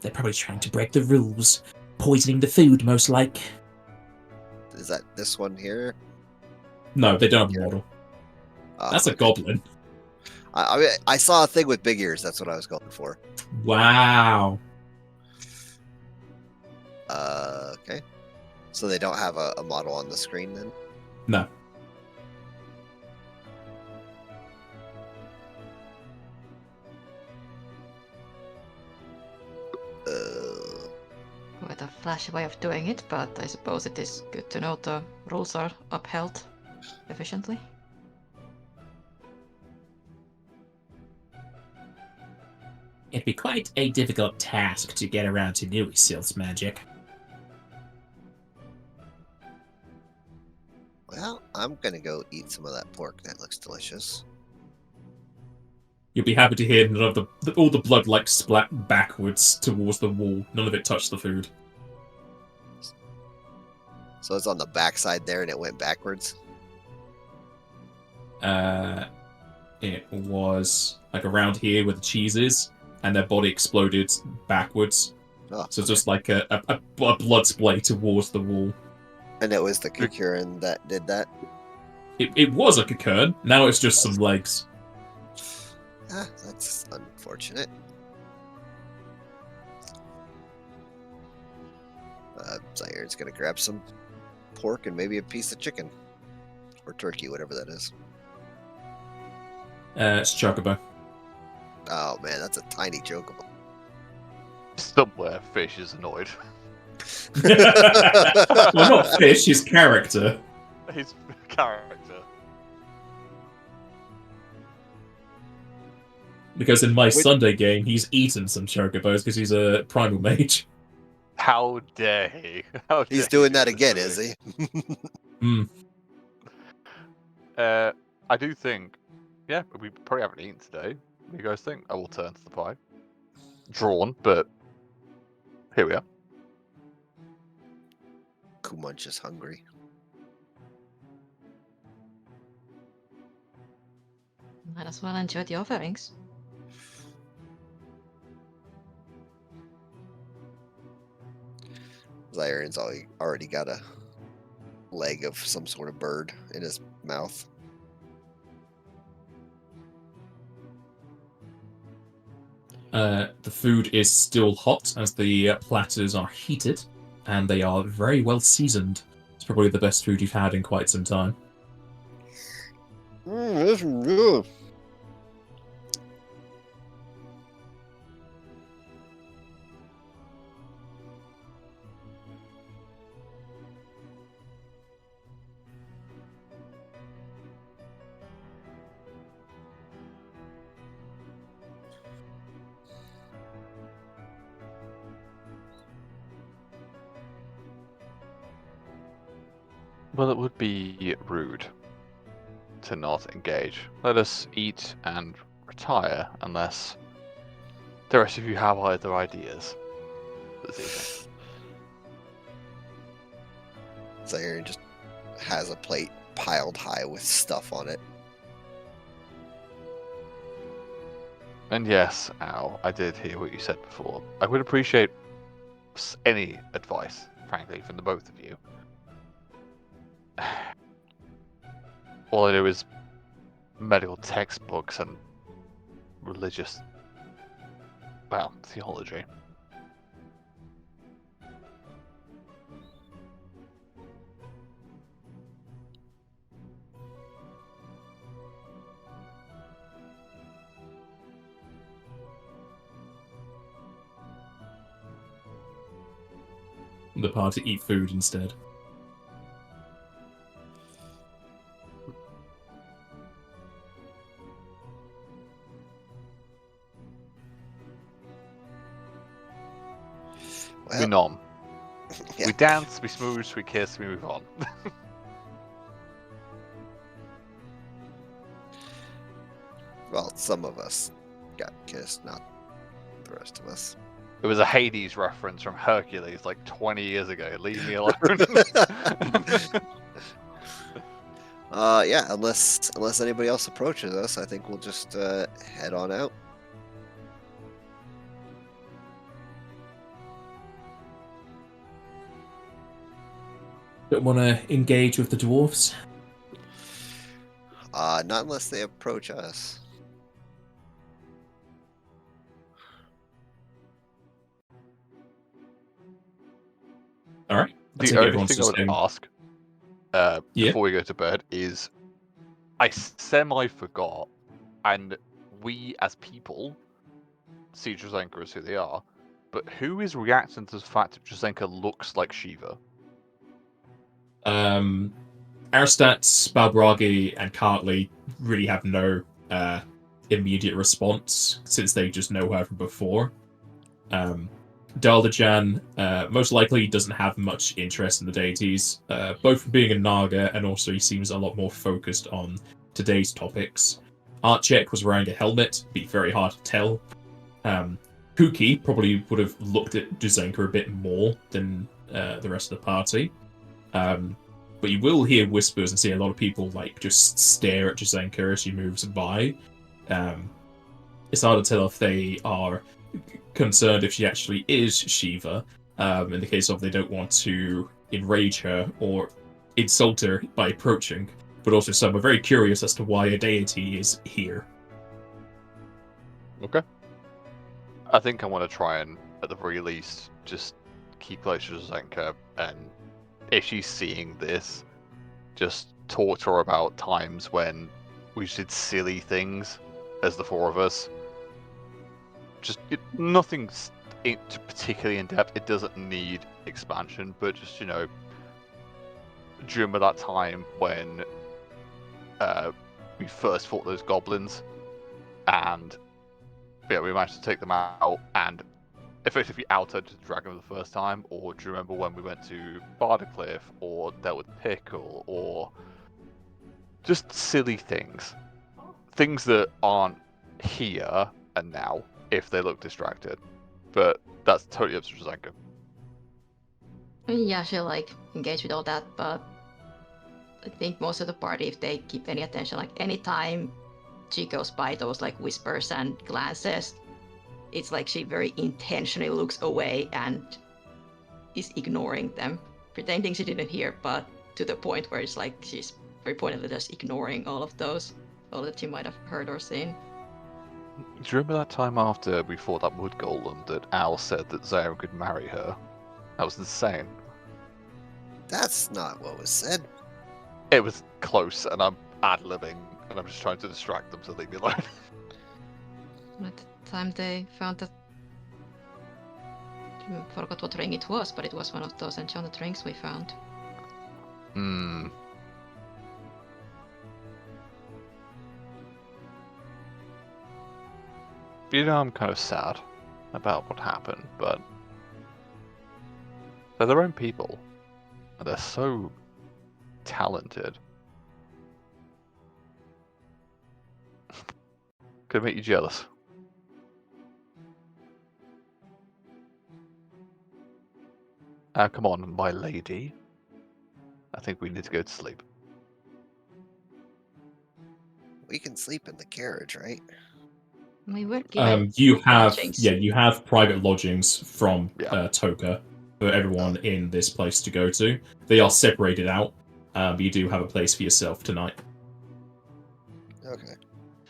They're probably trying to break the rules. Poisoning the food, most like. Is that this one here? No, they don't have a Yeah. model. Oh, That's a okay. goblin. I mean, I saw a thing with big ears. That's what I was going for. Wow. Okay. So they don't have a model on the screen then? No. Quite a flashy way of doing it, but I suppose it is good to know the rules are upheld efficiently. It'd be quite a difficult task to get around to new Sil's magic. Well, I'm gonna go eat some of that pork. That looks delicious. You'll be happy to hear none of all the blood like splat backwards towards the wall. None of it touched the food. So it's on the backside there and it went backwards. It was like around here where the cheese is, and their body exploded backwards. Oh, So it's just like a blood splay towards the wall. and it was the Kukurin that did that. It was a cocoon. Now it's just some legs. Ah, that's unfortunate. Zaire's gonna grab some pork and maybe a piece of chicken. Or turkey, whatever that is. It's Chocobo. Oh man, that's a tiny chocobo. Somewhere Fish is annoyed. Well, not Fish, his character. His character. Because in my Sunday game, he's eaten some chocobos because he's a primal mage. How dare he? How dare He's he doing do that this again, to is me? he? I do think, yeah, we probably haven't eaten today. What do you guys think? I will turn to the pie. Drawn, but here we are. Kumunch is hungry. Might as well enjoy the offerings. Zyron's already got a leg of some sort of bird in his mouth. The food is still hot as the platters are heated, and they are very well seasoned. It's probably the best food you've had in quite some time. This is good. Well, it would be rude to not engage. Let us eat and retire, unless the rest of you have other ideas this evening. Zyron just has a plate piled high with stuff on it. And yes, Al, I did hear what you said before. I would appreciate any advice, frankly, from the both of you. All I know is medical textbooks and religious, well, theology. The party eat food instead. We Well, nom. yeah. We dance, we smooch, we kiss, we move on. Well, some of us got kissed, not the rest of us. It was a Hades reference from Hercules like 20 years ago. Leave me alone. Yeah, unless anybody else approaches us, I think we'll just head on out. Don't want to engage with the dwarves. Not unless they approach us. All right. I The take only everyone's thing I just would saying. ask Yeah. before we go to bed is, I semi-forgot, and we as people see Jazenka as who they are, but who is reacting to the fact that Jazenka looks like Shiva? Aristats, Balbragi, and Kartley really have no immediate response since they just know her from before. Daldajan most likely doesn't have much interest in the deities, both from being a Naga and also he seems a lot more focused on today's topics. Archek was wearing a helmet, be very hard to tell. Pookie probably would have looked at Jazenka a bit more than the rest of the party. But you will hear whispers and see a lot of people like just stare at Jazenka as she moves by. It's hard to tell if they are concerned if she actually is Shiva, in the case of they don't want to enrage her or insult her by approaching, but also some are very curious as to why a deity is here. Okay. I think I want to try and, at the very least, just keep close to Jazenka, and if she's seeing this, just talk to her about times when we did silly things as the four of us. Just nothing particularly in depth. It doesn't need expansion, but just, you know, do you remember that time when we first fought those goblins, and yeah, we managed to take them out, and effectively outhunted the dragon for the first time, or do you remember when we went to Bardercliff, or dealt with Pickle, or just silly things? Things that aren't here and now, if they look distracted. But that's totally up to Drzenka. Yeah, she'll like engage with all that, but I think most of the party, if they keep any attention, like anytime she goes by those like whispers and glances, it's like she very intentionally looks away and is ignoring them, pretending she didn't hear, but to the point where it's like she's very pointedly just ignoring all of those, all that she might have heard or seen. Do you remember that time after we fought that wood golem that Al said that Zaira could marry her? That was insane. That's not what was said. It was close, and I'm ad-libbing, and I'm just trying to distract them to leave me alone. At the time they found that, I forgot what ring it was, but it was one of those enchanted rings we found. Hmm. You know, I'm kind of sad about what happened, but they're their own people, and they're so talented. Could make you jealous. Come on, my lady. I think we need to go to sleep. We can sleep in the carriage, right? We were given You have lodgings. you have private lodgings from Yeah. Toka for everyone in this place to go to. They are separated out, but you do have a place for yourself tonight. Okay.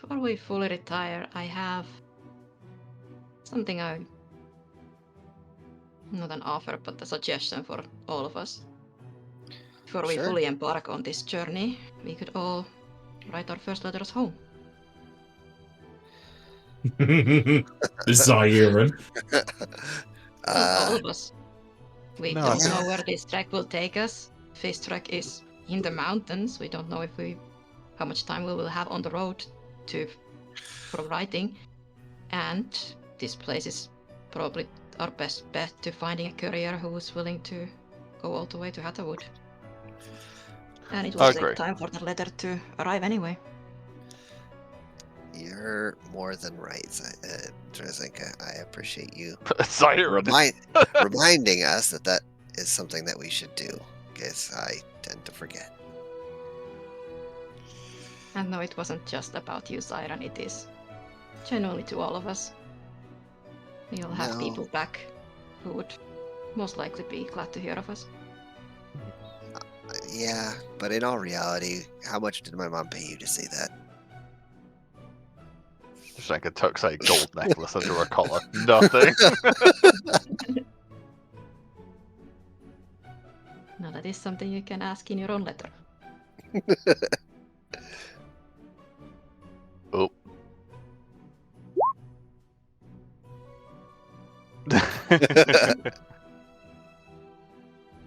Before we fully retire, I have something not an offer, but a suggestion for all of us. Before we Sure. fully embark on this journey, we could all write our first letters home. Zyron. All of us. We No, don't I know think- where this track will take us. This track is in the mountains. We don't know how much time we will have on the road for writing. And this place is probably our best bet to finding a courier who is willing to go all the way to Hattahwood. And it will I take agree. time for the letter to arrive anyway. You're more than right, Drzenka. I appreciate you Zaira. reminding us that is something that we should do, because I tend to forget. And no, it wasn't just about you, Zyron. It is genuinely to all of us. We'll have No. people back who would most likely be glad to hear of us. Yeah, but in all reality, how much did my mom pay you to say that? Drzenka tucks a gold necklace under her collar. Nothing. Now that is something you can ask in your own letter. Oh.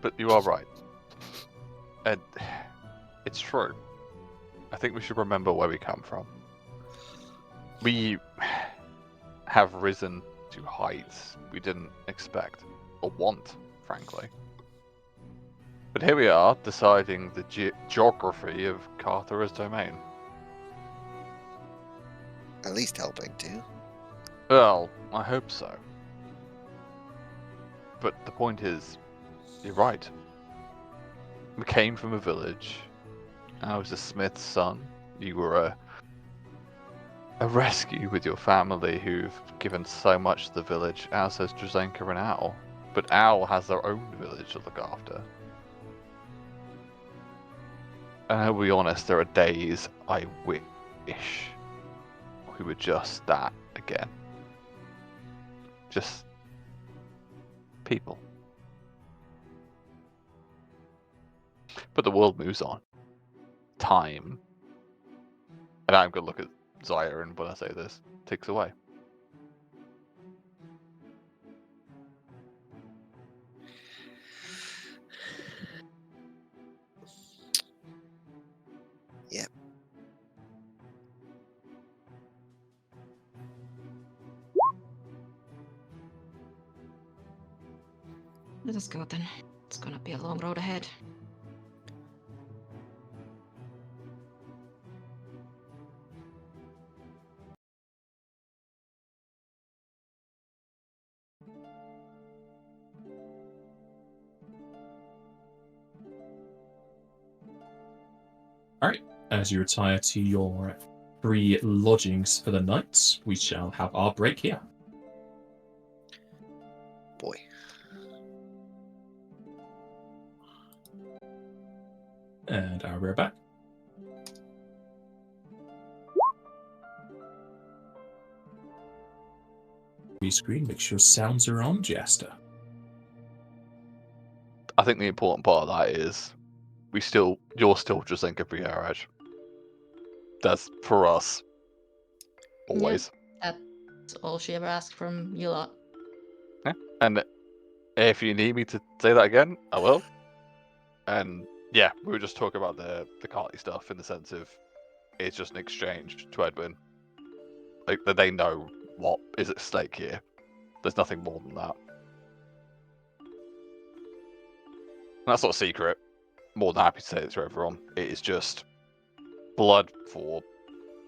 But you are right. And it's true. I think we should remember where we come from. We have risen to heights we didn't expect or want, frankly. But here we are, deciding the geography of Karthurra's domain. At least helping to. Well, I hope so. But the point is, you're right. We came from a village. I was a smith's son. You were a rescue with your family who've given so much to the village, as has Drzenka and Al. But Al has their own village to look after. And I'll be honest, there are days I wish we were just that again. Just people. But the world moves on. Time. And I'm going to look at Zyron when I say this. Ticks away. Yep. Let us go then. It's gonna be a long road ahead. As you retire to your 3 lodgings for the night, we shall have our break here. Boy. And we're back. Screen, make sure sounds are on, Jester. I think the important part of that is you're still just thinking for your edge. That's for us. Always. That's all she ever asked from you lot. Yeah. And if you need me to say that again, I will. And yeah, we were just talking about the Carly stuff in the sense of it's just an exchange to Edwin. Like that they know what is at stake here. There's nothing more than that. And that's not a secret. More than happy to say it to everyone. It is just blood for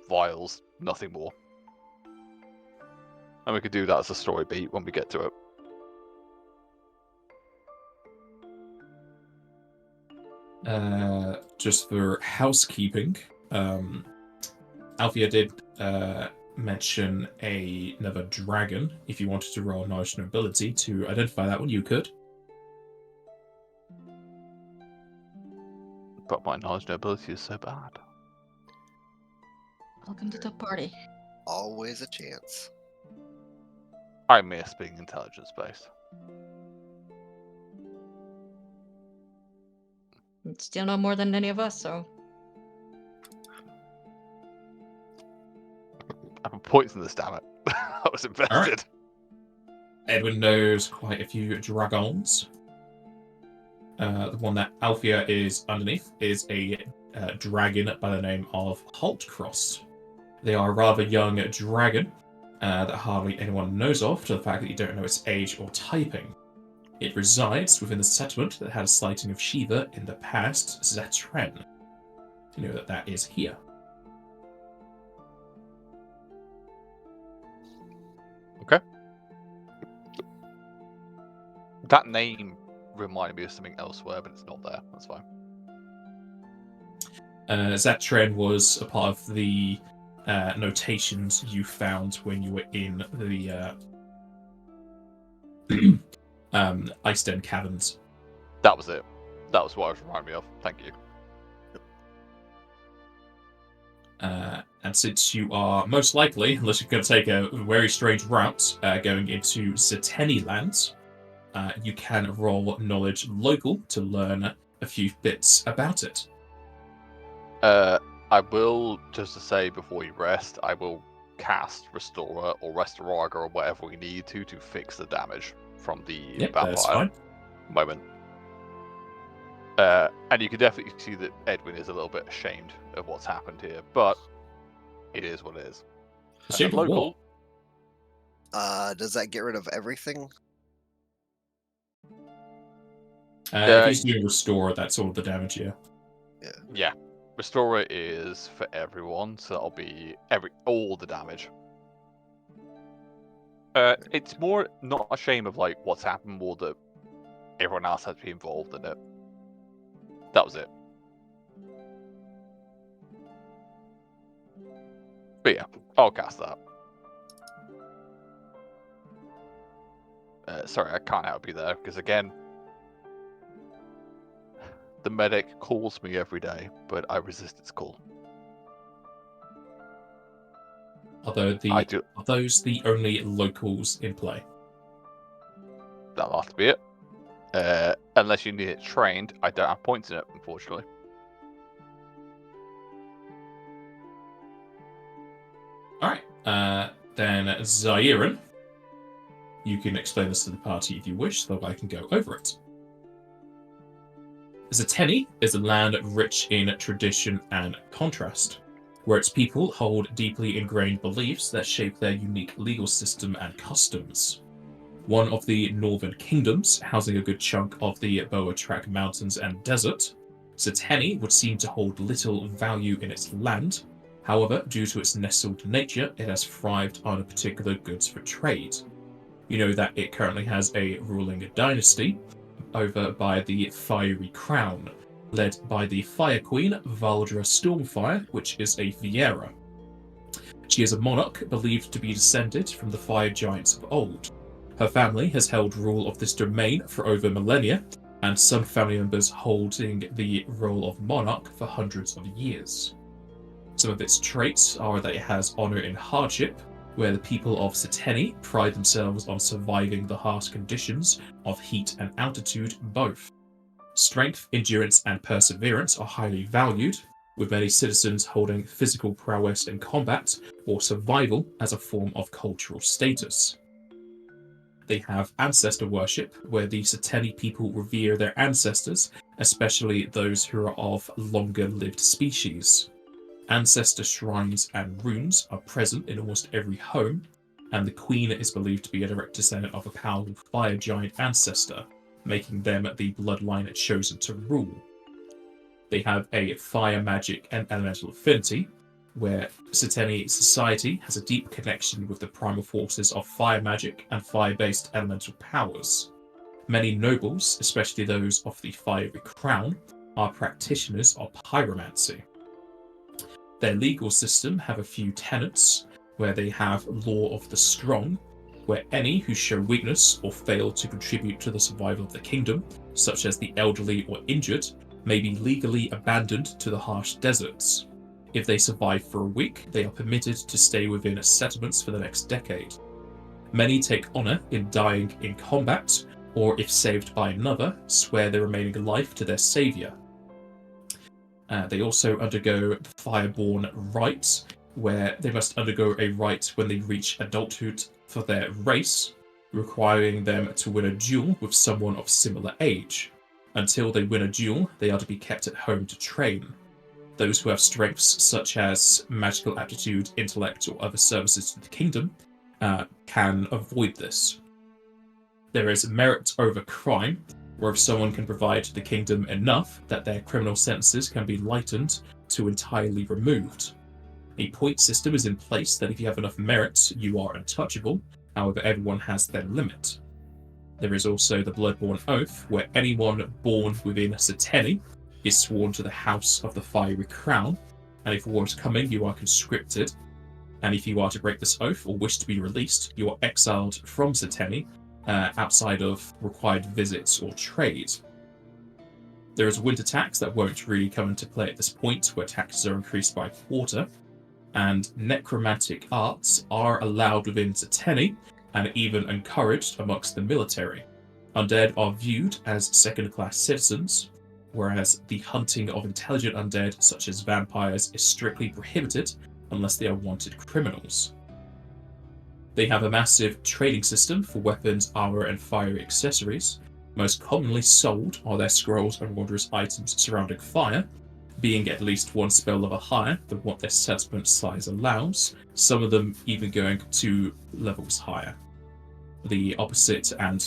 vials, nothing more. And we could do that as a story beat when we get to it. Just for housekeeping, Althea did mention another dragon. If you wanted to roll knowledge and ability to identify that one, you could. But my knowledge and ability is so bad. Welcome to the party. Always a chance. I miss being intelligence-based. Still know more than any of us, so. I'm pointing this, damn it. I was invested. Right. Edwin knows quite a few dragons. The one that Althea is underneath is a dragon by the name of Haltcross. They are a rather young dragon that hardly anyone knows of, to the fact that you don't know its age or typing. It resides within the settlement that had a slighting of Shiva in the past, Zatren. You know that is here. Okay. That name reminded me of something elsewhere, but it's not there. That's fine. Zatren was a part of the notations you found when you were in the Ice Den Caverns. That was it. That was what it was reminding me of. Thank you. And since you are most likely, unless you're going to take a very strange route, going into Zeteni lands, you can roll knowledge local to learn a few bits about it. I will, just to say before you rest, I will cast Restorer or Restoraga or whatever we need to fix the damage from the vampire That's fine. moment. And you can definitely see that Edwin is a little bit ashamed of what's happened here, but it is what it is. Ashamed of what? Does that get rid of everything? If he's doing Restore, that's all the damage, yeah. Yeah. Restorer is for everyone, so that'll be all the damage. It's more not a shame of like what's happened, more that everyone else had to be involved in it. That was it. But yeah, I'll cast that. Sorry, I can't help you there, because again, the medic calls me every day, but I resist its call. Are those the only locals in play? That'll have to be it. Unless you need it trained, I don't have points in it, unfortunately. Alright, then Zairan, you can explain this to the party if you wish, so I can go over it. Zeteni is a land rich in tradition and contrast, where its people hold deeply ingrained beliefs that shape their unique legal system and customs. One of the northern kingdoms, housing a good chunk of the Boa Track Mountains and desert, Seteni would seem to hold little value in its land. However, due to its nestled nature, it has thrived on particular goods for trade. You know that it currently has a ruling dynasty over by the Fiery Crown, led by the Fire Queen Valdra Stormfire, which is a Viera. She is a monarch believed to be descended from the fire giants of old. Her family has held rule of this domain for over millennia, and some family members holding the role of monarch for hundreds of years. Some of its traits are that it has honor in hardship, where the people of Seteni pride themselves on surviving the harsh conditions of heat and altitude both. Strength, endurance, and perseverance are highly valued, with many citizens holding physical prowess in combat or survival as a form of cultural status. They have ancestor worship, where the Seteni people revere their ancestors, especially those who are of longer-lived species. Ancestor shrines and runes are present in almost every home, and the queen is believed to be a direct descendant of a powerful fire giant ancestor, making them the bloodline chosen to rule. They have a fire magic and elemental affinity, where Seteni society has a deep connection with the primal forces of fire magic and fire-based elemental powers. Many nobles, especially those of the Fiery Crown, are practitioners of pyromancy. Their legal system have a few tenets, where they have law of the strong, where any who show weakness or fail to contribute to the survival of the kingdom, such as the elderly or injured, may be legally abandoned to the harsh deserts. If they survive for a week, they are permitted to stay within settlements for the next decade. Many take honor in dying in combat, or if saved by another, swear their remaining life to their savior. They also undergo the Fireborn rite, where they must undergo a rite when they reach adulthood for their race, requiring them to win a duel with someone of similar age. Until they win a duel, they are to be kept at home to train. Those who have strengths such as magical aptitude, intellect, or other services to the kingdom can avoid this. There is merit over crime, where if someone can provide the kingdom enough that their criminal sentences can be lightened to entirely removed. A point system is in place that if you have enough merit, you are untouchable. However, everyone has their limit. There is also the Bloodborne Oath, where anyone born within Seteni is sworn to the House of the Fiery Crown, and if war is coming, you are conscripted. And if you are to break this oath or wish to be released, you are exiled from Seteni, outside of required visits or trade. There is winter tax that won't really come into play at this point, where taxes are increased by a quarter, and necromantic arts are allowed within Seteni and even encouraged amongst the military. Undead are viewed as second-class citizens, whereas the hunting of intelligent undead, such as vampires, is strictly prohibited unless they are wanted criminals. They have a massive trading system for weapons, armor, and fiery accessories. Most commonly sold are their scrolls and wondrous items surrounding fire, being at least one spell level higher than what their settlement size allows, some of them even going to levels higher. The opposite and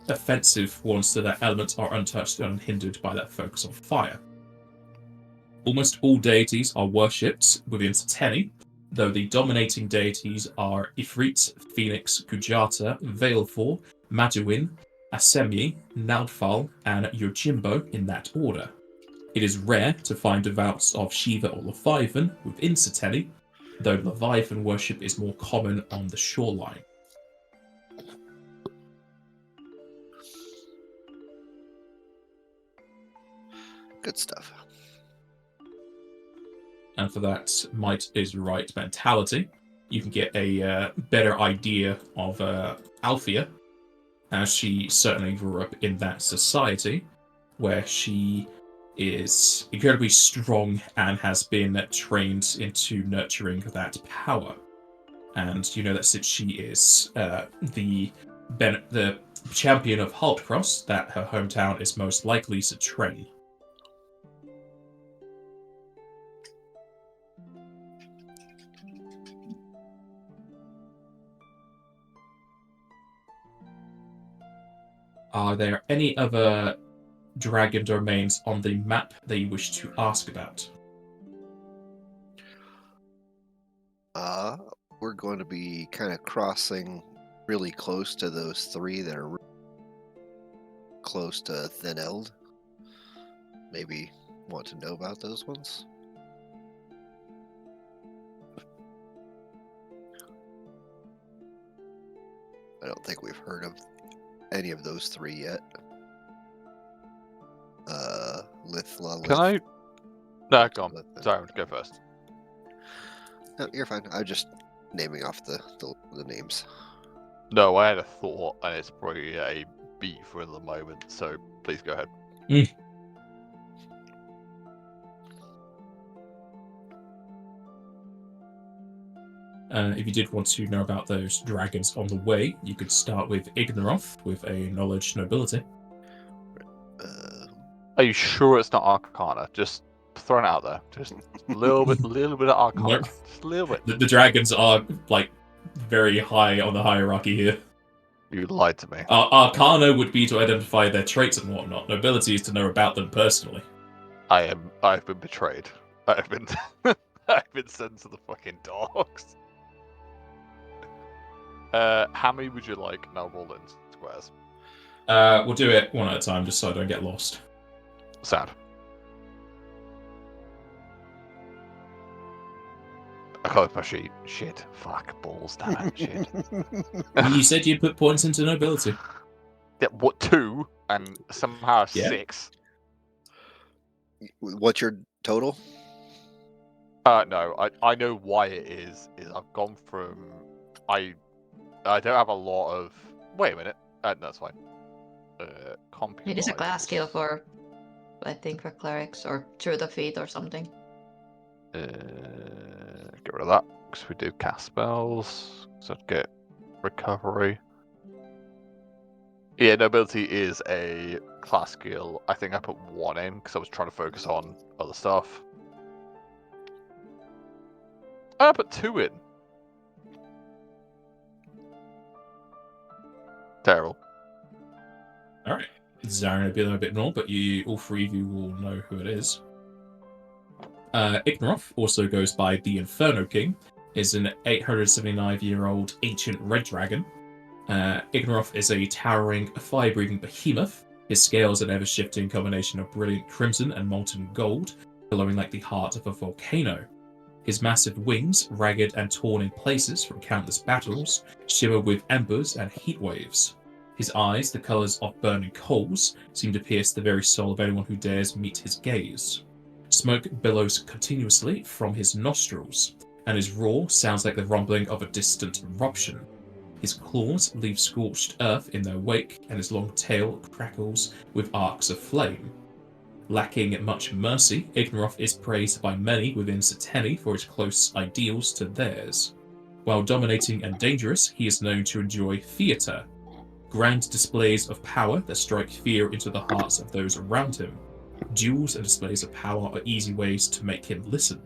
offensive ones to that element are untouched and unhindered by that focus on fire. Almost all deities are worshipped within Seteni, though the dominating deities are Ifrit, Phoenix, Gujata, Veilfor, Maduin, Asemi, Naldfal, and Yojimbo in that order. It is rare to find devout of Shiva or Leviathan within Seteni, though Leviathan worship is more common on the shoreline. Good stuff. And for that might is right mentality, you can get a better idea of Althea, as she certainly grew up in that society, where she is incredibly strong and has been trained into nurturing that power. And you know that since she is the champion of Haltcross, that her hometown is most likely to train. Are there any other dragon domains on the map that you wish to ask about? We're going to be kind of crossing really close to those three that are close to Thin Eld. Maybe want to know about those ones? I don't think we've heard of any of those three yet. Can I? No, go on. Sorry, go first. No, you're fine. I'm just naming off the names. No, I had a thought, and it's probably a B for the moment. So please go ahead. If you did want to know about those dragons on the way, you could start with Ignoroth with a knowledge nobility. Are you sure it's not Arcana? Just throwing it out there. Just a little bit of Arcana. Nope. Just a little bit. The dragons are like very high on the hierarchy here. You lied to me. Arcana would be to identify their traits and whatnot. Nobility is to know about them personally. I've been betrayed. I've been I've been sent to the fucking dogs. How many would you like now? Roll in squares. We'll do it one at a time, just so I don't get lost. Sad. I can't push it. Shit. Fuck. Balls. Damn it. Shit. You said you'd put points into nobility. Yeah, what, 2? And somehow Yeah. 6? What's your total? No. I know why it is I've gone from... I don't have a lot of... Wait a minute. No, that's fine. It is a class skill for, I think, for clerics or through the feet or something. Get rid of that because we do cast spells. So I'd get recovery. Yeah, nobility is a class skill. I think I put 1 in because I was trying to focus on other stuff. I put 2 in. Terrible. All right. Zarin will be a bit more, but all three of you will know who it is. Ignoroth also goes by the Inferno King, is an 879-year-old ancient red dragon. Ignoroth is a towering, fire-breathing behemoth. His scales are an ever-shifting combination of brilliant crimson and molten gold, glowing like the heart of a volcano. His massive wings, ragged and torn in places from countless battles, shimmer with embers and heat waves. His eyes, the colours of burning coals, seem to pierce the very soul of anyone who dares meet his gaze. Smoke billows continuously from his nostrils, and his roar sounds like the rumbling of a distant eruption. His claws leave scorched earth in their wake, and his long tail crackles with arcs of flame. Lacking much mercy, Ignoroth is praised by many within Seteni for his close ideals to theirs. While dominating and dangerous, he is known to enjoy theatre, grand displays of power that strike fear into the hearts of those around him. Duels and displays of power are easy ways to make him listen.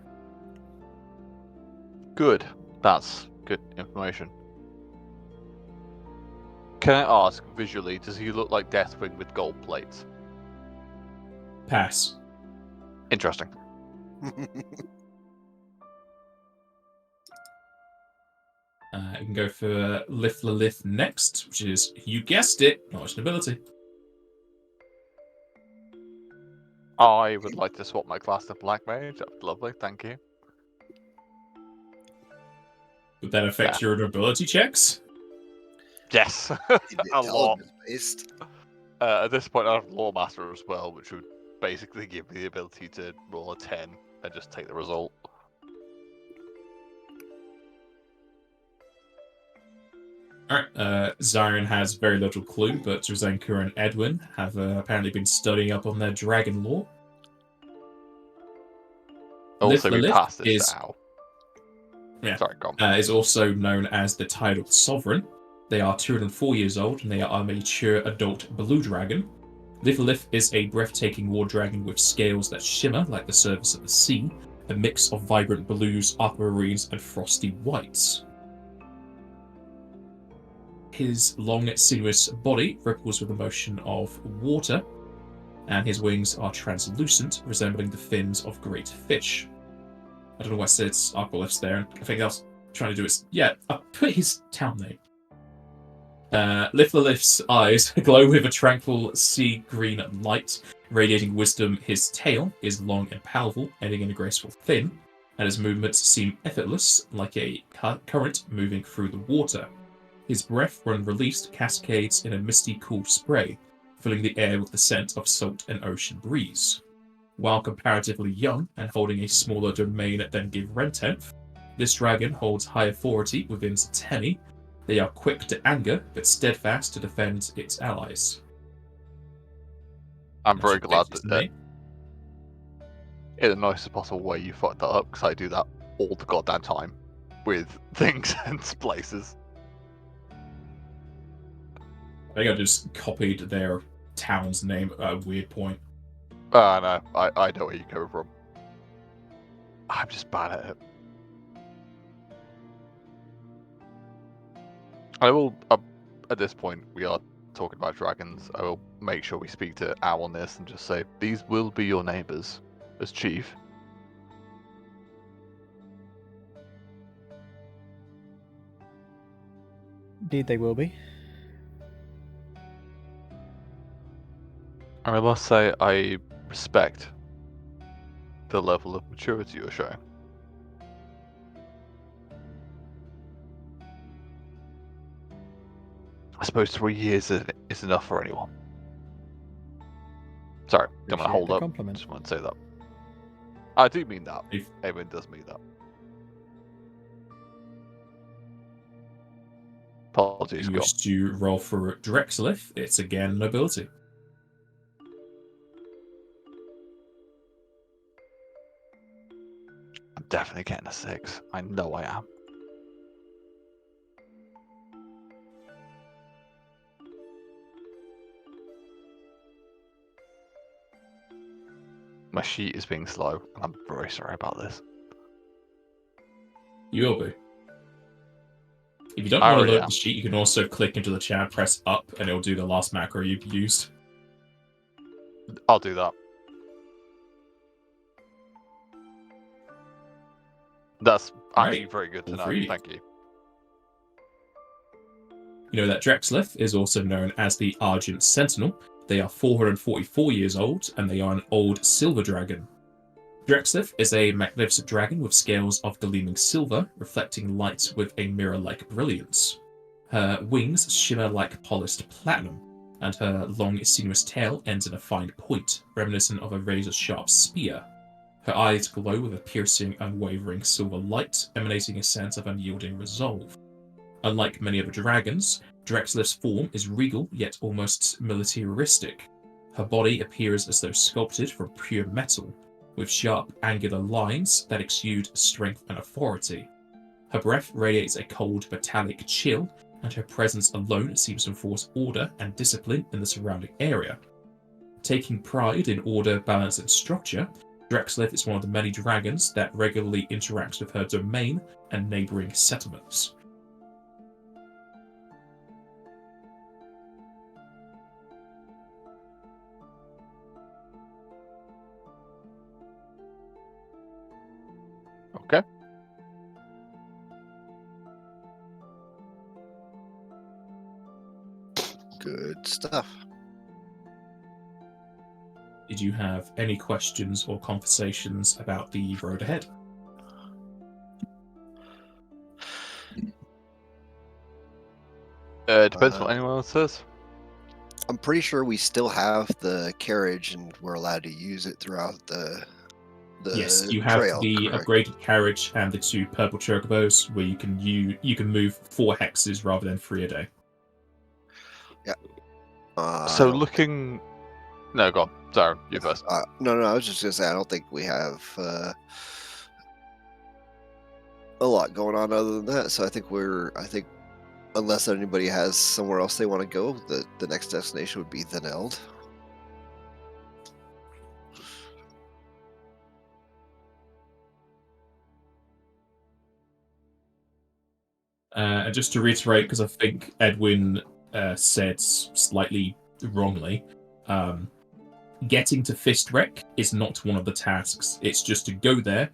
Good. That's good information. Can I ask, visually, does he look like Deathwing with gold plates? Pass. Interesting. You can go for Lith next, which is, you guessed it, knowledge nobility. I would like to swap my class to Black Mage. That's lovely, thank you. Would that affect your nobility checks? Yes, a lot. Based. At this point, I have Law Master as well, which would basically give me the ability to roll a 10 and just take the result. Alright, Zarin has very little clue, but Drzenka and Edwin have apparently been studying up on their dragon lore. Also, we Lith passed this is, now. Yeah, sorry, go on. Is also known as the Tidal Sovereign. They are 204 years old, and they are a mature adult blue dragon. Lith is a breathtaking war dragon with scales that shimmer like the surface of the sea, a mix of vibrant blues, aquamarines, and frosty whites. His long, sinuous body ripples with the motion of water, and his wings are translucent, resembling the fins of great fish. I don't know why I said it's Aqualifts there. I think I was trying to do it. Yeah, I put his town name. Lithlif's eyes glow with a tranquil sea green light, radiating wisdom. His tail is long and powerful, ending in a graceful fin, and his movements seem effortless, like a current moving through the water. His breath, when released, cascades in a misty, cool spray, filling the air with the scent of salt and ocean breeze. While comparatively young and holding a smaller domain than Givrententh, this dragon holds high authority within Zateni. They are quick to anger, but steadfast to defend its allies. I'm very That's glad his that name. in the nicest possible way you fucked that up, because I do that all the goddamn time with things and places. I think I just copied their town's name at a weird point. No, I know where you're coming from. I'm just bad at it. I will, at this point, we are talking about dragons. I will make sure we speak to Owl on this and just say, these will be your neighbours as chief. Indeed, they will be. I must say, I respect the level of maturity you're showing. I suppose 3 years is enough for anyone. Sorry, don't want to Appreciate hold the up. compliment. Just want to say that. I do mean that. If Everyone does mean that. Apologies, you go on. wish to roll for Drexlith, it's again nobility. I'm definitely getting a 6. I know I am. My sheet is being slow, and I'm very sorry about this. You will be. If you don't I want to already load am. the sheet, you can also click into the chat, press up, and it'll do the last macro you've used. I'll do that. That's actually Right. very good to All know. three. Thank you. You know that Drexlith is also known as the Argent Sentinel. They are 444 years old, and they are an old silver dragon. Drexlith is a magnificent dragon with scales of gleaming silver, reflecting light with a mirror-like brilliance. Her wings shimmer like polished platinum, and her long, sinuous tail ends in a fine point, reminiscent of a razor-sharp spear. Her eyes glow with a piercing, unwavering silver light, emanating a sense of unyielding resolve. Unlike many other dragons, Drexlith's form is regal yet almost militaristic. Her body appears as though sculpted from pure metal, with sharp, angular lines that exude strength and authority. Her breath radiates a cold, metallic chill, and her presence alone seems to enforce order and discipline in the surrounding area. Taking pride in order, balance, and structure, Drexlith is one of the many dragons that regularly interacts with her domain and neighboring settlements. Okay. Good stuff. Did you have any questions or conversations about the road ahead? Depends what anyone else says. I'm pretty sure we still have the carriage and we're allowed to use it throughout the Yes, you have trail, the correct? upgraded carriage and the 2 purple chocobos, where you can move 4 hexes rather than 3 a day. I So don't looking... No, go on. Sorry, you first. No, I was just gonna say I don't think we have a lot going on other than that. So I think unless anybody has somewhere else they want to go, the next destination would be Theneld. And just to reiterate, because I think Edwin said slightly wrongly, getting to Fist Wreck is not one of the tasks. It's just to go there,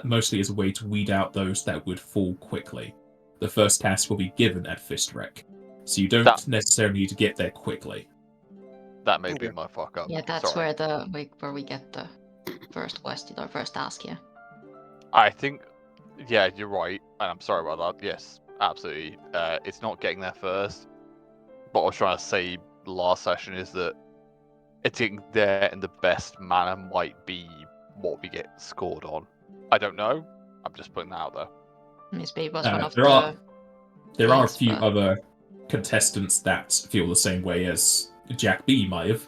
mostly as a way to weed out those that would fall quickly. The first task will be given at Fist Wreck, so you don't necessarily need to get there quickly. That may be my fuck up. Yeah, that's Sorry. where we get the first question or first task. Yeah. I think, yeah, you're right, and I'm sorry about that. Yes, absolutely. It's not getting there first. What I was trying to say last session is that it's getting there in the best manner might be what we get scored on. I don't know. I'm just putting that out there. Speed was one of there are a things, few but- other contestants that feel the same way as Jack B might have,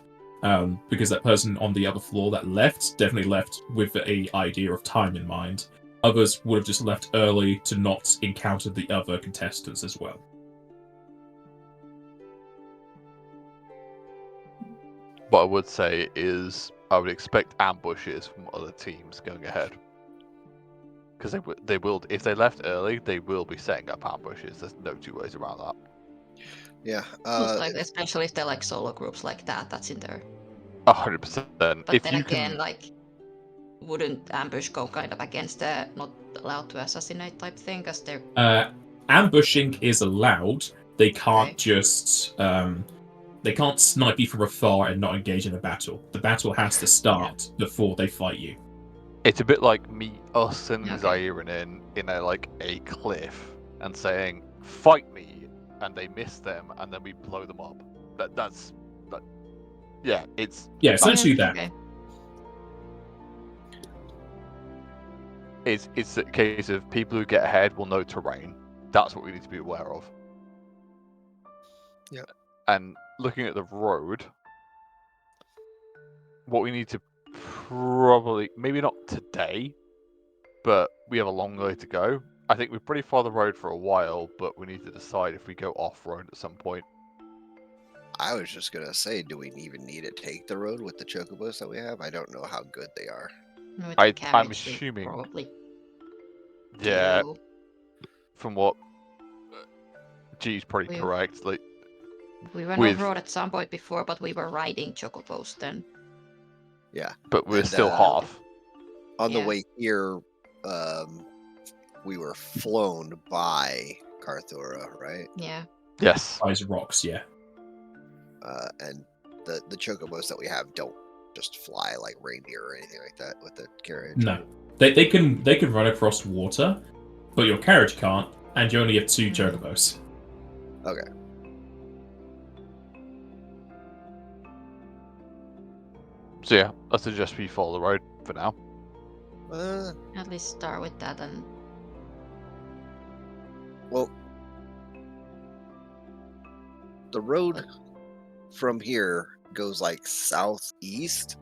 because that person on the other floor that left definitely left with a idea of time in mind. Others would have just left early to not encounter the other contestants as well. What I would say is I would expect ambushes from other teams going ahead. Because they will, if they left early, they will be setting up ambushes. There's no two ways around that. Yeah. like, especially if they're like solo groups like that, that's in there. 100%. But If then you again, can, like, wouldn't ambush go kind of against the not allowed to assassinate type thing? Because they're Ambushing is allowed. They can't Okay. just they can't snipe you from afar and not engage in a battle. The battle has to start before they fight you. it's a bit like us and Okay. Zairin in a cliff and saying, "Fight me," and they miss them, and then we blow them up. Yeah, it's Essentially that. Okay. it's a case of people who get ahead will know terrain. That's what we need to be aware of. Yeah. And looking at the road, what we need to probably, maybe not today, but we have a long way to go. I think we're pretty far the road for a while, but we need to decide if we go off-road at some point. I was just gonna say, do we even need to take the road with the chocobos that we have? I don't know how good they are. With the I'm carriage, we assuming, probably yeah, do. from what G's pretty We- correct. Like, We went with- off-road at some point before, but we were riding chocobos then. Yeah. but we're And, still half. On the Yeah. way here, we were flown by Karthurra, right? Yeah. Yes. Eyes rocks, yeah. And the chocobos that we have don't just fly like reindeer or anything like that with the carriage. No. They can run across water, but your carriage can't, and you only have 2 chocobos. Okay. So yeah, I suggest we follow the road for now. At least start with that and Well, the road from here goes like southeast.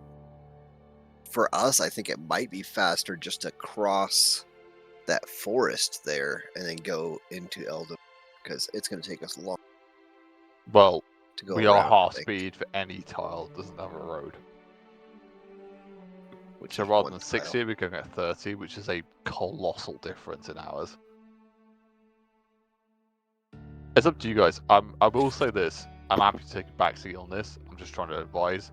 For us, I think it might be faster just to cross that forest there and then go into Eldon, because it's going to take us long Well, to go we around, are half I think, speed for any tile that doesn't have a road. which So is rather one than tile. 60, we're going at 30, which is a colossal difference in hours. It's up to you guys. I will say this. I'm happy to take a backseat on this. I'm just trying to advise.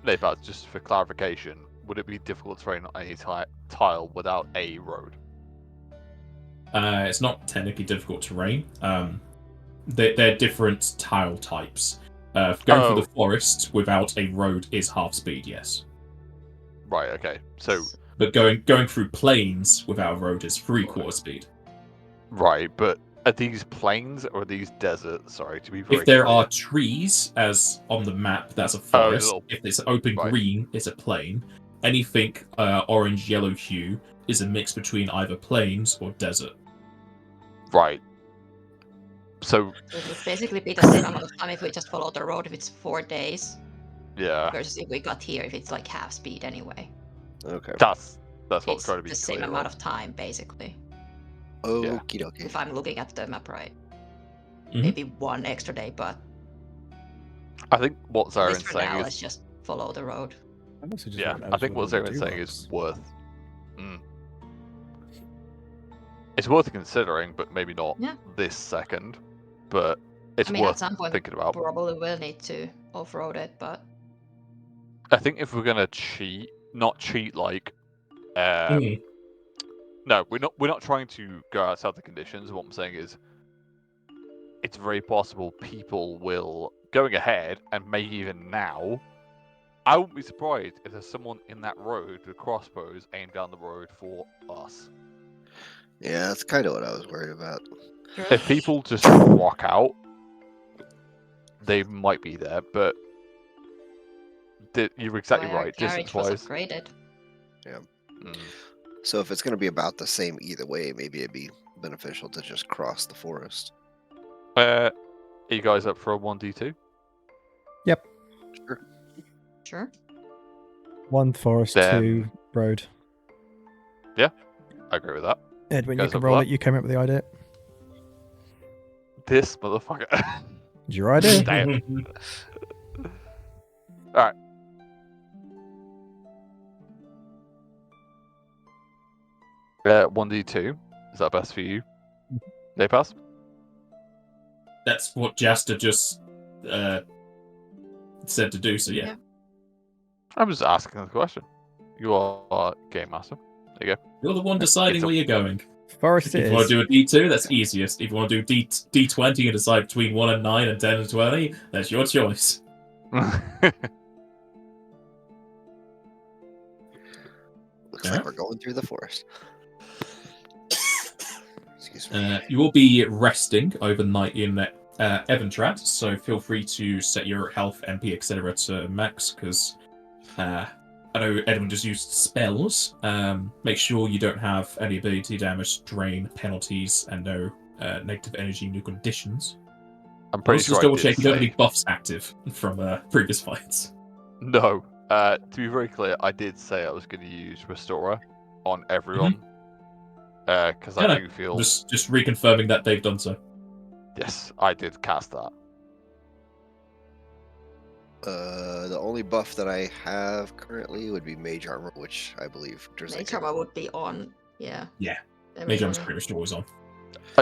Nathan, just for clarification, would it be difficult terrain on any tile without a road? It's not technically difficult terrain. They're different tile types. Going through the forest without a road is half speed, yes. Right, okay. So, But going through plains without a road is 3/4 speed. right, but are these plains or are these deserts? Sorry, to be very If there clear. are trees, as on the map, that's a forest. little- If it's open right. green, it's a plain. Anything orange, yellow hue is a mix between either plains or desert. Right. So, it would basically be the same amount of time if we just follow the road if it's 4 days yeah, versus if we got here if it's like half speed anyway. Okay. that's what I'm It's trying to be the same clear amount on. of time basically. Okie dokie. If I'm looking at the map right. Mhm. Maybe 1 extra day, but I think what at least Zaren's for saying now, is, let's just follow the road. I'm also just yeah, not I think what eligible to Zaren's do saying rocks. is worth. It's worth considering, but maybe not Yeah. this second. But it's I mean, at worth some point, thinking about. probably will need to off-road it, but I think if we're gonna cheat, not cheat like, Mm. no, we're not trying to go outside the conditions. What I'm saying is, it's very possible people will going ahead, and maybe even now. I wouldn't be surprised if there's someone in that road with crossbows aimed down the road for us. Yeah, that's kind of what I was worried about. If people just walk out, they might be there, but you're exactly our right. carriage was Distance-wise, upgraded. So if it's going to be about the same either way, maybe it'd be beneficial to just cross the forest. are you guys up for a 1d2? Yep. Sure. 1 forest, Then- 2 road. I agree with that. Edwin, you Goes can up roll for it. You came up with the idea. This motherfucker. It's your idea. Damn. Alright. Uh, 1d2. Is that best for you? Day pass? That's what Jasta just said to do, so yeah. Yeah. I'm just asking the question. You are game master. There you go. You're the one deciding It's a- where you're going. Forest If it you want is. to do a D2, that's easiest. If you want to do D20 and decide between 1 and 9 and 10 and 20, that's your choice. Looks Yeah. like we're going through the forest. Excuse me. You will be resting overnight in Eventrat, so feel free to set your health, MP, etc. to max, because I know Edwin just used spells. Make sure you don't have any ability damage, drain, penalties, and no negative energy new conditions. I'm pretty Also, sure just I double did check you don't have say... any buffs active from previous fights. No. To be very clear, I did say I was going to use Restorer on everyone. Because I do feel... Just reconfirming that they've done so. Yes, I did cast that. The only buff that I have currently would be Mage Armor, which I believe Mage Armor would be on. Yeah. Yeah. Every Mage Armor's morning. pretty much always on.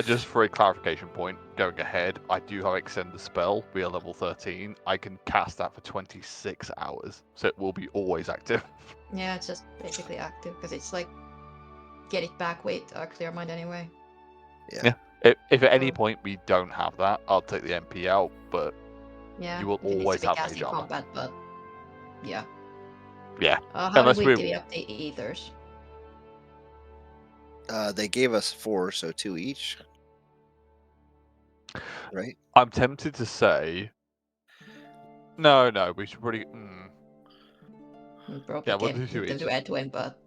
Just for a clarification point, going ahead, I do have Extend the Spell. We are level 13. I can cast that for 26 hours, so it will be always active. Yeah, it's just basically active because it's like get it back with Clear Mind anyway. Yeah. If at any Oh. point we don't have that, I'll take the MP out, but Yeah. you will it needs to always be have cast Mage in Armor. combat, but yeah. Yeah. How do Unless we we- divvy up the ethers? They gave us 4, so 2 each. Right? I'm tempted to say... No, we should probably... We probably Yeah, we'll can do 2 give them each. to Edwin, but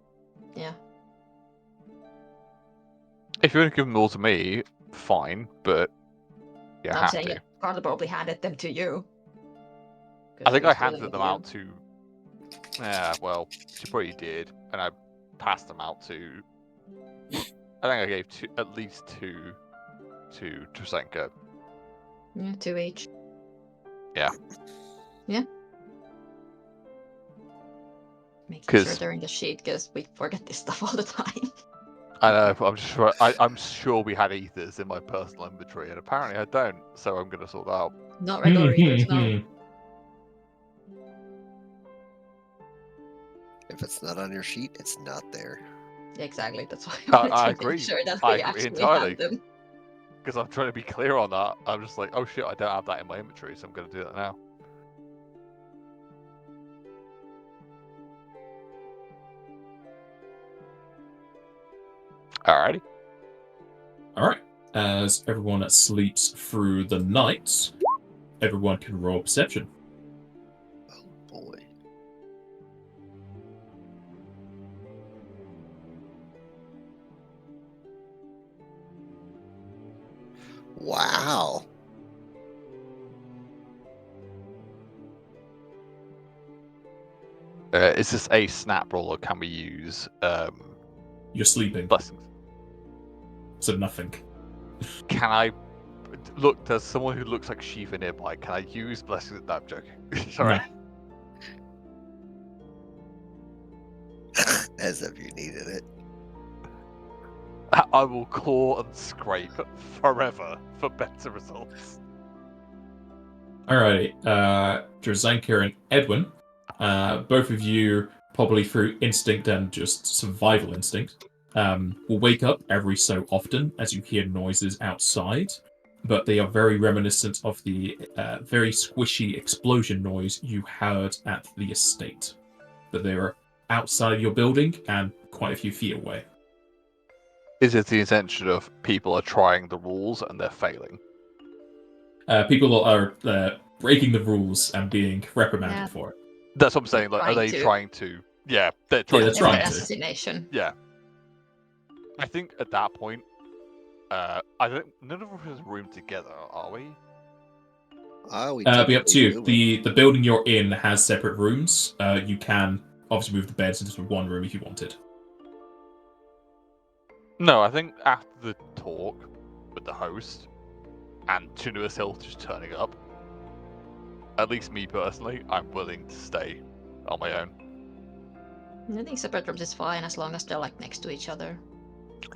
yeah. If you want to give them all to me, fine, but you I'm have saying to. it. Carla probably handed them to you. I think I was dealing handed with them you. out to... Yeah, well, she probably did, and I passed them out to... I think I gave at least 2 to Trasenko. Yeah, 2 each. Yeah. Yeah. Making sure 'Cause- they're in the sheet because we forget this stuff all the time. I know, but I'm sure we had ethers in my personal inventory, and apparently I don't, so I'm going to sort that out. Not regular eaters, no. If it's not on your sheet, it's not there. Exactly, that's why I I wanted to agree. make sure that I we agree actually entirely. have them. Because I'm trying to be clear on that. I'm just like, oh shit, I don't have that in my inventory, so I'm going to do that now. Alrighty. Alright. As everyone sleeps through the night, everyone can roll perception. Oh boy. Wow. Is this a snap roll, or can we use You're sleeping, blessings? so nothing. Can I look? There's someone who looks like Shiva nearby. Can I use blessings? No, I'm joking. Sorry. No. As if you needed it. I will claw and scrape forever for better results. Alrighty, Drzanka and Edwin, both of you, probably through instinct and just survival instinct, will wake up every so often as you hear noises outside, but they are very reminiscent of the very squishy explosion noise you heard at the estate. But they are outside your building and quite a few feet away. Is it the intention of people are trying the rules and they're failing? People are breaking the rules and being reprimanded Yeah. for it. That's what I'm saying. Like, are Trying they to. trying to? Yeah, they're Yeah, trying they're to. trying Every to. assassination. Yeah. I think at that point, I don't. None of us is room together, are we? We It'll be up to you. technically do, The building you're in has separate rooms. You can obviously move the beds into one room if you wanted. No, I think after the talk with the host and Tunua's Hill just turning up, at least me personally, I'm willing to stay on my own. I think separate rooms is fine as long as they're like next to each other.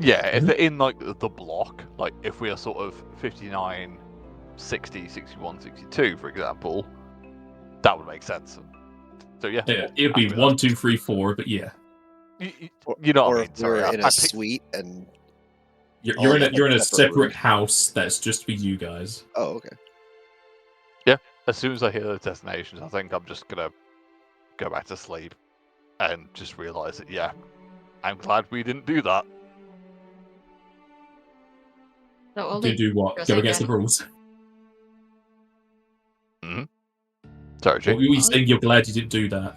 Yeah, if Mhm. they're in like the block, like if we are sort of 59, 60, 61, 62, for example, that would make sense. So yeah, It'd be happy with 1, that. 2, 3, 4, but yeah, You know what or I if mean? Sorry, we're in I a picked- suite and you're all in a of us you're in a have separate separate rooms. house that's just for you guys. Oh, okay. As soon as I hear the destinations, I think I'm just gonna go back to sleep and just realise that yeah, I'm glad we didn't do that. So To only do what? Go Drzanka against the and- rules. Sorry, What Jake. were you saying? You're glad you didn't do that.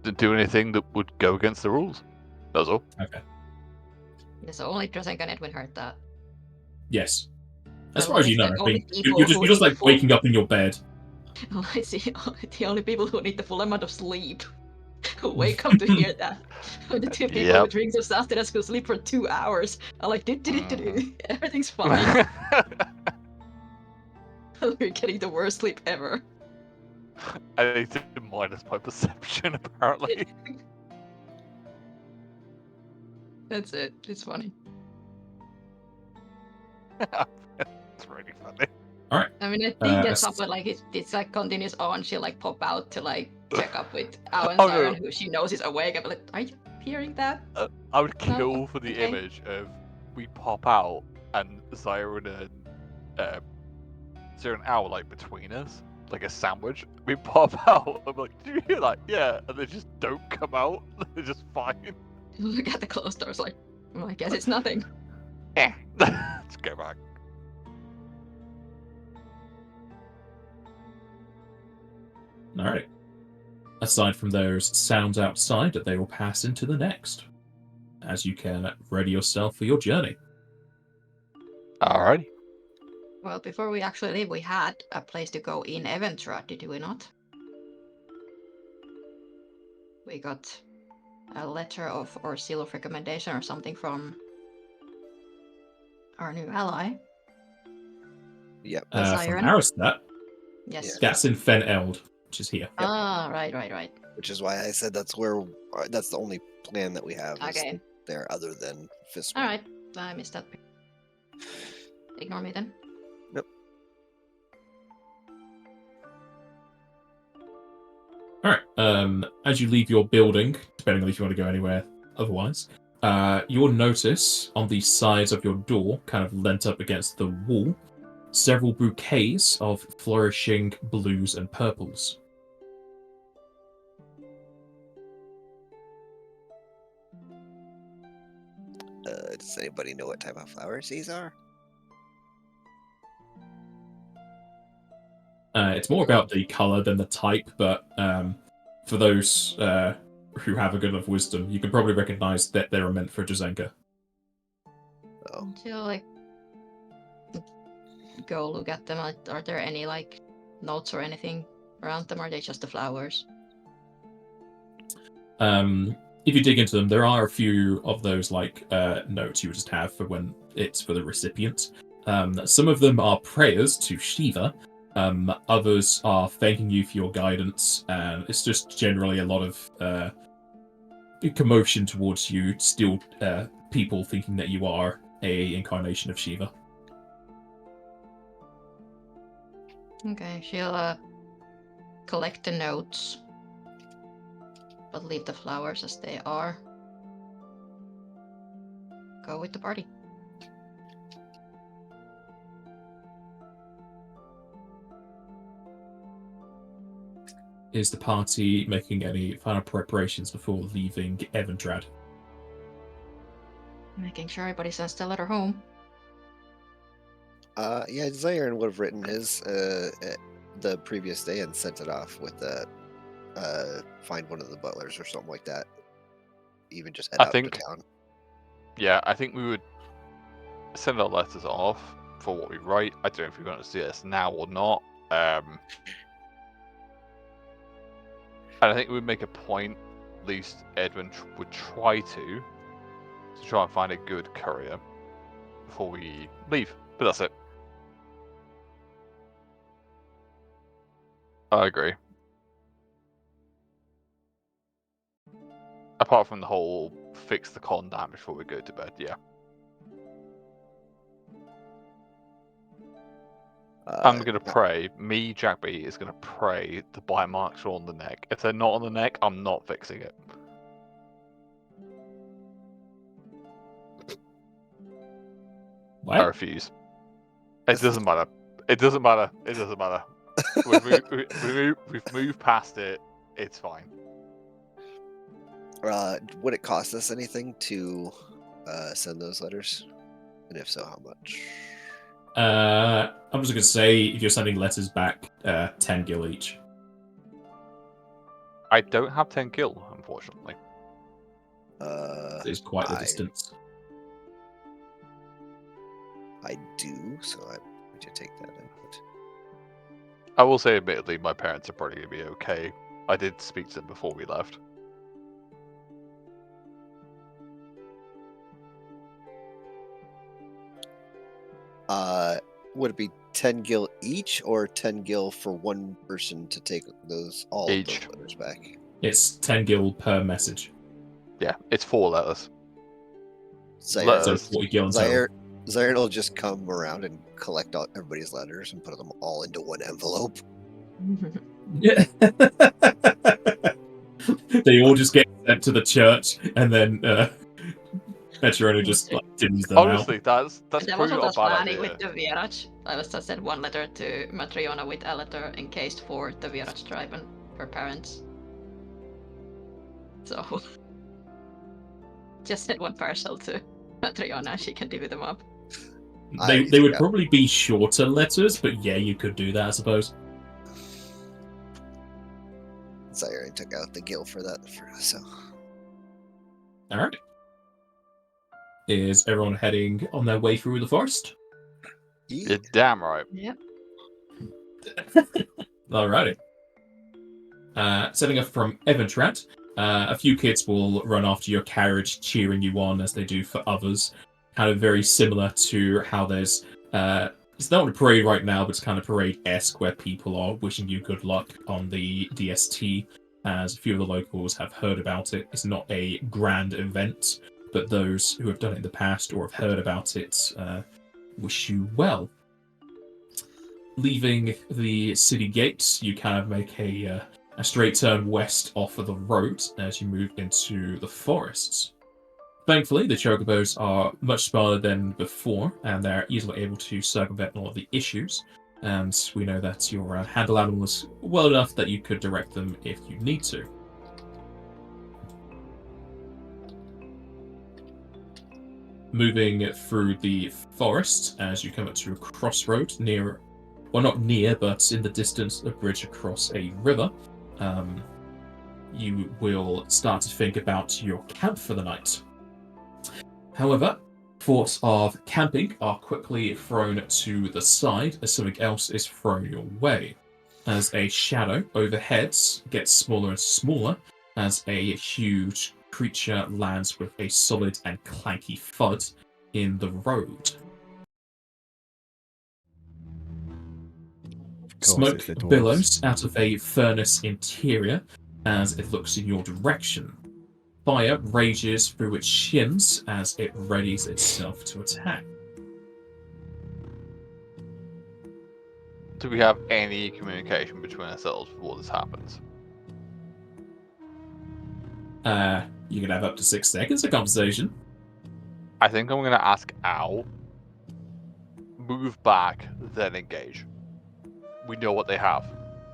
Didn't do anything that would go against the rules. That's all. Okay. Yeah, so only Drzanka and Edwin heard that. Yes. As Well, far as you it's know, the I only think people you're who just need like full- waking up in your bed. I see the only people who need the full amount of sleep who wake up to hear that. The two people Yep. with rings of sustenance who sleep for 2 hours are like, Mhm. everything's fine. We're getting the worst sleep ever. I need to minus my perception, apparently. That's it. It's funny. It's really funny. I mean, I think at Uh, some point, like it's like continues on. She'll like pop out to like check up with Owen Oh, Siren, no. who she knows is awake. I'm like, are you hearing that? I would kill for the okay. image of we pop out and Siren and Siren and Owl like between us, like a sandwich. We pop out. I'm like, do you hear that? Yeah, and they just don't come out. They're just fine. Look at the closed doors, like, well, I guess it's nothing. Let's go back. All right. Aside from those sounds outside, they will pass into the next, as you can ready yourself for your journey. Alrighty. Well, before we actually leave, we had a place to go in Eventra, did we not? We got a letter of or seal of recommendation or something from our new ally. Yep. The From Siren? Aristat, Yes. that's in Fen Eld, which is here. Ah, right. Which is why I said that's the only plan that we have. is Okay. there other than Fist. All right. I missed that. Ignore me then. Yep. All right. As you leave your building, depending on if you want to go anywhere otherwise, you'll notice on the sides of your door, kind of leant up against the wall, several bouquets of flourishing blues and purples. Does anybody know what type of flowers these are? It's more about the color than the type, but for those who have a good enough wisdom, you can probably recognize that they are meant for Drzanka. Oh, She'll like go look at them. Are there any like notes or anything around them? Or are they just the flowers? If you dig into them, there are a few of those like notes you would just have for when it's for the recipient. Some of them are prayers to Shiva. Others are thanking you for your guidance, and it's just generally a lot of commotion towards you, still people thinking that you are a incarnation of Shiva. Okay, she'll collect the notes, but leave the flowers as they are. Go with the party. Is the party making any final preparations before leaving Eventrad? Making sure everybody sends the letter home. Yeah, Zion would have written his the previous day and sent it off with find one of the butlers or something like that. Even just head I out think- to town. Yeah, I think we would send our letters off for what we write. I don't know if we want to see this now or not. And I think we would make a point, at least Edwin would try to try and find a good courier before we leave. But that's it. I agree. Apart from the whole fix the con damage before we go to bed, yeah. I'm going to pray. Me, Jack B, is going to pray the bite marks are on the neck. If they're not on the neck, I'm not fixing it. What? I refuse. It doesn't matter. It doesn't matter. It doesn't matter. We've moved past it. It's fine. Would it cost us anything to send those letters? And if so, how much? I'm just gonna say, if you're sending letters back, 10 gil each. I don't have 10 gil, unfortunately. It's quite the distance. I do, so I'm going to take that input. I will say, admittedly, my parents are probably going to be okay. I did speak to them before we left. Would it be 10 gil each, or 10 gil for one person to take all Each. of those letters back? It's 10 gil per message. Yeah, it's 4 letters. Zaire, Letters. So 40 gil in total. Zaire will just come around and collect everybody's letters and put them all into one envelope. Yeah. They all just get sent to the church, and then Petrona just like dims them Honestly, that's That probably wasn't not us a bad planning idea. with the Viraj. I was just sent one letter to Matriona with a letter encased for the Viraj tribe and her parents. So just send one parcel to Matriona, she can divvy them up. out. They I- would yeah. probably be shorter letters, but yeah, you could do that, I suppose. Zaire took out the gil for that, so. All right. Is everyone heading on their way through the forest? Yeah. You're damn right. Yep. Alrighty. Setting up from Eventrat, a few kids will run after your carriage, cheering you on as they do for others. Kind of very similar to how there's it's not a parade right now, but it's kind of parade-esque where people are wishing you good luck on the DST, as a few of the locals have heard about it. It's not a grand event, but those who have done it in the past or have heard about it wish you well. Leaving the city gates, you kind of make a straight turn west off of the road as you move into the forests. Thankfully, the chocobos are much smaller than before, and they're easily able to circumvent all of the issues. And we know that your handle animal is well enough that you could direct them if you need to. Moving through the forest as you come up to a crossroad near, well, not near, but in the distance, a bridge across a river. You will start to think about your camp for the night. However, thoughts of camping are quickly thrown to the side as something else is thrown your way. As a shadow overhead gets smaller and smaller as a huge creature lands with a solid and clanky thud in the road. Smoke it's the dwarves. billows out of a furnace interior as it looks in your direction. fire rages through its shins as it readies itself to attack. Do we have any communication between ourselves before this happens? You can have up to 6 seconds of conversation. I think I'm going to ask Al. Move back, then engage. We know what they have.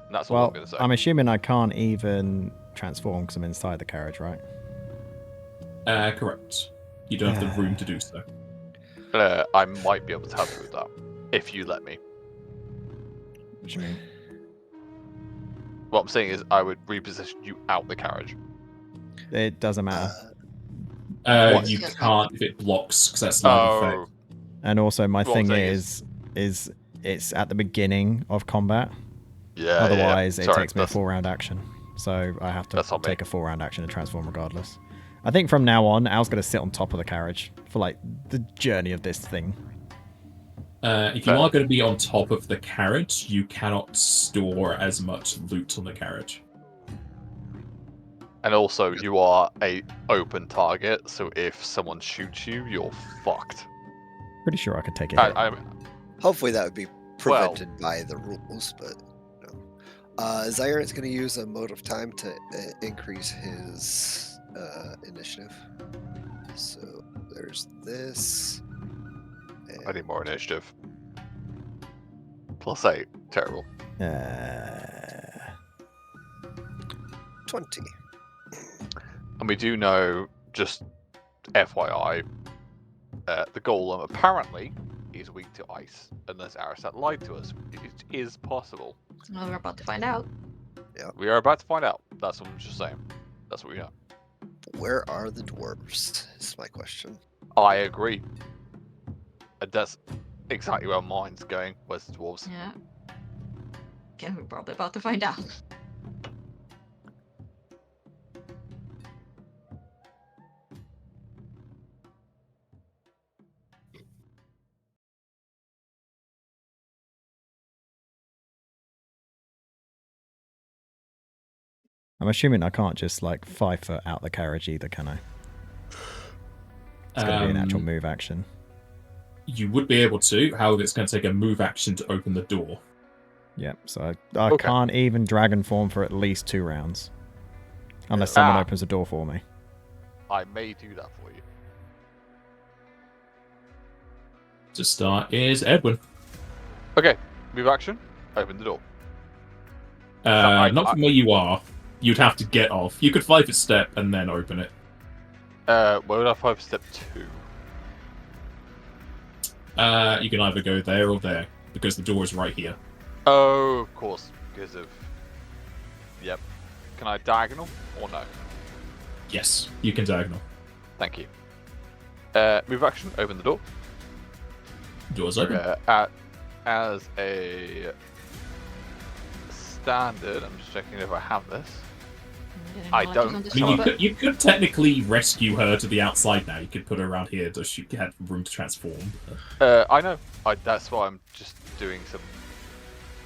And that's all I'm Well, going to say. I'm assuming I can't even transform because I'm inside the carriage, right? Correct. You don't have the room to do so. I might be able to help you with that, if you let me. What do you mean? What I'm saying is I would reposition you out the carriage. It doesn't matter. What? You Yes. can't if it blocks, because that's live Oh, effect. And also, my What I'm thing saying is it's at the beginning of combat. yeah. Otherwise, yeah. it Sorry, takes me a that's- 4-round action. So I have to That's on me. take a 4-round action to transform regardless. I think from now on, Al's going to sit on top of the carriage for like the journey of this thing. If you are going to be on top of the carriage, you cannot store as much loot on the carriage. And also, you are a open target, so if someone shoots you, you're fucked. Pretty sure I could take it. Hopefully that would be prevented by the rules, but no. Zyron's going to use a mode of time to increase his initiative. So there's this. I need more initiative. +8. Terrible. 20. And we do know, just FYI, the golem apparently is weak to ice, unless Arisat lied to us. It is possible. Well, we're about to find out. We are about to find out. That's what I'm just saying. That's what we know. Where are the dwarves? Is my question. I agree. And that's exactly where mine's going. Where's the dwarves? Yeah. Again, we're probably about to find out. I'm assuming I can't just like 5 foot out the carriage either, can I? It's going to be an actual move action. You would be able to, however, it's going to take a move action to open the door. Yep, so I Okay. can't even dragon form for at least 2 rounds. Unless someone opens the door for me. I may do that for you. To start is Edwin. Okay, move action. Open the door. I- Not from where you are. You'd have to get off. You could 5-foot step and then open it. Where would I 5-step to? You can either go there or there, because the door is right here. Oh, of course, because of... Yep. Can I diagonal or no? Yes, you can diagonal. Thank you. Move action, open the door. Door's open. As a standard, I'm just checking if I have this. I don't- I mean, you could technically rescue her to the outside now. You could put her around here so she had room to transform. I know. That's why I'm just doing some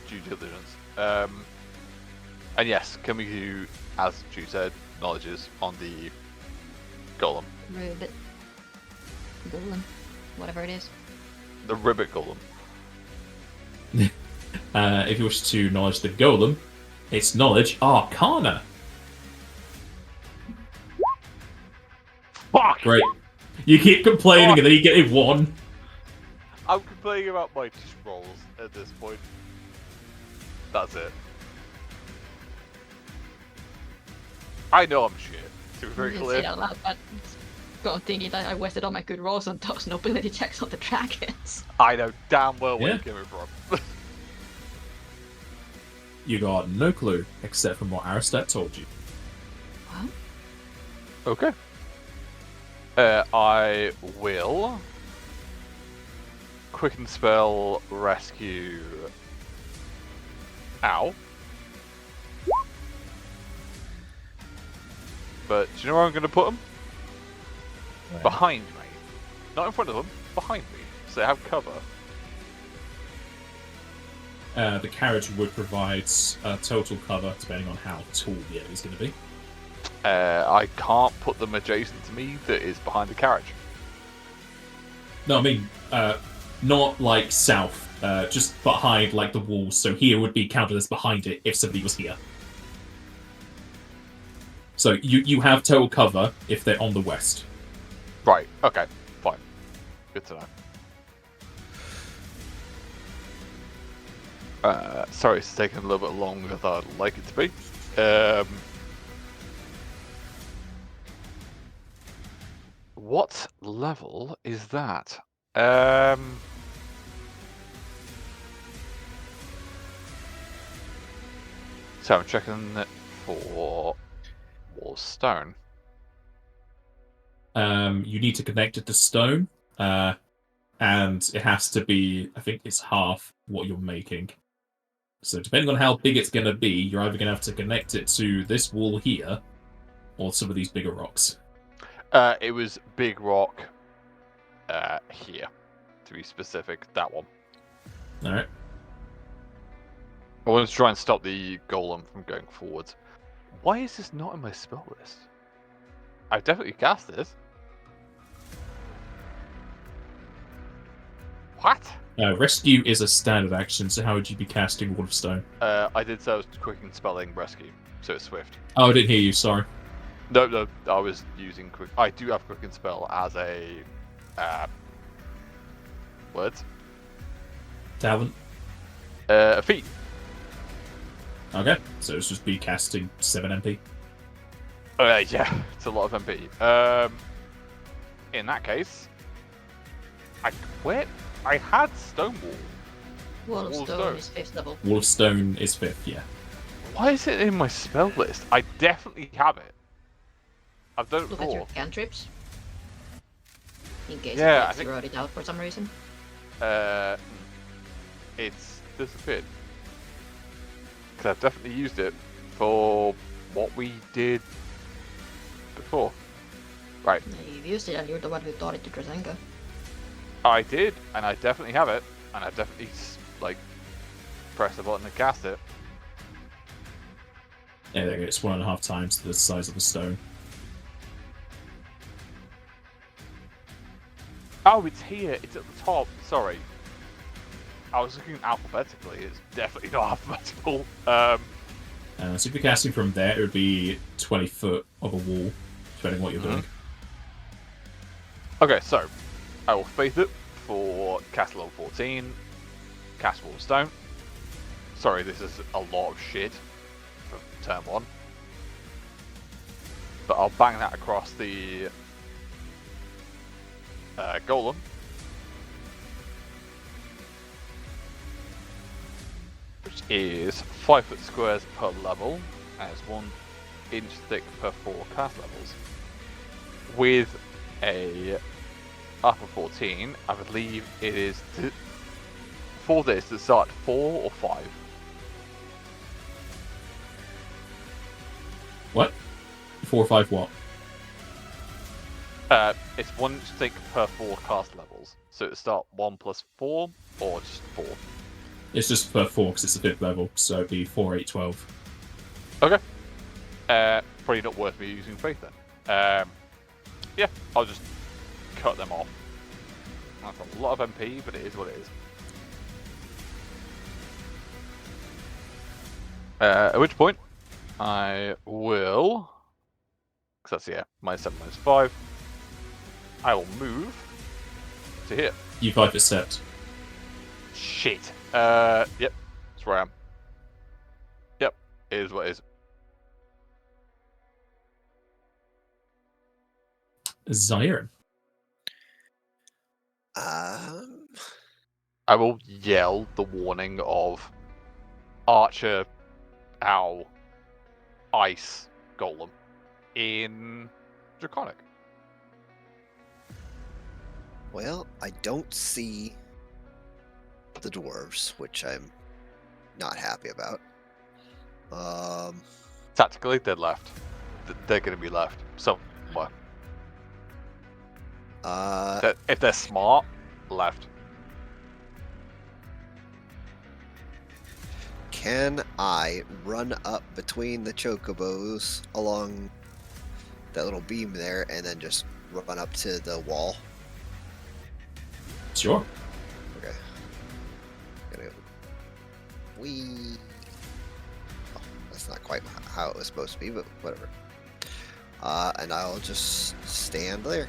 due diligence. And yes, can we do, as Drew said, knowledges on the golem? Ribbit. Golem. Whatever it is. The ribbit golem. If you wish to knowledge the golem, it's knowledge Arcana. Fuck! Great. You keep complaining and then you get a 1. I'm complaining about my rolls at this point. That's it. I know I'm shit, to be very I didn't say clear. that out loud, but I'm thinking that I wasted all my good rolls on those nobility checks on the dragons. I know damn well where Yeah. you're coming from. You got no clue, except from what Aristat told you. Well, Okay. I will quicken spell rescue. Ow. But do you know where I'm going to put them? Behind me. Not in front of them, behind me. So they have cover. The carriage would provide total cover, depending on how tall the enemy's going to be. I can't put them adjacent to me that is behind the carriage. No, I mean, not like south, just behind like the walls. So here would be counted as behind it if somebody was here. So you have total cover if they're on the west. Right, okay, fine. Good to know. Sorry, it's taking a little bit longer than I'd like it to be. What level is that? So I'm checking for wall of stone. You need to connect it to stone, and it has to be, I think it's half what you're making. So depending on how big it's going to be, you're either going to have to connect it to this wall here, or some of these bigger rocks. It was big rock here, to be specific, that one. Alright. I wanted to try and stop the golem from going forwards. Why is this not in my spell list? I've definitely cast this. What? Rescue is a standard action, so how would you be casting Wall of Stone? I did so I was quick in spelling rescue, so it's swift. Oh, I didn't hear you, sorry. No, I was using quick. I do have quick and spell as a words. Talent? A feat. Okay, so it's just be casting 7 MP. Yeah, it's a lot of MP. In that case, I had Stonewall. Wall of Wall of Stone Stone. is 5th level. Wall of Stone is 5th, yeah. Why is it in my spell list? I definitely have it. I've done it Look at your before. cantrips. In case Yeah, you I think- wrote it out for some reason. It's disappeared. Because I've definitely used it for what we did before. Right, You've used it and you're the one who taught it to Drazenga. I did, and I definitely have it, and I definitely press the button and cast it. Yeah, there you go. It's 1.5 times the size of the stone. Oh, it's here. It's at the top. Sorry. I was looking alphabetically. It's definitely not alphabetical. So if you're casting from there, it would be 20 foot of a wall, depending on what you're doing. Okay, so I will faith it for cast level 14, cast Wall of Stone. Sorry, this is a lot of shit for turn 1. But I'll bang that across the golem. Which is 5 foot squares per level, and it's 1 inch thick per 4 cast levels. With a upper 14, I believe it is for this to start 4 or 5. What? 4 or 5 what? It's 1 inch thick per 4 cast levels. So it start 1 plus 4 or just 4. It's just per 4 because it's the 5th level, so it'd be 4, 8, 12. Okay. Probably not worth me using faith then. Yeah, I'll just cut them off. That's a lot of MP, but it is what it is. At which point, I will... Because that's, minus 7, minus 5. I will move to here. You 5 foot stepped. Shit. Yep. That's where I am. Yep. It is what it is. Zyron. I will yell the warning of Archer, Owl, Ice, Golem in Draconic. Well, I don't see the dwarves, which I'm not happy about. Tactically, they're left. They're going to be left somewhere. If they're smart, left. Can I run up between the chocobos along that little beam there and then just run up to the wall? Sure. Okay. Gonna wee. Oh, that's not quite how it was supposed to be, but whatever. And I'll just stand there.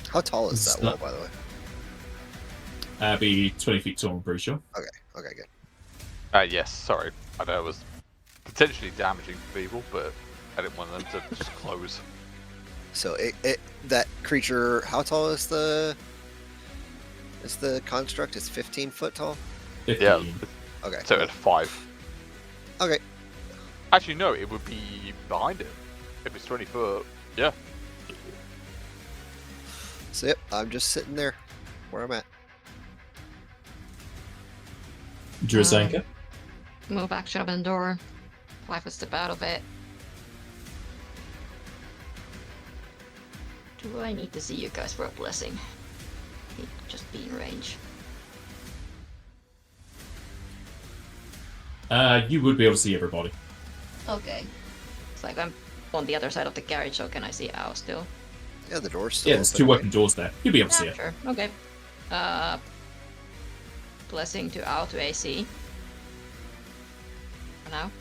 How tall is that wall, by the way? Be 20 feet tall, I'm pretty sure. Okay, good. Yes, sorry. I know it was potentially damaging for people, but I didn't want them to just close. So that creature, how tall is the construct? It's 15 foot tall? 15. Yeah. Okay. So at 5. Okay. Actually, no, it would be behind it. If it's 20 foot, yeah. So yep, I'm just sitting there where I'm at. Drazenka? Move action open the door. 5 a step out of it. Do I need to see you guys for a blessing? Just be in range. You would be able to see everybody. Okay. It's like I'm on the other side of the carriage, so can I see Ao still? Yeah, the door's still Yeah, there's open, 2 right? open doors there. You'll be able to see it. Sure. Okay. Blessing to Ao to AC. For now.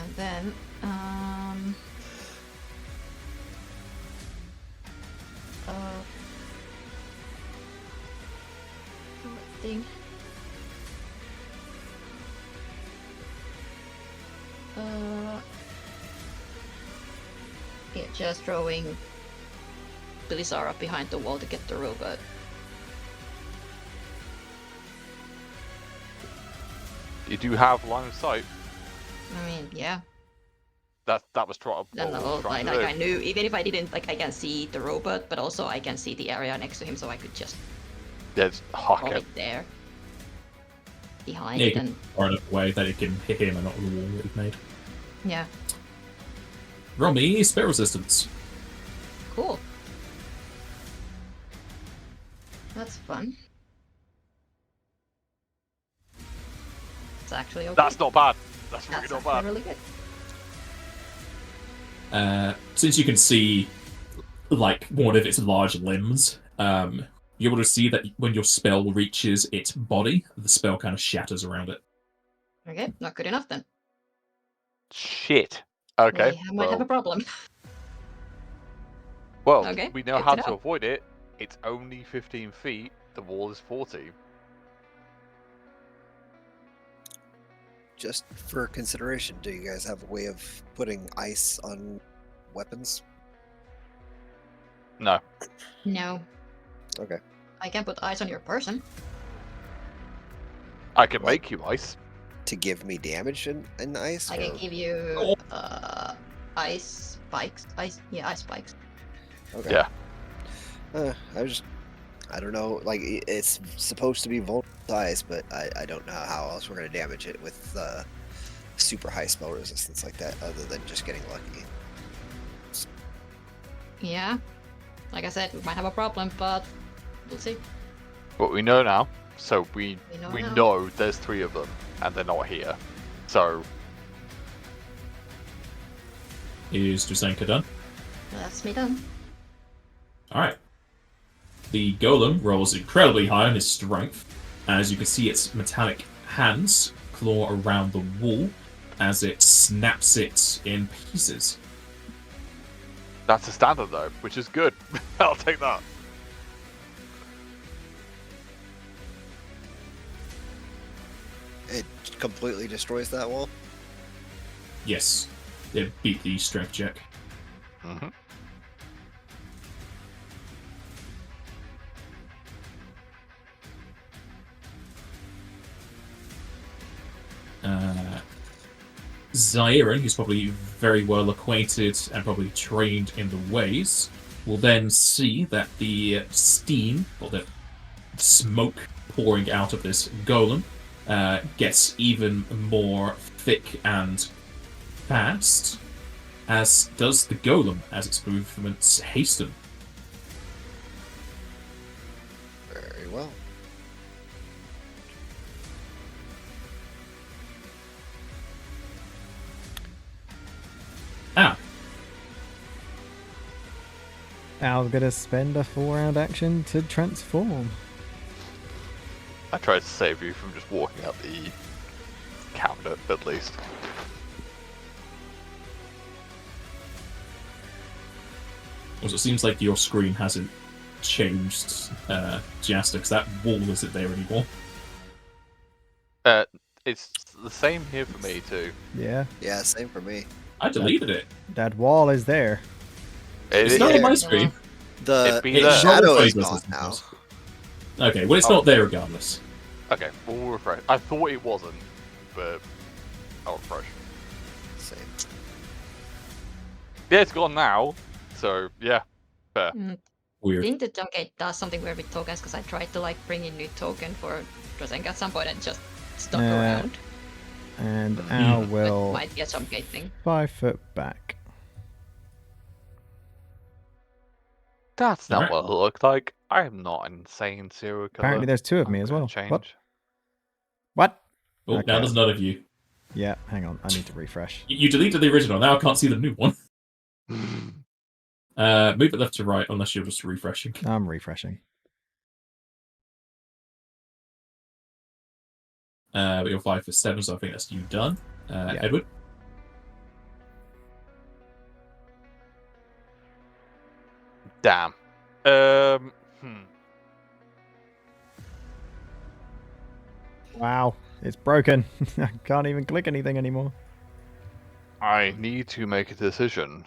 And then, thing. Yeah, just throwing Belisara behind the wall to get the robot. You do have line of sight. I mean, yeah. That was trying No, like I knew, even if I didn't, like, I can see the robot, but also I can see the area next to him, so I could just Yeah, it's hawk hold it. it there. Behind Yeah, you it, can and far enough away that it can hit him and not the wall that you've made. yeah. Roll me spell resistance. Cool. That's fun. It's actually okay. That's not bad. That's really That's not actually bad. really good. Since you can see, like, one of its large limbs, you're able to see that when your spell reaches its body, the spell kind of shatters around it. Okay, not good enough then. Shit. Okay. We might have a problem. Well, Okay, we know good how to to know. avoid it. It's only 15 feet. The wall is 40. Just for consideration, do you guys have a way of putting ice on weapons? No. No. Okay. I can put eyes on your person. I can What? make you ice. To give me damage in ice? I can or- give you ice spikes. Ice spikes. Okay. Yeah. I don't know. Like, it's supposed to be vulnerable to ice, but I don't know how else we're going to damage it with super high spell resistance like that, other than just getting lucky. Yeah. Like I said, we might have a problem, but we'll see. But we know now. So we We know now. know there's 3 of them, and they're not here. So Is Drazenka done? That's me done. Alright. The golem rolls incredibly high on his strength, as you can see its metallic hands claw around the wall as it snaps it in pieces. that's a standard though, which is good. I'll take that. It completely destroys that wall. Yes, it beat the strength check. Mm-hmm. Zairon, who's probably very well acquainted and probably trained in the ways, will then see that the steam, or the smoke pouring out of this golem, gets even more thick and fast, as does the golem as its movements hasten. Very well. Al's gonna spend a 4-round action to transform. I tried to save you from just walking out the cabinet, at least. Also, it seems like your screen hasn't changed, Jasta, because that wall isn't there anymore. It's the same here for me too. Yeah, Yeah, same for me. I deleted it. that wall is there. It's not on my there. screen. The It'd be there. shadow It is does gone this now. sometimes. Okay, well, it's Oh. not there regardless. Okay, we'll refresh. I thought it wasn't, but I'll refresh. Same. Yeah, it's gone now. So yeah, fair. Weird. Think the Junkgate does something weird with tokens because I tried to like bring in new token for Rosenka at some point and just stuck around. And Al It will might be a Junkgate thing. 5 foot back. That's not Alright. what it looked like. I am not an insane serial killer. Apparently there's 2 of me I'm as gonna well. Change. What? Oh, now Okay. there's none of you. Yeah, hang on. I need to refresh. You deleted the original. Now I can't see the new one. Move it left to right unless you're just refreshing. I'm refreshing. But you're 5 for 7, so I think that's you done. Yeah. Edward? Damn. Wow, it's broken. I can't even click anything anymore. I need to make a decision.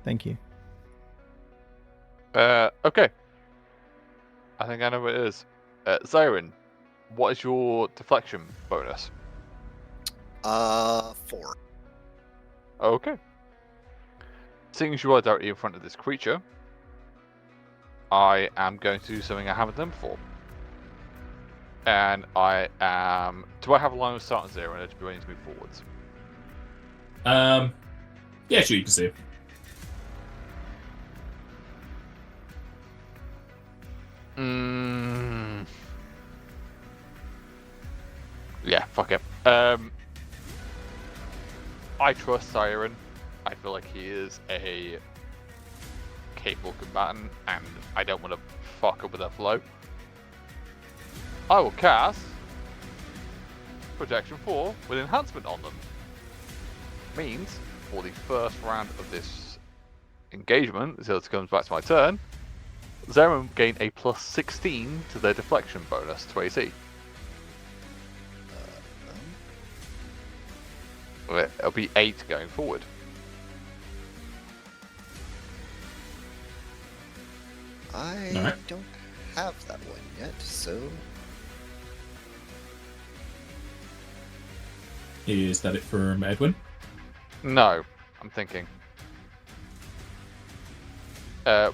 Thank you. Okay. I think I know what it is. Zyron, what is your deflection bonus? 4. Okay. Seeing as you are directly in front of this creature, I am going to do something I haven't done before. And I am... Do I have a line of sight on Zero and to be ready to move forwards? Yeah, sure, you can see it. Yeah, fuck it. I trust Siren. I feel like he is a capable combatant, and I don't want to fuck up with that flow. I will cast Protection 4 with enhancement on them. Means, for the first round of this engagement, until it comes back to my turn, Zeren gain a plus 16 to their deflection bonus to AC. It'll be 8 going forward. I Alright. don't have that one yet, so Is that it from Edwin? No, I'm thinking.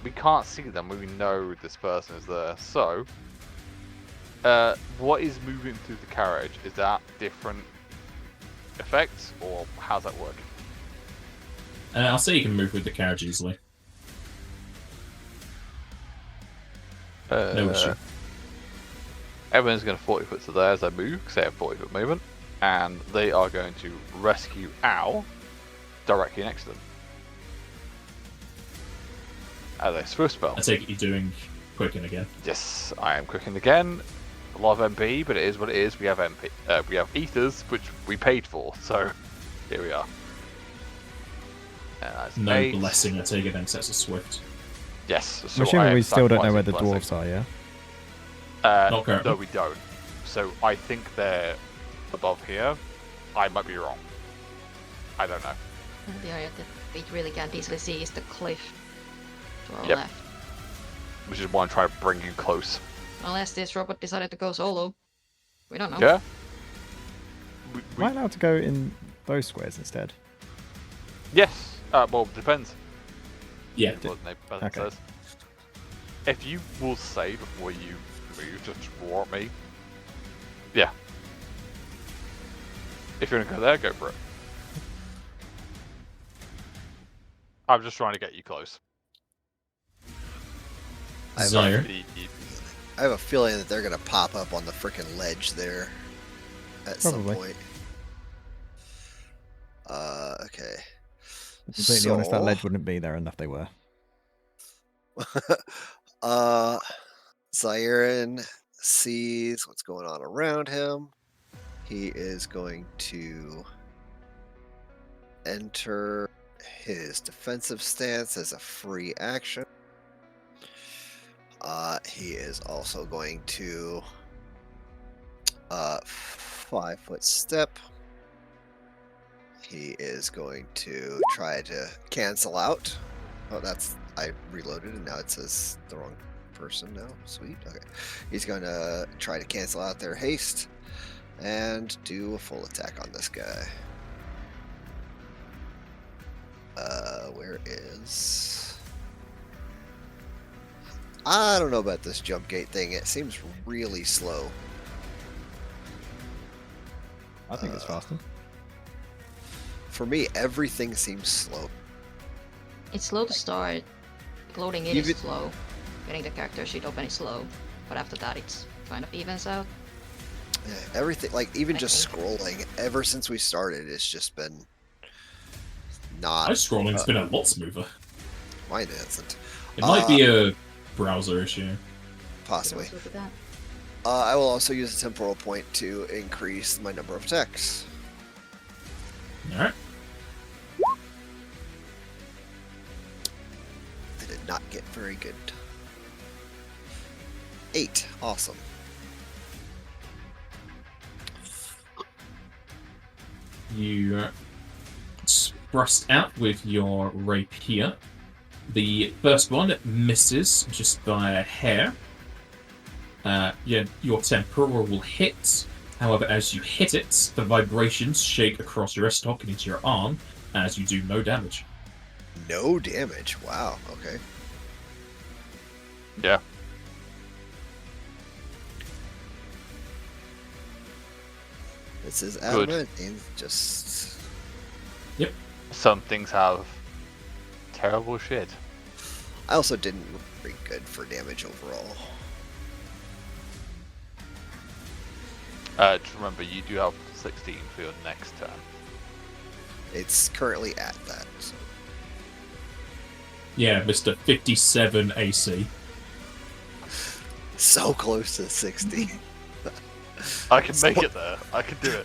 We can't see them, we know this person is there. So, what is moving through the carriage? Is that different effects, or how's that work? I'll say you can move with the carriage easily. No issue. Everyone's going to 40 foot to there as I move, because they have 40 foot movement, and they are going to rescue Al directly next to them. As a swift spell. I take it you're doing Quicken again. Yes, I am cooking again. A lot of MP, but it is what it is. We have MP. We have ethers, which we paid for. So here we are. And that's No 8. blessing, I take it then, 'cause that's a Swift. Yes. I'm So assuming I we am still don't know where sacrificing the blessing. dwarves are, yeah? Not currently. No, we don't. So I think they're above here. I might be wrong. I don't know. The area that we really can't easily see is the cliff to our Yep. left. Which is why I'm trying to bring you close. Unless this robot decided to go solo. We don't know. Yeah? Am I allowed to go in those squares instead? Yes. Well, depends. Yeah. What the name Okay. says. If you will say before you move, just roar at me. Yeah. If you're gonna go there, go for it. I'm just trying to get you close. I have, Zaire. I have a feeling that they're gonna pop up on the frickin' ledge there. at Probably. some point. Okay. Completely honest, that ledge wouldn't be there enough they were. Zyron sees what's going on around him. He is going to enter his defensive stance as a free action. He is also going to 5-foot step. He is going to try to cancel out. Oh, I reloaded and now it says the wrong person now. Sweet. Okay. He's going to try to cancel out their haste and do a full attack on this guy. Where is... I don't know about this jump gate thing. It seems really slow. I think it's faster. For me, everything seems slow. It's slow to start. Loading in Even- is slow. Getting the character sheet open is slow. But after that, it's kind of evens out. Yeah, everything, like even I just think. scrolling, ever since we started, it's just been My not. scrolling's been a lot smoother. Mine isn't. It might be a browser issue. Possibly. Could also do that. I will also use a temporal point to increase my number of attacks. Alright. I did not get very good. 8. Awesome. You thrust out with your rapier. The first one misses just by a hair. Your temporal will hit. However, as you hit it, the vibrations shake across your stock and into your arm as you do no damage. No damage. Wow. Okay. Yeah. This is Good. adamantine. Just. Some things have terrible shit. I also didn't look very good for damage overall. Just remember, you do have 16 for your next turn. It's currently at that. So. Yeah, Mr. 57 AC. So close to 60. I can make it there. I can do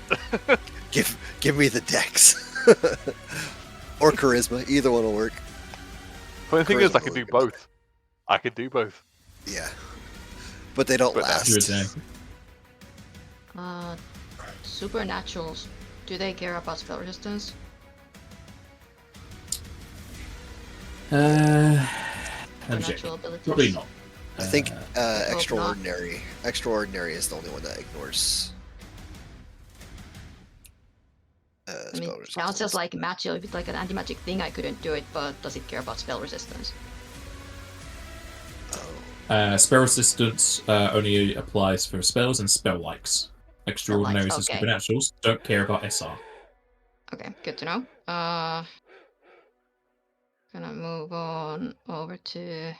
it. Give me the dex. Or charisma. Either one will work. Funny thing is, I Charisma can do would be better. both. I can do both. Yeah. But they don't But last. Do a day. Supernaturals. Do they care about spell resistance? Let me check. Supernatural abilities? Probably not. I think not. extraordinary. Extraordinary is the only one that ignores. I mean, Spell counts resistance. as like magic. If it's like an anti-magic thing, I couldn't do it, but does it care about spell resistance? Oh. Spell resistance only applies for spells and spell likes. Extraordinaries and okay. supernaturals don't care about SR. Okay, good to know. Gonna move on over to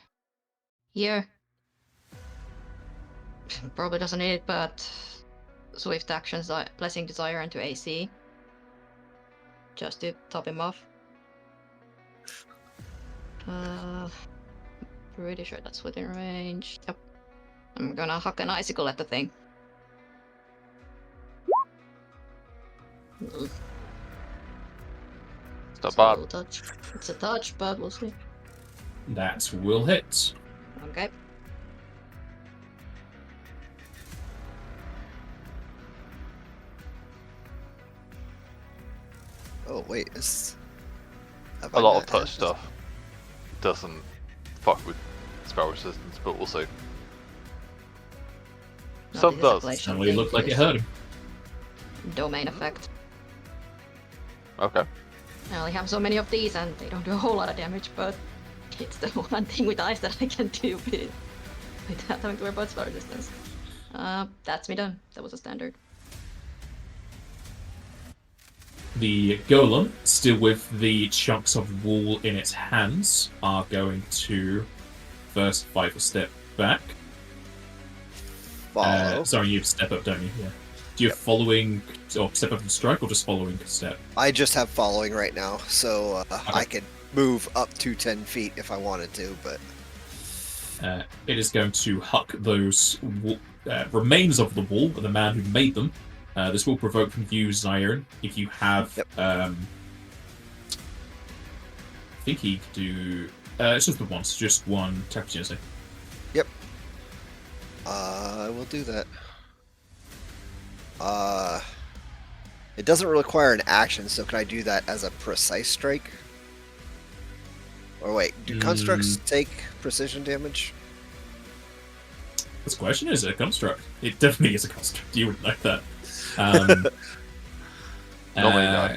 here. Probably doesn't need it, but swift actions, blessing desire into AC. Just to top him off. Pretty sure that's within range. Yep. I'm gonna huck an icicle at the thing. Ugh. It's not It's a bad. little touch. It's a touch, but we'll see. That will hit. Okay. Oh wait, this. A lot of touch stuff doesn't fuck with spell resistance, but also Not some this does. appellation Suddenly thing, looked like it this hurt him. Domain effect. Okay. I only have so many of these and they don't do a whole lot of damage, but it's the one thing with ice that I can do without having to worry about spell resistance. That's me done. That was a standard. The golem, still with the chunks of wall in its hands, are going to first 5 a step back. Follow. Sorry, you step up, don't you? Yeah. Do you have following or step up and strike, or just following step? I just have following right now, so I could move up to 10 feet if I wanted to, but It is going to huck those remains of the wall, of the man who made them. This will provoke from you, Zion, if you have... Yep. I think he could do... it's just the once, just one attack opportunity. Yep. I will do that. It doesn't require an action, so can I do that as a precise strike? Or wait, do constructs take precision damage? This question is a construct. It definitely is a construct. You would like that. Normally not.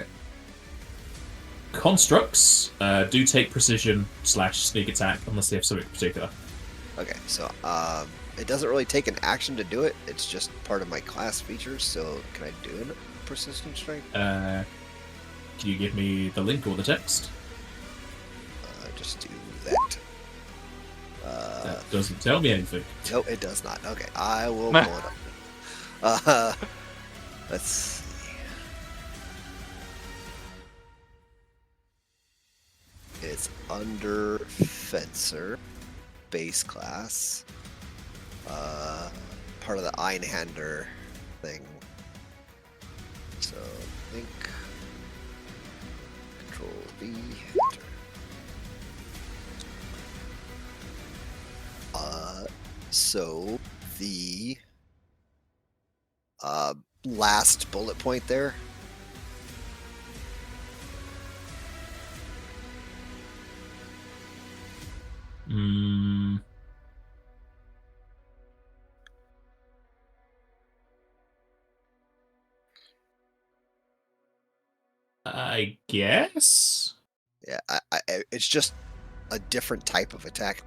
Constructs do take precision / sneak attack unless they have something particular. Okay, so it doesn't really take an action to do it. It's just part of my class features. So can I do a precision strike? Can you give me the link or the text? Just do that. That doesn't tell me anything. No, it does not. Okay, I will pull it up. Let's see. It's under Fencer, base class. Part of the Einhander thing. So, think. Control V. Enter. So the last bullet point there. I guess. Yeah, it's just a different type of attack.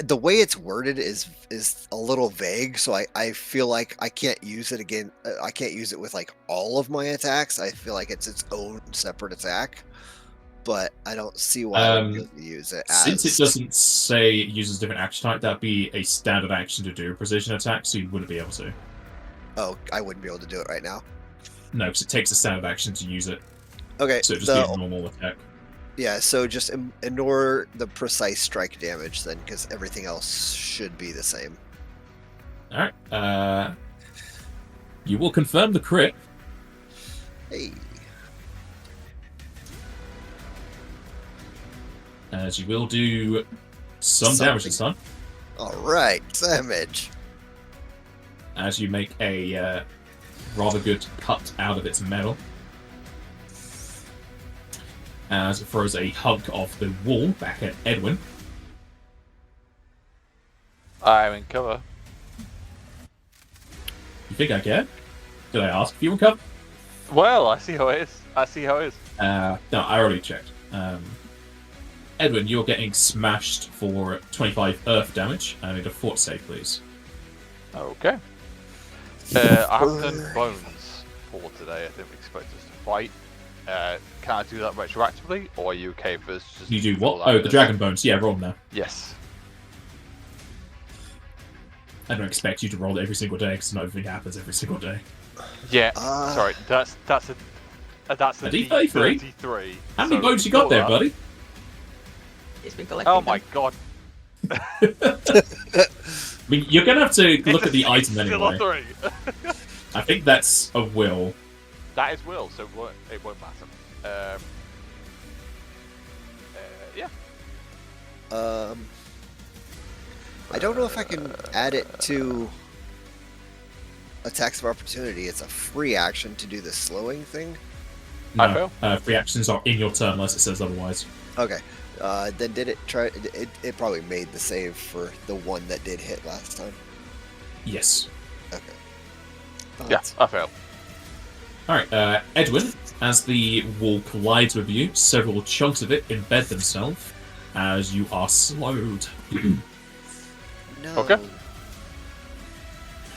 The way it's worded is a little vague, so I feel like I can't use it again. I can't use it with like all of my attacks. I feel like it's its own separate attack, but I don't see why I would be able to use it as. Since it doesn't say it uses different action type, that'd be a standard action to do a precision attack, so you wouldn't be able to. Oh, I wouldn't be able to do it right now. No, because it takes a standard action to use it. Okay, So it'd just be a normal attack. Yeah, so just ignore the precise strike damage then, because everything else should be the same. Alright, you will confirm the crit. Hey. As you will do some damage this time. Alright, damage. As you make a rather good cut out of its metal. As it throws a hug off the wall back at Edwin. I'm in cover. You think I can? Did I ask if you were covered? Well, I see how it is. No, I already checked. Edwin, you're getting smashed for 25 earth damage. I need a fort save, please. Okay. I haven't done bones for today. I didn't expect us to fight. Can I do that retroactively, or are you okay for us just... You do what? Oh, the dragon bones. Yeah, roll them now. Yes. I don't expect you to roll it every single day, because not everything happens every single day. Yeah, sorry, that's a D33? D33. How many bones you got there, buddy? He's been collecting Oh my god. I mean, you're going to have to look at the item Still a anyway. 3. I think that's a will. That is will, so it won't matter. Yeah. I don't know if I can add it to attacks of opportunity. It's a free action to do the slowing thing. No, free actions are in your turn unless it says otherwise. Okay. Then did it try? It probably made the save for the one that did hit last time. Yes. Okay. Yeah, I failed. Alright, Edwin, as the wall collides with you, several chunks of it embed themselves as you are slowed. No. Okay.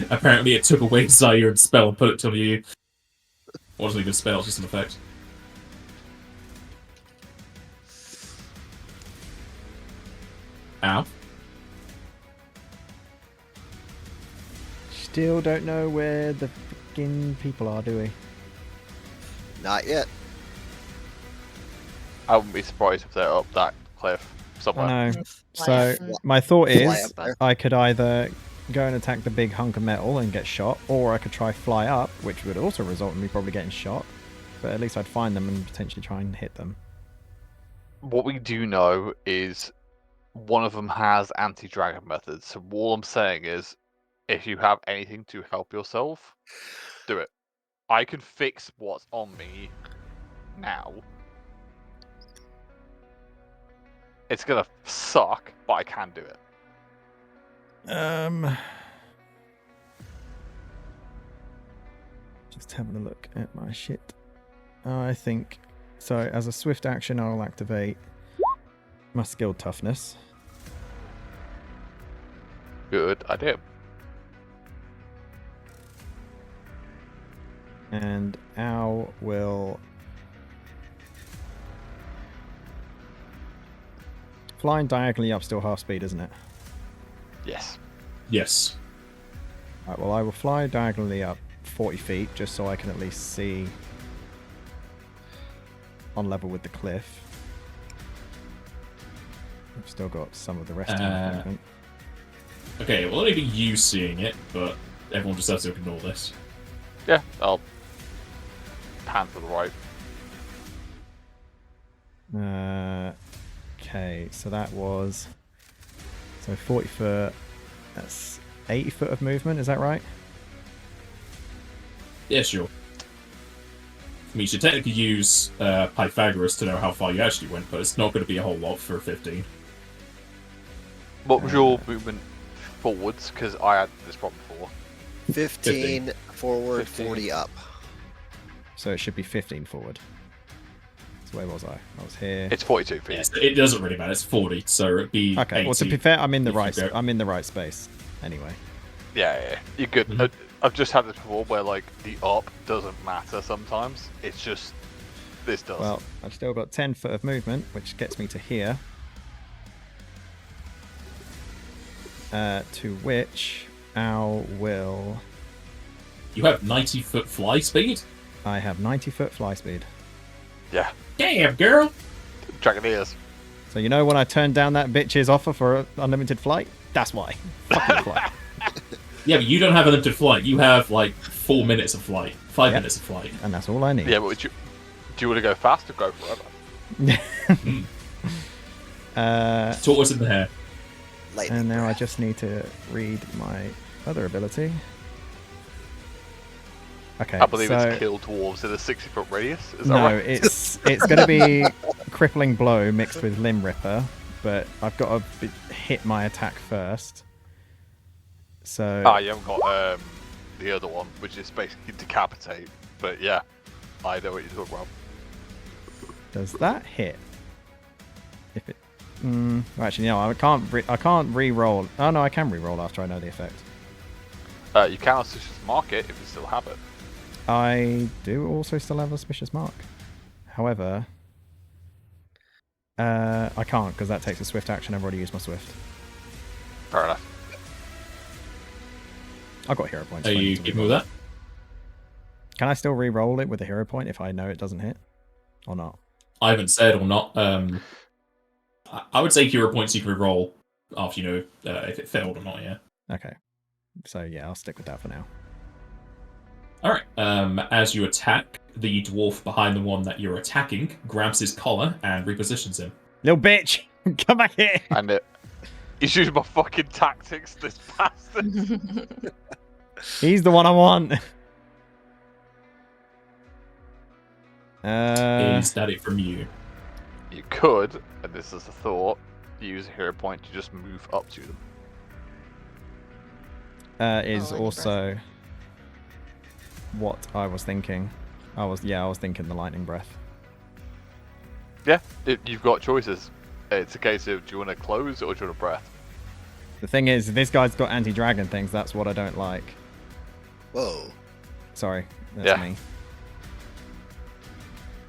Apparently it took away Zaire's spell and put it to you. Wasn't even a spell, it's just an effect. Ow. Still don't know where the skinned people are, do we? Not yet. I wouldn't be surprised if they're up that cliff somewhere. I know. Fly So up and- my thought Fly is, up there. I could either go and attack the big hunk of metal and get shot, or I could try fly up, which would also result in me probably getting shot. But at least I'd find them and potentially try and hit them. What we do know is one of them has anti-dragon methods. So all I'm saying is, if you have anything to help yourself, do it. I can fix what's on me now. It's gonna suck, but I can do it. Just having a look at my shit. I think so. As a swift action, I'll activate my skill toughness. Good idea. And Owl will flying diagonally up, still half speed, isn't it? Yes. Yes. Right, well, I will fly diagonally up 40 feet just so I can at least see on level with the cliff. I've still got some of the rest of my movement. Okay, well, only be you seeing it, but everyone just has to ignore this. Yeah, I'll pan to the right. Okay, so that was 40 foot. That's 80 foot of movement. Is that right? Yeah, sure. I mean, you should technically use Pythagoras to know how far you actually went, but it's not going to be a whole lot for 15. What was your movement forwards? Because I had this problem before. 15 forward, 15. 40 up. So it should be 15 forward. So where was I? I was here. It's 42 feet. Yeah, so it doesn't really matter. It's 40, so it'd be Okay. 80 Well, to be fair, I'm in the if you right. go- I'm in the right space. Anyway. Yeah, you're good. Mhm. I've just had this before where like the up doesn't matter sometimes. It's just this does. Well, I've still got 10 foot of movement, which gets me to here. To which Owl will. You have 90-foot fly speed? I have 90 foot fly speed. yeah, Damn, girl! Dragoneers. So you know when I turned down that bitch's offer for unlimited flight? That's why. Fucking flight. Yeah, but you don't have unlimited flight. You have, like, 4 minutes of flight. 5 Yeah. minutes of flight. And that's all I need. Yeah, but do you want to go fast or go forever? Tortoise in the hair. Lightning And now I breath. just need to read my other ability. Okay, I believe so it's kill dwarves in a 60-foot radius. Is that no, right? it's going to be crippling blow mixed with limb ripper, but I've got to hit my attack first. So You haven't got the other one, which is basically decapitate. But yeah, I know what you're talking about. does that hit? If it, well, actually no, I can't re-roll. Oh no, I can re-roll after I know the effect. You can also just mark it if you still have it. I do also still have auspicious mark. However, I can't because that takes a swift action. I've already used my swift. Fair enough. I've got hero points. Are so I you need to keeping with re-roll. that? Can I still re-roll it with a hero point if I know it doesn't hit, or not? I haven't said or not. I would say hero points you can roll after you know if it failed or not, yeah. Okay, so yeah, I'll stick with that for now. Alright, as you attack, the dwarf behind the one that you're attacking grabs his collar and repositions him. Little bitch, come back here. And he's using my fucking tactics, this bastard. He's the one I want. Is that it from you? You could, and this is a thought, use a hero point to just move up to them. Is Oh, any also what I was thinking. I was thinking the lightning breath. Yeah, you've got choices. It's a case of do you want to close or do you want to breath? The thing is, this guy's got anti-dragon things. That's what I don't like. Whoa. Sorry, that's Yeah. me.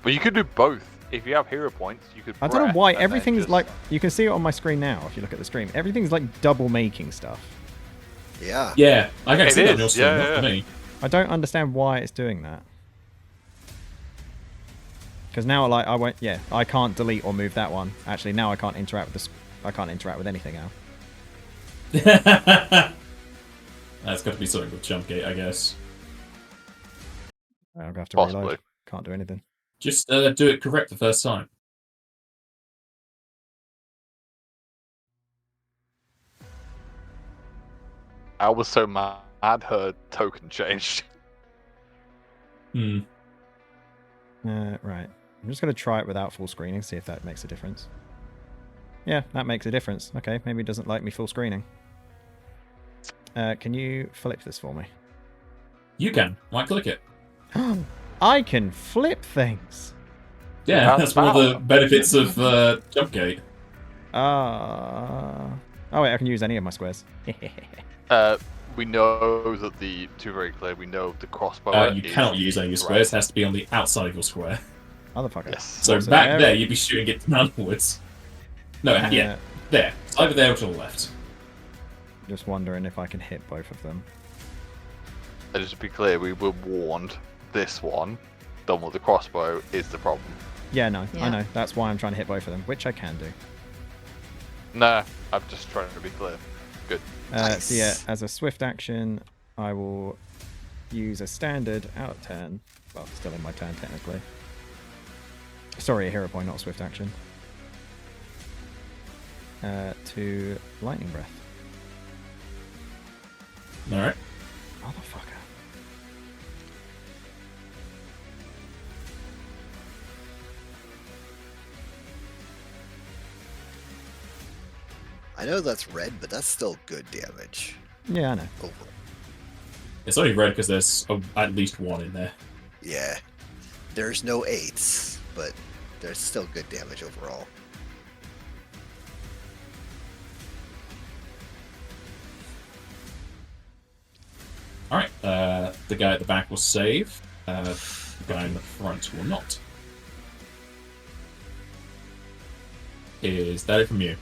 But you could do both. If you have hero points, you could. I don't know breath why and then everything's just- like. You can see it on my screen now if you look at the stream. Everything's like double making stuff. Yeah. Yeah, I can It see that on is, your screen, yeah, not for yeah. me. I don't understand why it's doing that. Because now, like, I won't. Yeah, I can't delete or move that one. Actually, now I can't interact with this. I can't interact with anything now. That's got to be something with jump gate, I guess. I'm gonna have to Possibly. reload. Can't do anything. Just do it correct the first time. I was so mad her token changed. Hmm. Right. I'm just gonna try it without full screening, see if that makes a difference. Yeah, that makes a difference. Okay, maybe it doesn't like me full screening. Can you flip this for me? You can. Right click it. I can flip things. Yeah, That's that's one of the power. benefits of jump gate. Oh wait, I can use any of my squares. We know that to be very clear, we know the crossbow. You cannot use any of your squares. It has to be on the outside of your square. Motherfucker. Yes. So What's it back there, you'd be shooting it downwards. No, yeah, there. It's either there or to the left. Just wondering if I can hit both of them. And just to be clear, we were warned this one, done with the crossbow, is the problem. Yeah, no, I Yeah. know. That's why I'm trying to hit both of them, which I can do. Nah, I'm just trying to be clear. Good. So yeah, as a swift action, I will use a standard out of turn. Well, still in my turn technically. Sorry, a hero point, not a swift action. To lightning breath. Alright. Motherfucker. I know that's red, but that's still good damage Yeah, I know. overall. It's only red because there's at least one in there. Yeah. There's no 8s, but there's still good damage overall. Alright, the guy at the back will save. The guy in the front will not. Is that it from you?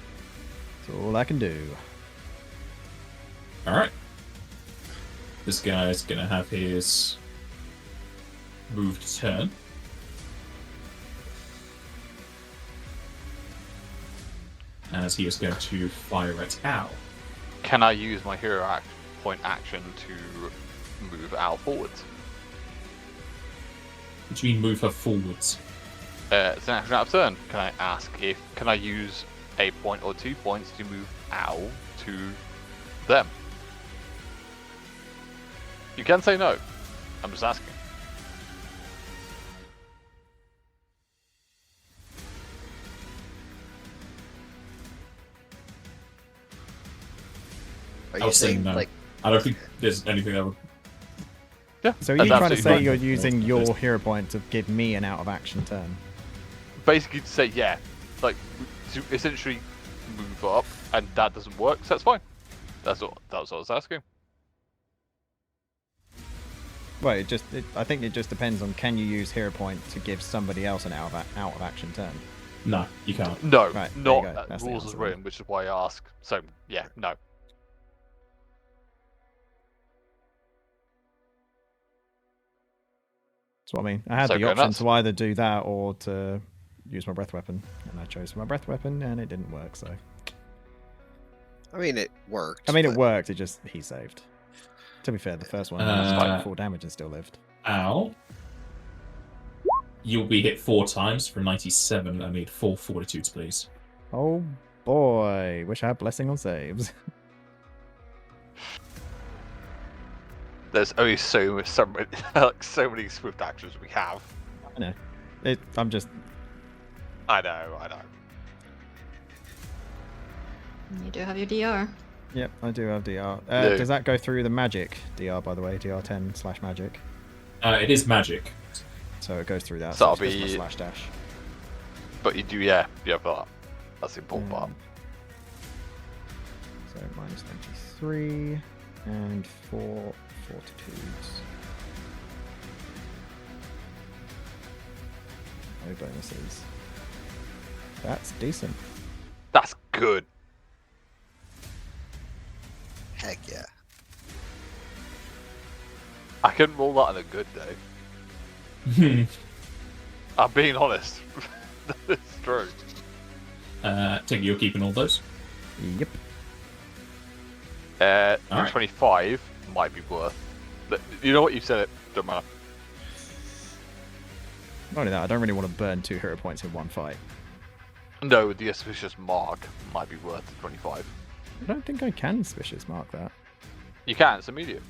That's all I can do. Alright. This guy's gonna have his moved turn. As he is going to fire at Al. Can I use my hero point action to move Al forwards? Which means move her forwards. It's an action out of turn. Can I ask can I use a point or 2 points to move Al to them? You can say no. I'm just asking. Are I you was saying saying, no. like, I don't think there's anything that would. Yeah. So are that's you trying to absolutely say fine. you're using your hero point to give me an out of action turn? Basically to say yeah, like to essentially move up, and that doesn't work. So that's fine. That's what I was asking. Well, I think it just depends on can you use hero point to give somebody else an out of action turn. No, you can't. No, Right, there you not go. that That's the rules answer is then. written, which is why I ask. So yeah, no. That's what I mean. I had So the go option nuts. to either do that or to use my breath weapon, and I chose my breath weapon, and it didn't work. So I mean, it worked. I mean, it but worked. It just he saved. To be fair, the first one Uh, full damage and still lived. Al. You'll be hit 4 times for 97. I need 4 fortitudes, please. Oh boy, wish I had blessing on saves. There's only so many, like, so many swift actions we have. I know. I'm just I know. You do have your DR. Yep, I do have DR. No. Does that go through the magic DR, by the way? DR10/magic. It is magic. So it goes through that. So So it'll it's just be- my slash dash. But you do, yeah, you have that. That's the important part. So minus 23 and 4 fortitudes. No bonuses. That's decent. That's good. heck yeah. I couldn't roll that on a good day. I'm being honest. That's true. Take you're keeping all those. Yep. Alright. 25 might be worth. But you know what? You said it. Don't matter. Not only that, I don't really want to burn 2 hero points in one fight. No, the auspicious mark might be worth 25. I don't think I can suspicious mark that. You can. It's immediate.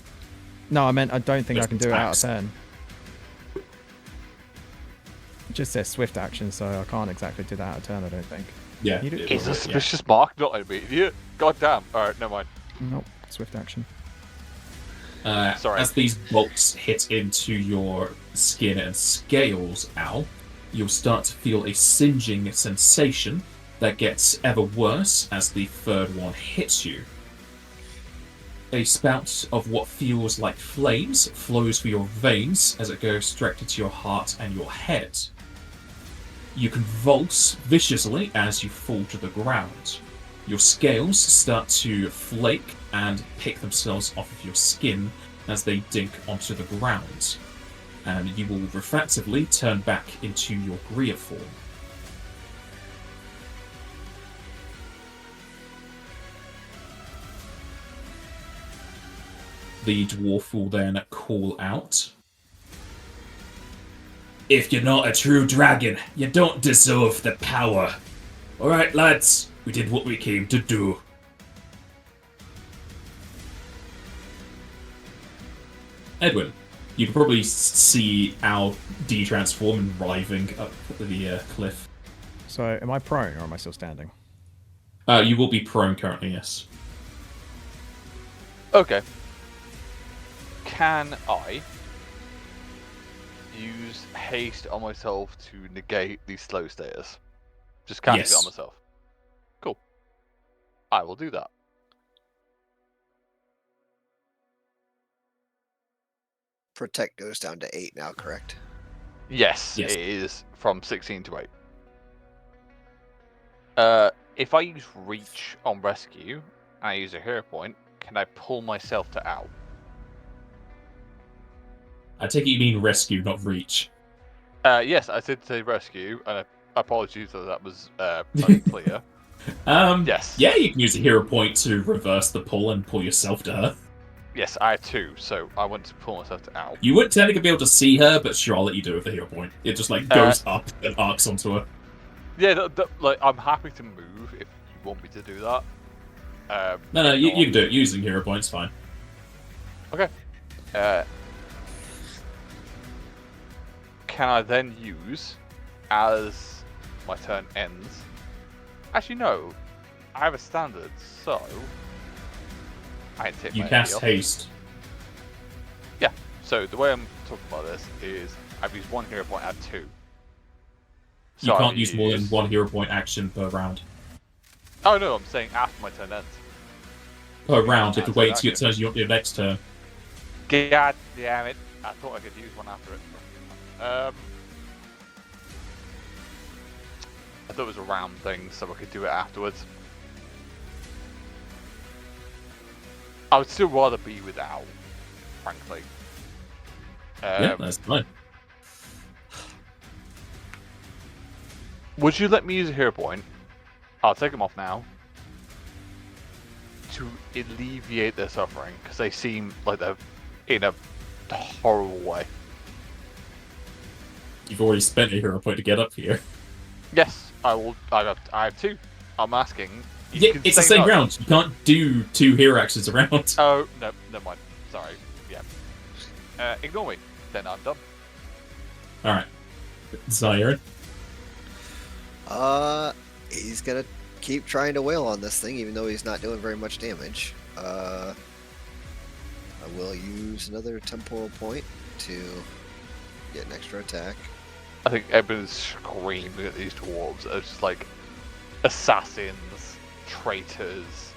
No, I meant I don't think I Just can do it out of attacks. turn. It just says swift action, so I can't exactly do that out of turn, I don't think. Yeah. You do- it Is will, a suspicious mark not immediate? God damn. Alright, never mind. Nope, swift action. Sorry. As these bolts hit into your skin and scales, Al, you'll start to feel a singeing sensation that gets ever worse as the third one hits you. A spout of what feels like flames flows through your veins as it goes directly to your heart and your head. You convulse viciously as you fall to the ground. Your scales start to flake and pick themselves off of your skin as they dink onto the ground, and you will reflexively turn back into your Greer form. The dwarf will then call out, "If you're not a true dragon, you don't deserve the power. Alright, lads, we did what we came to do." Edwin, you can probably see Al de-transform and writhing up the cliff. So, am I prone or am I still standing? You will be prone currently, yes. Okay. Can I use haste on myself to negate the slow status? Just cast Yes. it on myself. Cool. I will do that. Protect goes down to 8 now, correct? Yes, Yes. it is from 16 to 8. If I use reach on rescue and I use a hero point, can I pull myself to out? I take it you mean rescue, not reach. Yes, I did say rescue, and apologies that that was unclear. Yes. Yeah, you can use a hero point to reverse the pull and pull yourself to her. Yes, I have 2, so I want to pull myself to out. You wouldn't technically be able to see her, but sure, I'll let you do it with the hero point. It just like goes up and arcs onto her. Yeah, like I'm happy to move if you want me to do that. No, if you not- can do it using hero points, fine. Okay. Can I then use, as my turn ends? Actually, no. I have a standard, so I take You my cast heal. haste. Yeah. So the way I'm talking about this is I've used 1 hero point out of 2. You So can't I use more than 1 hero point action per round. Oh no, I'm saying after my turn ends. Per round, if you That's wait an till your action. turn, you want your next turn. God damn it! I thought I could use one after it. I thought it was a round thing, so I could do it afterwards. I would still rather be without, frankly. Yeah, that's fine. Would you let me use a hero point? I'll take them off now. To alleviate their suffering, because they seem like they're in a horrible way. You've already spent a hero point to get up here. Yes, I will. I have 2. I'm asking. You Yeah, can it's the say same no. round. You can't do 2 hero actions a round. Oh, no, never mind. Sorry. Yeah. Ignore me. Then I'm done. Alright. Zyron. He's gonna keep trying to wail on this thing, even though he's not doing very much damage. I will use another temporal point to get an extra attack. I think everyone's screaming at these dwarves as just like assassins, traitors,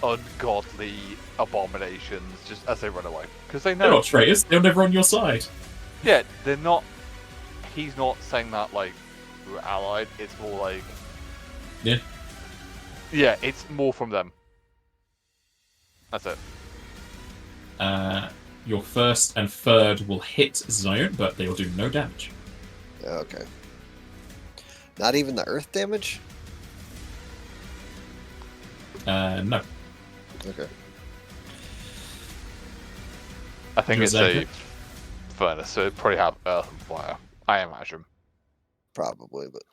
ungodly abominations, just as they run away. Because they They're know. not traitors. They're never on your side. Yeah, they're not. He's not saying that like we're allied. It's more like. Yeah. Yeah, it's more from them. That's it. Your first and third will hit Zion, but they will do no damage. Okay. Not even the earth damage? No. Okay. I think Does it's that a hit? furnace, so it probably have earth and fire. I imagine. Probably, but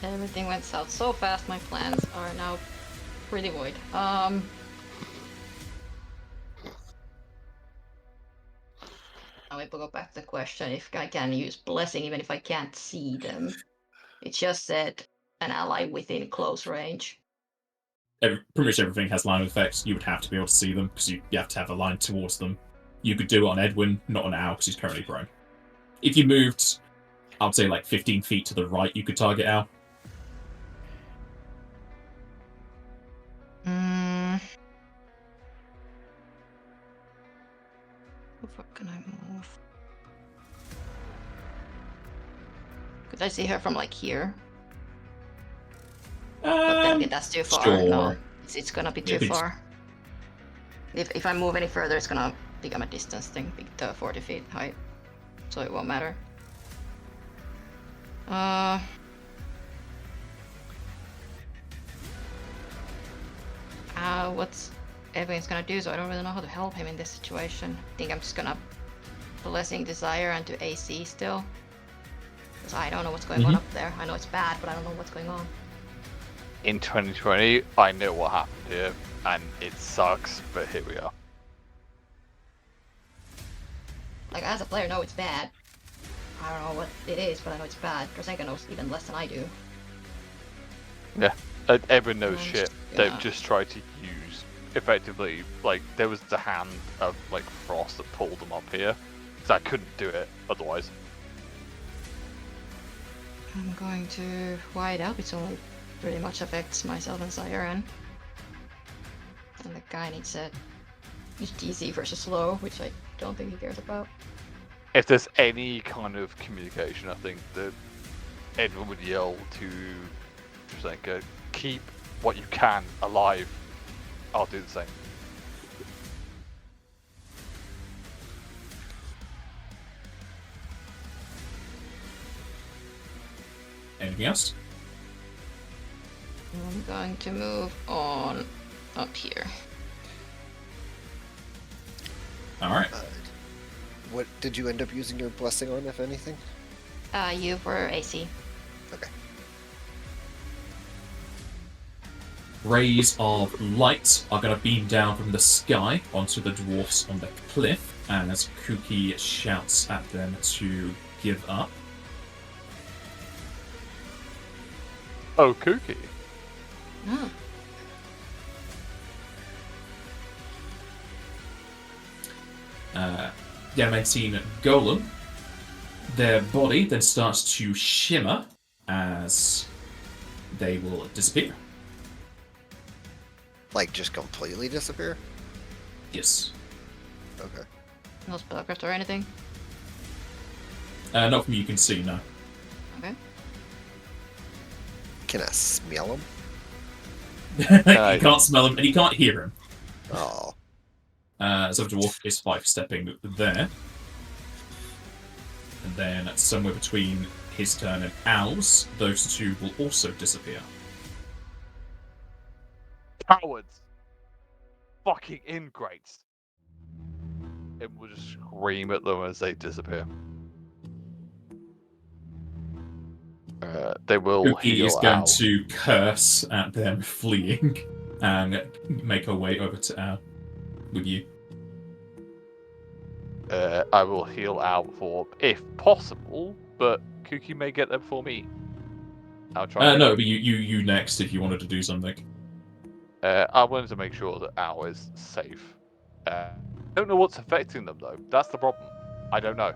Everything went south so fast, my plans are now pretty void. Now we go back to the question if I can use blessing even if I can't see them. It just said an ally within close range. Pretty much everything has line of effects. You would have to be able to see them because you have to have a line towards them. You could do it on Edwin, not on Al because he's currently prone. If you moved, I'd say like 15 feet to the right, you could target Al. How far can I move? Could I see her from like here? But then again, that's too far. Sure. No, it's gonna be too Maybe. far. If I move any further, it's gonna become a distance thing, the 40 feet height, so it won't matter. What's everyone's gonna do? So I don't really know how to help him in this situation. I think I'm just gonna blessing desire and do AC still, because I don't know what's going on up there. I know it's bad, but I don't know what's going on. In 2020, I know what happened here, and it sucks, but here we are. Like, as a player, know it's bad. I don't know what it is, but I know it's bad. Drasenka knows even less than I do. Yeah, everyone knows I'm shit. just They've gonna- just tried to use, effectively, like, there was the hand of, like, Frost that pulled them up here, so I couldn't do it otherwise. I'm going to wide up. It's only pretty much affects myself and Siren. And the guy needs a use DC versus slow, which I don't think he cares about. If there's any kind of communication, I think that everyone would yell to Drasenka, keep what you can alive. I'll do the same. Anything else? I'm going to move on up here. Alright. what did you end up using your blessing on, if anything? You for AC. Okay. Rays of light are going to beam down from the sky onto the dwarfs on the cliff as Kuki shouts at them to give up. Oh, Kuki. Oh. The Adamantine Golem, their body then starts to shimmer as they will disappear. Like, just completely disappear? Yes. Okay. No spellcraft or anything? Not from you can see, no. Okay. Can I smell them? You can't smell him and you can't hear him. Oh. So the dwarf is 5-stepping there. And then somewhere between his turn and Al's, those two will also disappear. Cowards! Fucking ingrates! It will just scream at them as they disappear. They will Kuki heal is going Al. to curse at them fleeing and make her way over to Al with you. I will heal Al for, if possible, but Kuki may get them for me. I'll try. No, but you next if you wanted to do something. I wanted to make sure that Al is safe. Don't know what's affecting them though. That's the problem. I don't know.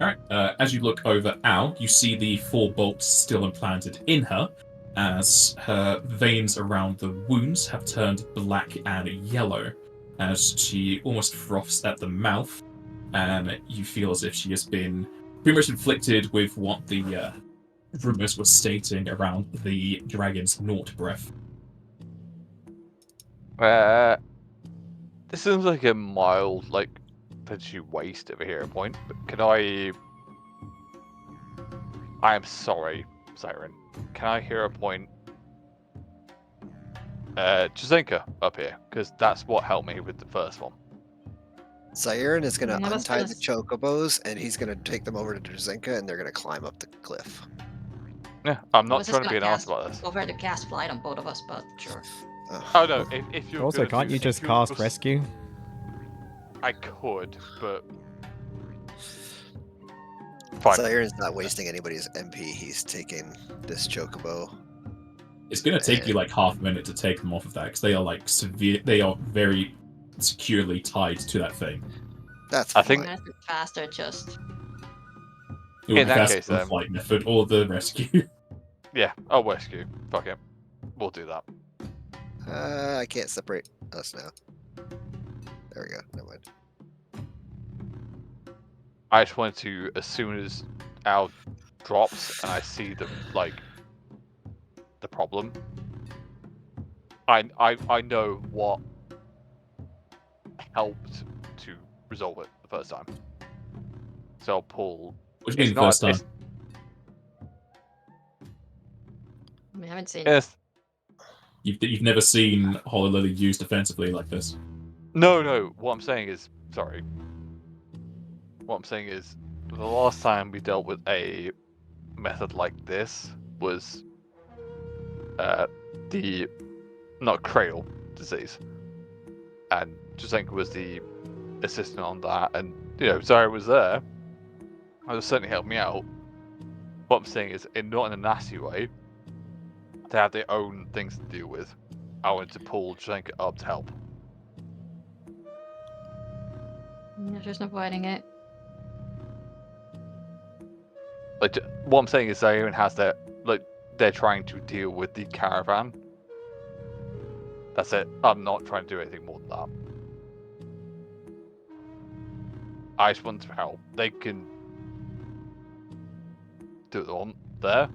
Alright, as you look over Al, you see the 4 bolts still implanted in her, as her veins around the wounds have turned black and yellow, as she almost froths at the mouth, and you feel as if she has been pretty much inflicted with what the rumors were stating around the dragon's Naught breath. This seems like a mild, like, potentially waste of a hero point, but can I am sorry, Siren. Can I hero point Jazenka up here? Because that's what helped me with the first one. Siren is going to I was untie gonna the chocobos, and he's going to take them over to Drzenka, and they're going to climb up the cliff. Yeah, I'm I not was just trying to be gonna an ass about this. offer to cast flight on both of us, but sure. Oh no, if you're Also, gonna can't do, you if just you're cast just- rescue? I could, but fine. Siren's not wasting anybody's MP. He's taking this chocobo. It's going to take you like half a minute to take them off of that because they are like severe. They are very securely tied to that thing. That's I fine. think- It's faster just. It would In be that faster case, for the then. flight method or the rescue. Yeah, I'll rescue. Fuck it, we'll do that. I can't separate us now. There we go. Never mind. I just wanted to, as soon as Al drops and I see the the problem, I know what helped to resolve it the first time. So I'll pull. What do you mean It's the not- first time? it's- We haven't seen. Yes. You've never seen Holler Lily used defensively like this. No. What I'm saying is, sorry. What I'm saying is, the last time we dealt with a method like this was the not cradle disease, and Jazenka was the assistant on that, and Zara was there. It was certainly helped me out. What I'm saying is, not in a nasty way. They have their own things to deal with. I wanted to pull Jazenka up to help. There's no avoiding it. Like, what I'm saying is, Zayn has their they're trying to deal with the caravan. That's it. I'm not trying to do anything more than that. I just want to help. They can do what they want there.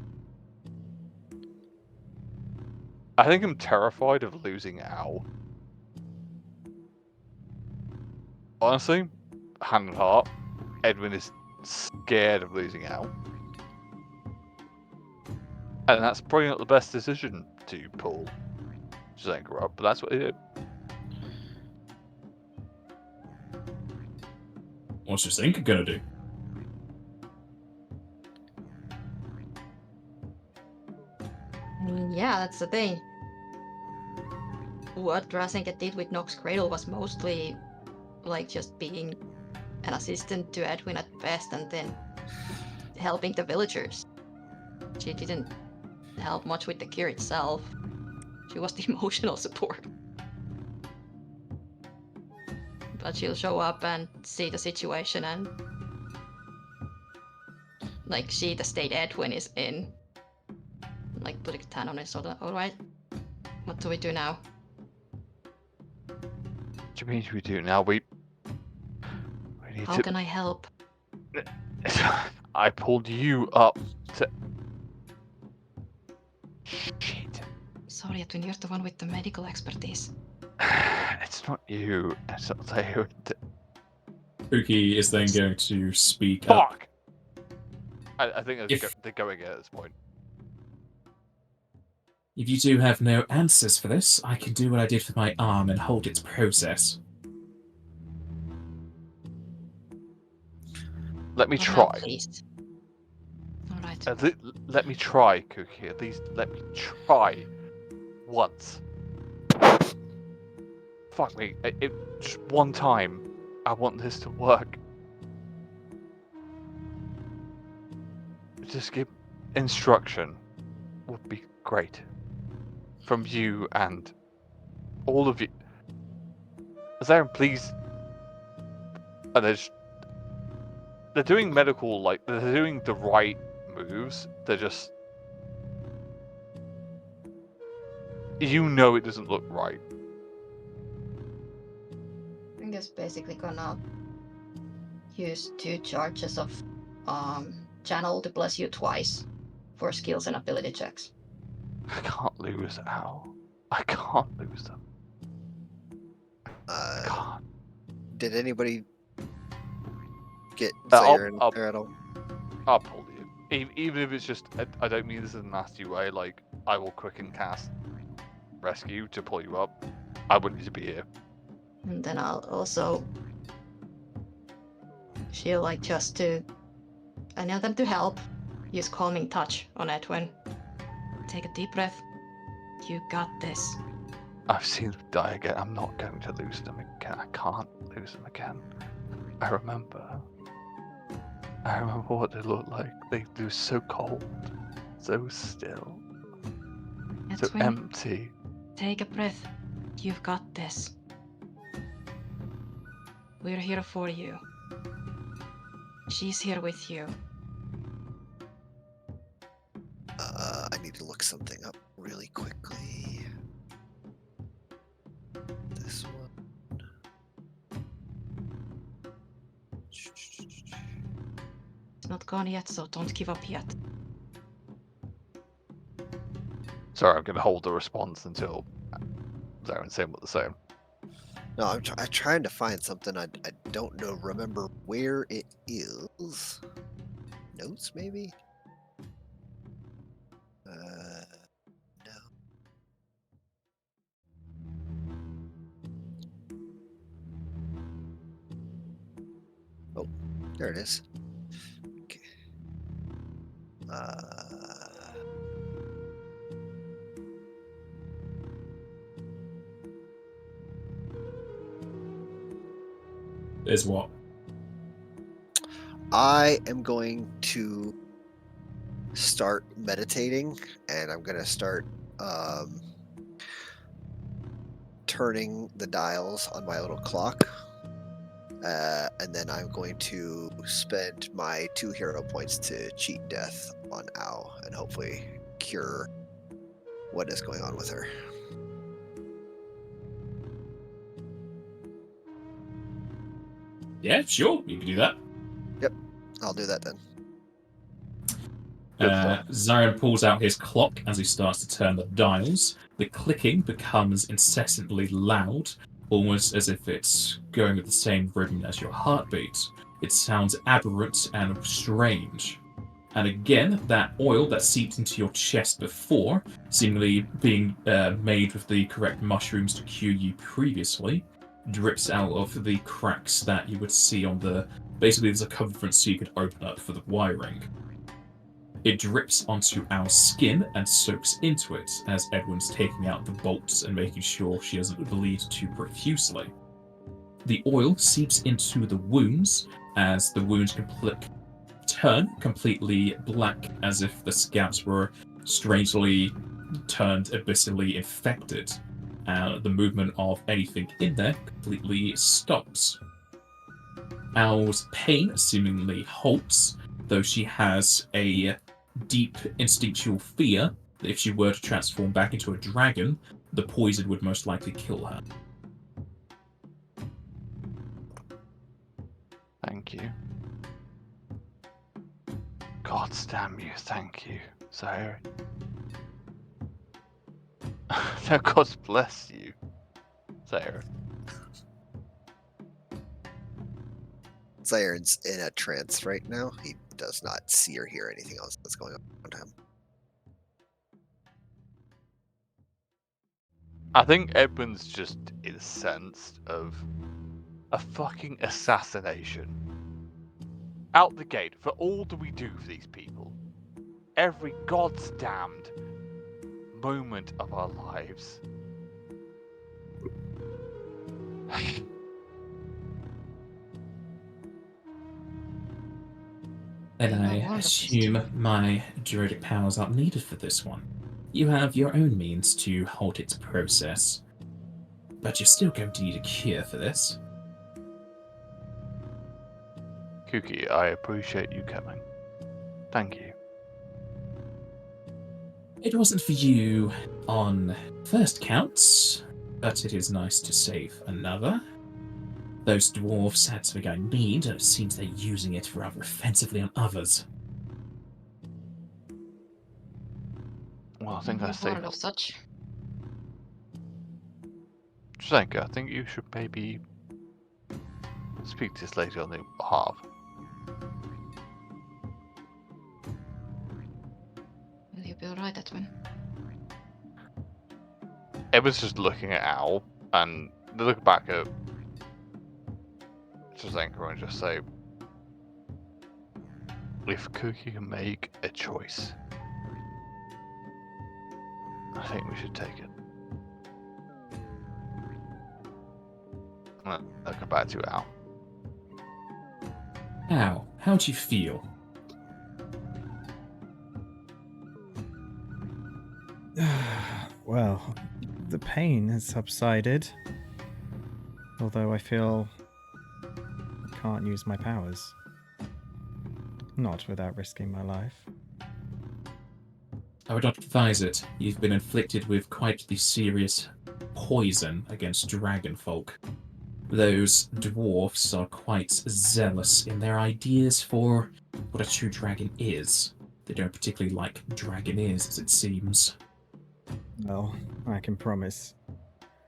I think I'm terrified of losing Al. Honestly, hand on heart, Edwin is scared of losing Al. And that's probably not the best decision to pull Jazenka up, but that's what they did. What's your Zinka gonna do? Yeah, that's the thing. What Drazenka did with Nox Cradle was mostly like just being an assistant to Edwin at best and then helping the villagers. She didn't help much with the cure itself. She was the emotional support. But she'll show up and see the situation and like see the state Edwin is in. Like put a hand on it so that, alright, what do we do now? What do you mean we do now? We need How to. can I help? I pulled you up to. Shit. Sorry, Edwin, you're the one with the medical expertise. It's not you. It's not Zayn. Pookie is then going to speak up. Fuck! I think they're going at this point. If you do have no answers for this, I can do what I did with my arm and hold its process. Let me Oh, no, try. please. Alright. Let me try, Cookie. At least let me try once. Fuck me. Just one time. I want this to work. Just give instruction would be great. From you and all of you. Zayn, please. And they're doing medical, they're doing the right moves. They're just. It doesn't look right. I'm just basically gonna use 2 charges of channel to bless you twice for skills and ability checks. I can't lose Al. I can't lose them. God. Did anybody get I'll- Zaire in I'll- there at all? I'll pull you. Even if it's just, I don't mean this in a nasty way, like, I will quicken cast rescue to pull you up. I want you to be here. And then I'll also she'll like just to I know them to help. Use calming touch on Edwin. Take a deep breath. You got this. I've seen them die again. I'm not going to lose them again. I can't lose them again. I remember what they looked like. They were so cold, so still, so Edwin, empty. take a breath. You've got this. We're here for you. She's here with you. I need to look something up really quickly. This one. It's not gone yet, so don't give up yet. Sorry, I'm going to hold the response until Zaren's saying what they're saying. No, I'm trying to find something. I don't know. Remember where it is. Notes, maybe? No. Oh, there it is. Okay. Is what? I am going to start meditating, and I'm going to start turning the dials on my little clock. And then I'm going to spend my 2 hero points to cheat death on Ao and hopefully cure what is going on with her. Yeah, sure, you can do that. I'll do that then. Good stuff. Zion pulls out his clock as he starts to turn the dials. The clicking becomes incessantly loud, almost as if it's going with the same rhythm as your heartbeat. It sounds aberrant and strange. And again, that oil that seeped into your chest before, seemingly being made with the correct mushrooms to cure you previously, drips out of the cracks that you would see on the... Basically, there's a circumference so you could open up for the wiring. It drips onto our skin and soaks into it as Edwin's taking out the bolts and making sure she doesn't bleed too profusely. The oil seeps into the wounds as the wounds turn completely black as if the scabs were strangely turned abyssally infected. The movement of anything in there completely stops. Al's pain seemingly halts, though she has a deep instinctual fear that if she were to transform back into a dragon, the poison would most likely kill her. Thank you. God damn you, thank you, Zaire. No, God bless you, Zaire. Zaire's in a trance right now. He does not see or hear anything else that's going on around him. I think Edwin's just incensed of a fucking assassination. Out the gate, for all that we do for these people. Every god's damned moment of our lives. And You I are wonderful, assume my druidic powers aren't needed for this one. You have your own means to halt its process. But you're still going to need a cure for this. Kuki, I appreciate you coming. Thank you. It wasn't for you on first counts, but it is nice to save another. Those dwarves had something I need, and it seems they're using it rather offensively on others. Well, I think We're I saved part of such. Zdenka, I think you should maybe speak to this lady on their behalf. Will you be alright, Edwin? Edwin's just looking at Al, and they look back at Zdenka and just say, if Cookie can make a choice, I think we should take it. I'll come back to you, Al. How do you feel? Well, the pain has subsided. Although I feel I can't use my powers. Not without risking my life. I would not advise it. You've been inflicted with quite the serious poison against dragon folk. Those dwarfs are quite zealous in their ideas for what a true dragon is. They don't particularly like dragoneers, as it seems. Well, I can promise,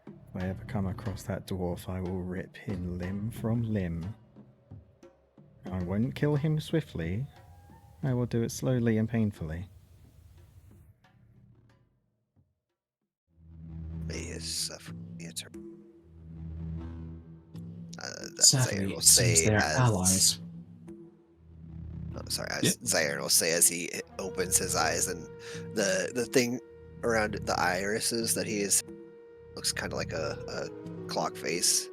if I ever come across that dwarf, I will rip him limb from limb. I won't kill him swiftly. I will do it slowly and painfully. May his suffering be eternal. Sadly, will it seems say they're as... allies. Oh, sorry, Yeah. Zaire will say as he opens his eyes, and the thing around the irises that he is looks kind of like a clock face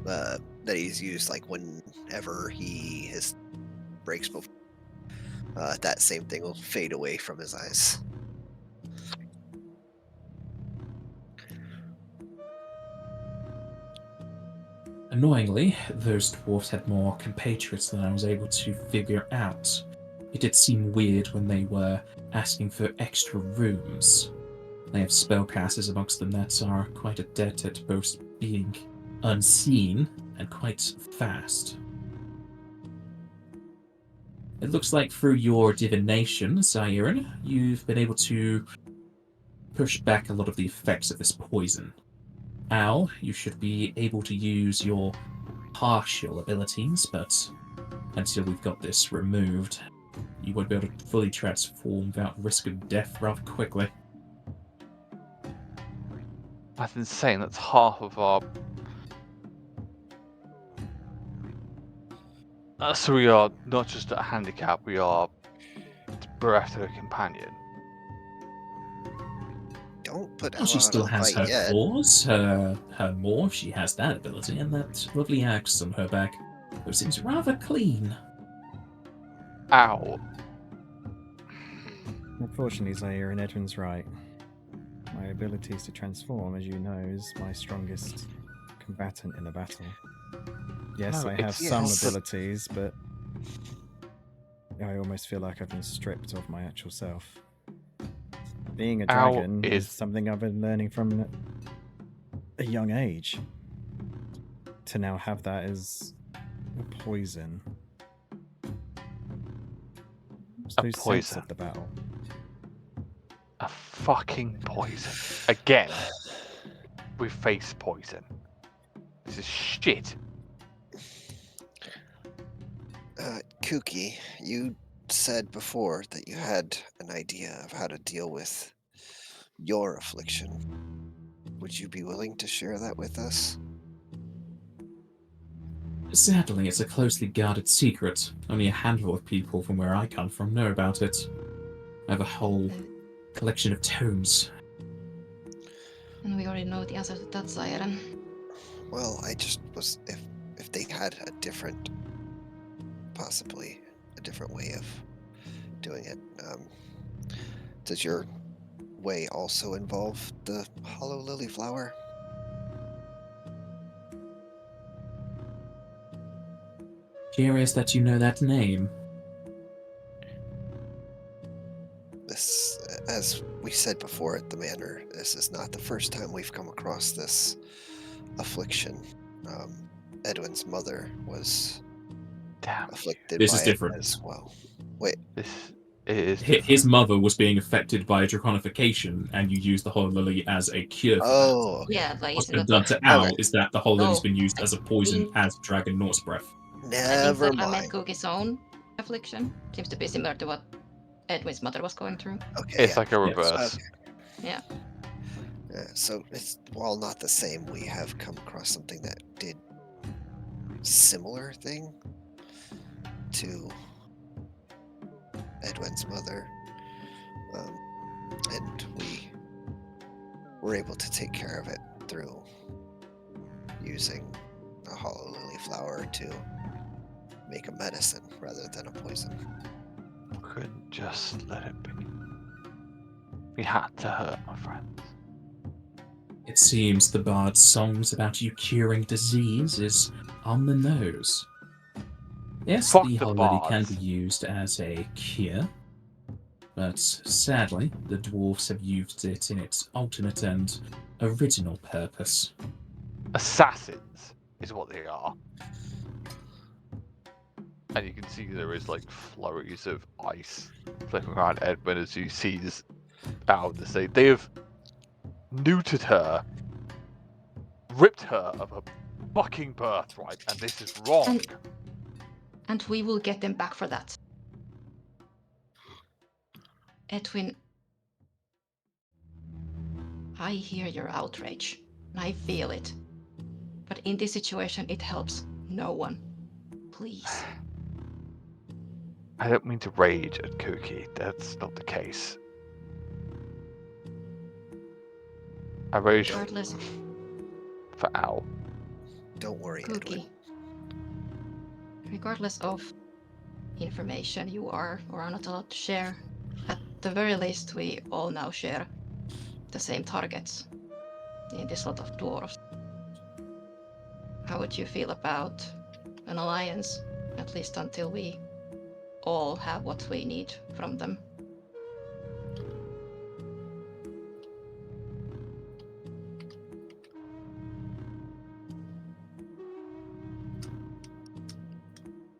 that he's used like whenever his breaks before. That same thing will fade away from his eyes. Annoyingly, those dwarfs had more compatriots than I was able to figure out. It did seem weird when they were asking for extra rooms. They have spellcasters amongst them that are quite adept at both being unseen and quite fast. It looks like through your divination, Zairin, you've been able to push back a lot of the effects of this poison. Al, you should be able to use your partial abilities, but until we've got this removed, you won't be able to fully transform without risk of death rather quickly. That's insane. That's half of our. So we are not just at a handicap, we are bereft of a companion. Don't put Well, Al she out still of the has fight her yet. claws, her morph, she has that ability, and that lovely axe on her back, who seems rather clean. Ow. Unfortunately, Zaire and Edwin's right. My abilities to transform, as you know, is my strongest combatant in a battle. Yes, No, I have it's some not the- abilities, but I almost feel like I've been stripped of my actual self. Being a Ow dragon is is- something I've been learning from a young age. To now have that as a poison. A Lose sense poison. of the battle. A fucking poison. Again. We face poison. This is shit. Kuki, you said before that you had an idea of how to deal with your affliction. Would you be willing to share that with us? Sadly, it's a closely guarded secret. Only a handful of people from where I come from know about it. I have a whole collection of tomes. And we already know the answer to that, Zairin. Well, I just was if they had a different, possibly a different way of doing it. Does your way also involve the hollow lily flower? Curious that you know that name. This, as we said before at the manor, this is not the first time we've come across this affliction. Edwin's mother was Damn. afflicted This by is it different. as well. Wait, This It is His mother was being affected by draconification, and you use the Hollow Lily as a cure for that. Oh, okay. Yeah, like What's isn't been that done what? to Okay. Owl is that the Hollow Lily's Oh, been used as a poison think- as Dragon Norse Breath. I think Never that I meant mind. Cookie's own affliction. Seems to be similar to what Edwin's mother was going through. Okay, it's yeah. like a Yes. reverse. Yeah. So it's, while not the same, we have come across something that did similar thing to Edwin's mother, and we were able to take care of it through using a hollow lily flower to make a medicine rather than a poison. Couldn't just let it be. We had to hurt my friends. It seems the bard's songs about you curing disease is on the nose. Yes, Fuck the the Hollow Lily can bards. be used as a cure, but sadly, the dwarves have used it in its alternate and original purpose. Assassins is what they are. And you can see there is like flurries of ice flipping around Edwin as he sees out to say they have neutered her, ripped her of her fucking birthright, and this is wrong. And we will get them back for that. Edwin, I hear your outrage. I feel it. But in this situation, it helps no one. Please. I don't mean to rage at Cookie. That's not the case. I rage Regardless, for Owl. Don't worry, Edwin. Cookie. Regardless of information you are or are not allowed to share, at the very least, we all now share the same targets in this lot of dwarves. How would you feel about an alliance, at least until we all have what we need from them?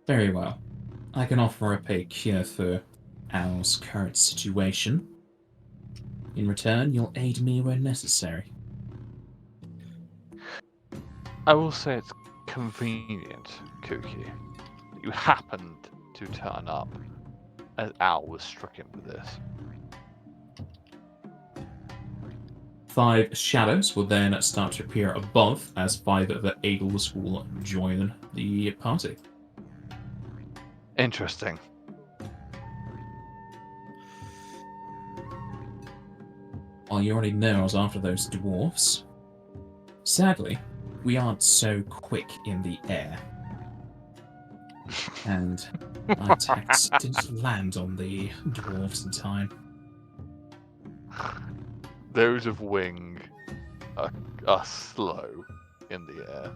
Very well. I can offer up a cure for Owl's current situation. In return, you'll aid me where necessary. I will say it's convenient, Cookie. You happened to turn up as Owl was stricken with this. 5 shadows will then start to appear above as 5 of the eagles will join the party. Interesting. While you already know I was after those dwarfs, sadly, we aren't so quick in the air. And my attacks didn't land on the dwarves in time. Those of wing are slow in the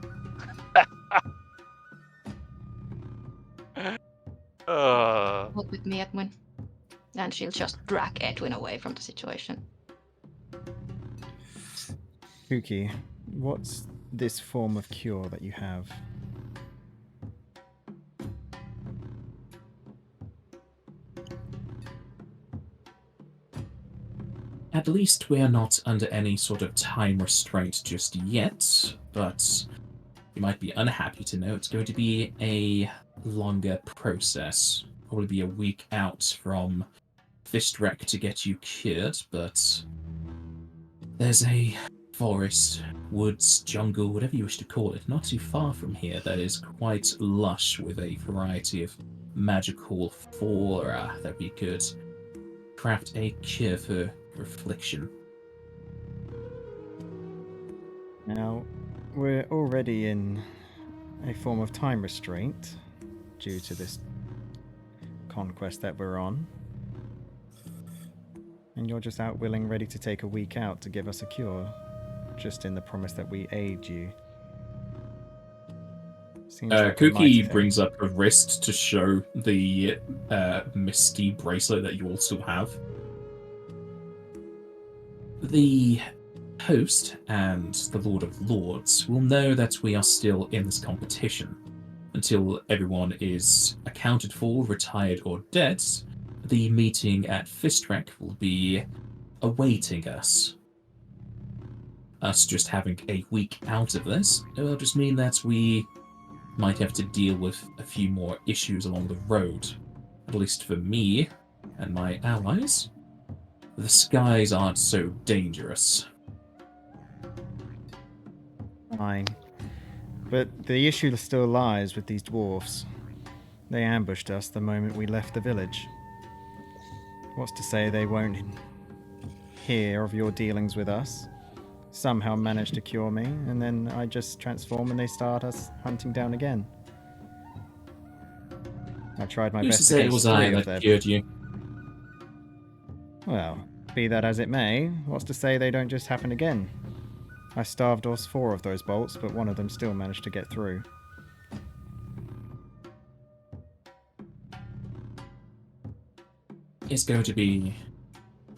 air. Walk with me, Edwin. And she'll just drag Edwin away from the situation. Pookie, what's this form of cure that you have? At least we are not under any sort of time restraint just yet, but you might be unhappy to know it's going to be a longer process. Probably be a week out from Fistwreck to get you cured, but there's a forest, woods, jungle, whatever you wish to call it, not too far from here that is quite lush with a variety of magical flora that we could craft a cure for affliction. Now, we're already in a form of time restraint due to this conquest that we're on. And you're just out willing, ready to take a week out to give us a cure, just in the promise that we aid you. Seems like we might Cookie have- brings up a wrist to show the misty bracelet that you also have. The host and the Lord of Lords will know that we are still in this competition until everyone is accounted for, retired, or dead. the meeting at Fistrek will be awaiting us. Us just having a week out of this, it will just mean that we might have to deal with a few more issues along the road. At least for me and my allies. The skies aren't so dangerous. Fine. But the issue still lies with these dwarfs. They ambushed us the moment we left the village. What's to say they won't hear of your dealings with us, somehow manage to cure me, and then I just transform and they start us hunting down again? I tried my Who's to best say it was against I three of that them. cured you? Well, be that as it may, what's to say they don't just happen again? I starved us 4 of those bolts, but one of them still managed to get through. It's going to be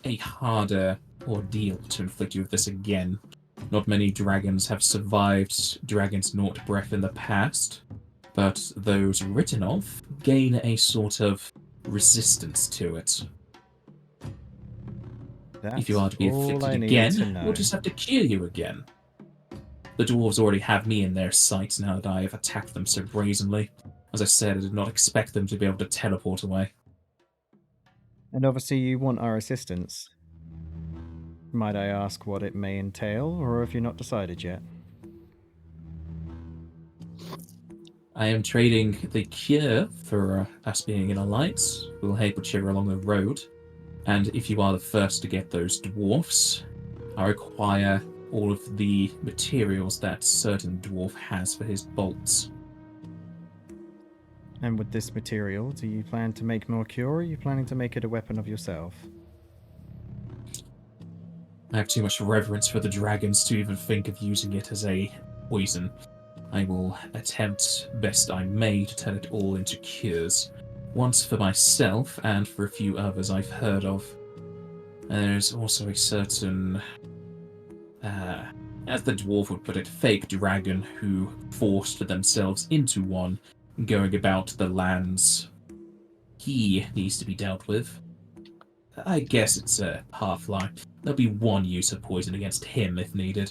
a harder ordeal to inflict you with this again. Not many dragons have survived Dragon's Naught Breath in the past, but those written of gain a sort of resistance to it. That's If you are to be all afflicted I needed to again, know. we'll just have to cure you again. The dwarves already have me in their sights now that I have attacked them so brazenly. As I said, I did not expect them to be able to teleport away. And obviously you want our assistance. Might I ask what it may entail, or have you not decided yet? I am trading the cure for us being in a light. We'll help cheer along the road. And if you are the first to get those dwarfs, I require all of the materials that certain dwarf has for his bolts. And with this material, do you plan to make more cure, or are you planning to make it a weapon of yourself? I have too much reverence for the dragons to even think of using it as a poison. I will attempt best I may to turn it all into cures. Once for myself and for a few others I've heard of. There's also a certain, as the dwarf would put it, fake dragon who forced themselves into one, going about the lands. He needs to be dealt with. I guess it's a half-lie. There'll be one use of poison against him if needed.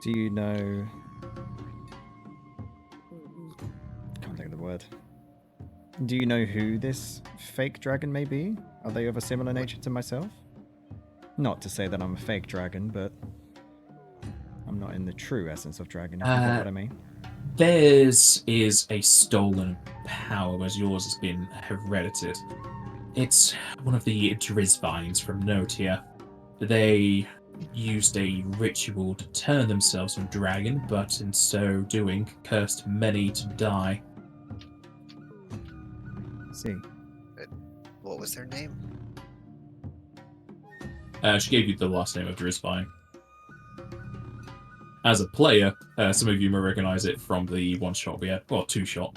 Do you know... Can't think of the word. Do you know who this fake dragon may be? Are they of a similar nature to myself? Not to say that I'm a fake dragon, but I'm not in the true essence of dragon, if you get what I mean. Theirs is a stolen power, whereas yours has been heredited. It's one of the Drizvines from Notia. They used a ritual to turn themselves from dragon, but in so doing, cursed many to die. See. What was their name? She gave you the last name of Drizvine. As a player, some of you may recognize it from the one-shot we had, well, two-shot.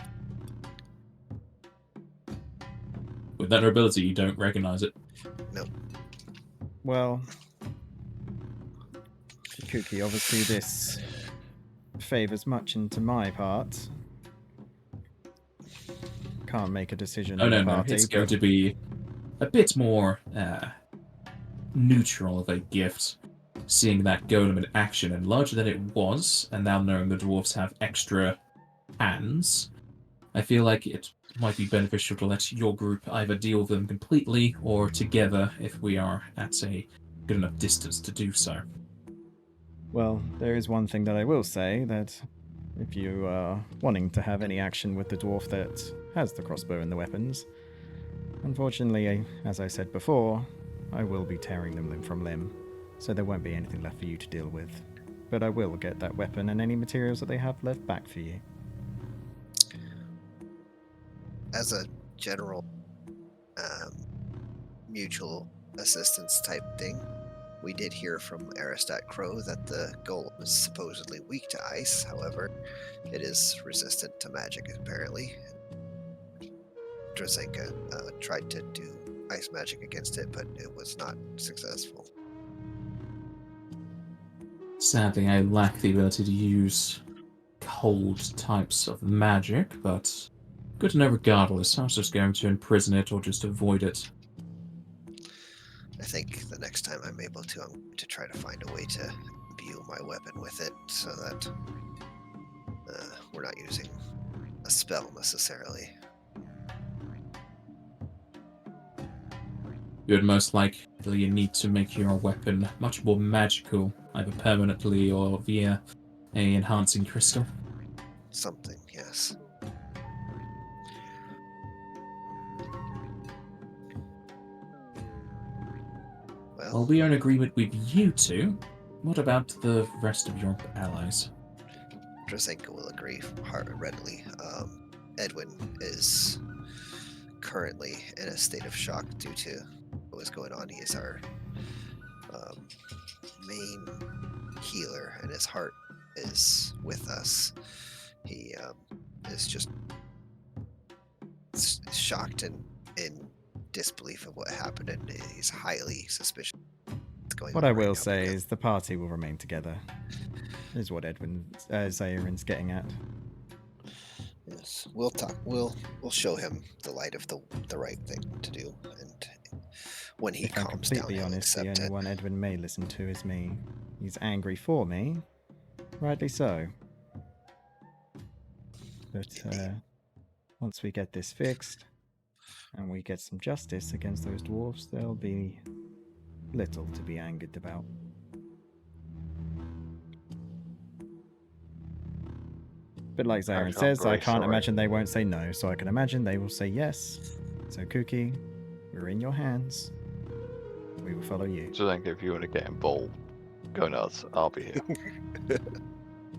With that ability, you don't recognize it. No. Well, Kuki, obviously this favours much into my part. Can't make a decision Oh, in no, the no. party, It's going but to be a bit more neutral of a gift. Seeing that golem in action and larger than it was, and now knowing the dwarves have extra hands, I feel like it might be beneficial to let your group either deal with them completely or together if we are at a good enough distance to do so. well, there is one thing that I will say, that if you are wanting to have any action with the dwarf that has the crossbow and the weapons, unfortunately, as I said before, I will be tearing them limb from limb, so there won't be anything left for you to deal with. But I will get that weapon and any materials that they have left back for you. As a general mutual assistance type thing, we did hear from Aristat Crow that the golem is supposedly weak to ice. However, it is resistant to magic, apparently. Drazenka tried to do ice magic against it, but it was not successful. Sadly, I lack the ability to use cold types of magic, but Good to know regardless. I was just going to imprison it or just avoid it. I think the next time I'm able to, I'm to try to find a way to imbue my weapon with it so that we're not using a spell necessarily. You would most likely need to make your weapon much more magical, either permanently or via a enhancing crystal. Something, yes. Well, we are in agreement with you two. What about the rest of your allies? Drazenka will agree readily. Edwin is currently in a state of shock due to what was going on. He is our main healer, and his heart is with us. He is just shocked and in disbelief of what happened, and he's highly suspicious of what's going What on I right will now say because- is the party will remain together. Is what Zaren's getting at. Yes, we'll talk. We'll show him the light of the right thing to do, and when he If I'm calms down, completely he'll honest, the accept only it. one Edwin may listen to is me. He's angry for me, rightly so. But once we get this fixed, and we get some justice against those dwarves, there'll be little to be angered about. But like Zaren I'm says, I very can't sorry. imagine they won't say no, so I can imagine they will say yes. So Kuki, we're in your hands. We will follow you. So then, if you want to get involved, go nuts. I'll be here.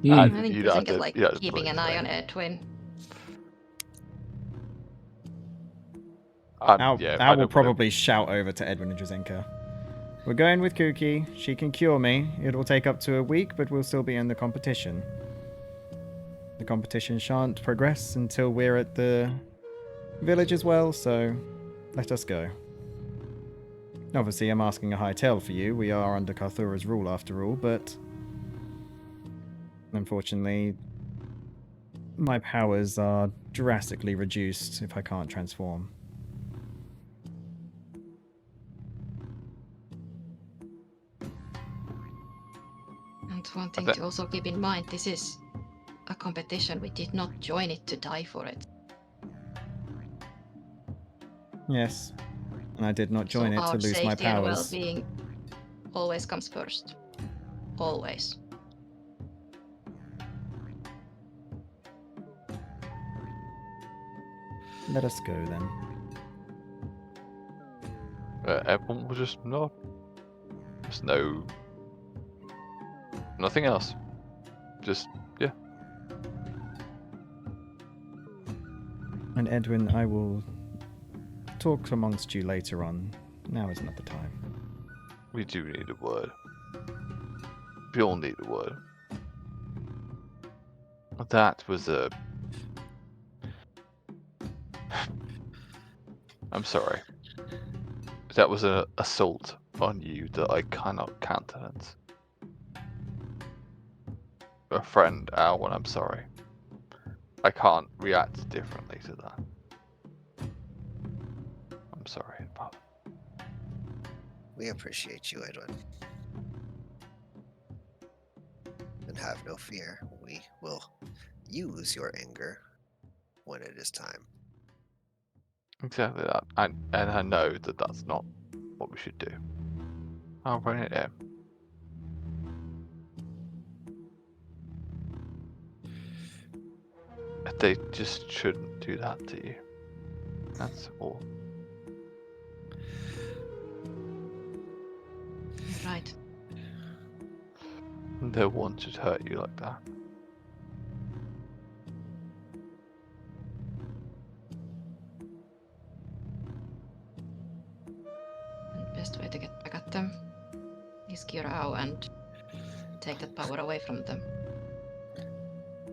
Hmm. And I think you'd you have think to- it's like you'd have to keeping play an it eye safe. on Edwin. Al Yeah, Al will I don't wanna- probably shout over to Edwin and Drazenka. We're going with Kuki. She can cure me. It will take up to a week, but we'll still be in the competition. The competition shan't progress until we're at the village as well, so let us go. Obviously, I'm asking a high tale for you. We are under Karthurra's rule after all, but unfortunately, my powers are drastically reduced if I can't transform. And one thing bet- to also keep in mind, this is a competition. We did not join it to die for it. Yes, and I did not join So it to our lose my safety and powers. well-being always comes first. Always. Let us go then. Everyone will just nod. There's no... Nothing else. Just, yeah. And Edwin, I will talk amongst you later on. Now is not the time. We do need a word. We all need a word. That was a... I'm sorry. That was an assault on you that I cannot countenance. A friend, Alwyn, I'm sorry. I can't react differently to that. I'm sorry about it. We appreciate you, Edwin. And have no fear. We will use your anger when it is time. Exactly that. And I know that that's not what we should do. I'll bring it in. They just shouldn't do that to you. That's all. You're right. No one should hurt you like that. And best way to get back at them is cure out and take that power away from them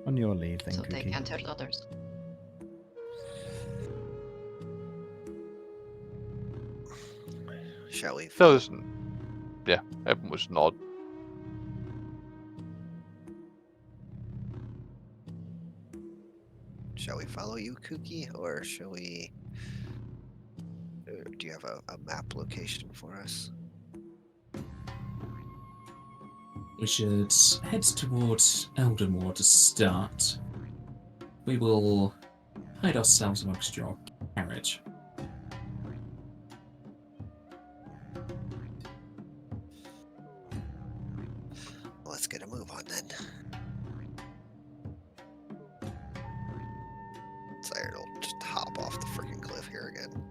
On your leave then, so they Kuki. can't hurt others. Shall we? No, listen. Yeah, everyone was nod. Shall we follow you, Kuki, or shall we? Do you have a map location for us? We should head towards Eldermore to start. We will hide ourselves amongst your carriage. Well, let's get a move on then. Sire will just hop off the freaking cliff here again.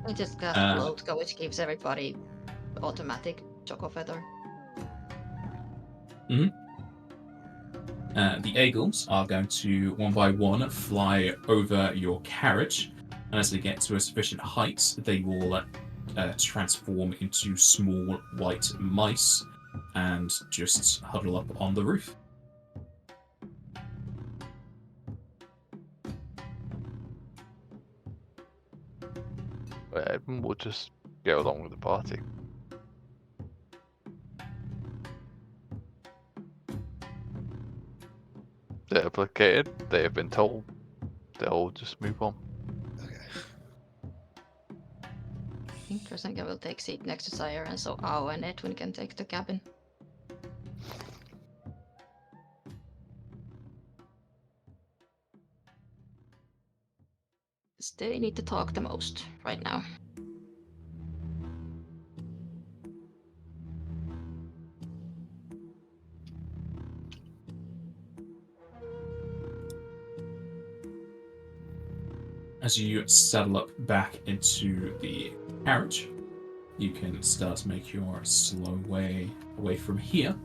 I just cast float, which gives everybody automatic choco feather. The eagles are going to, one by one, fly over your carriage, and as they get to a sufficient height, they will transform into small white mice and just huddle up on the roof. We'll just go along with the party. They're placated, they have been told, they'll just move on. Okay. I think Krasenka will take seat next to Sire, and so Ao and Edwin can take the cabin. They need to talk the most right now. As you saddle up back into the carriage, you can start to make your slow way away from here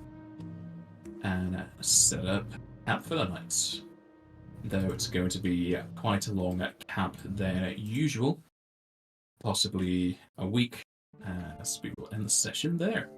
and set up camp for the night. Though it's going to be quite a long camp than usual, possibly a week, as we will end the session there.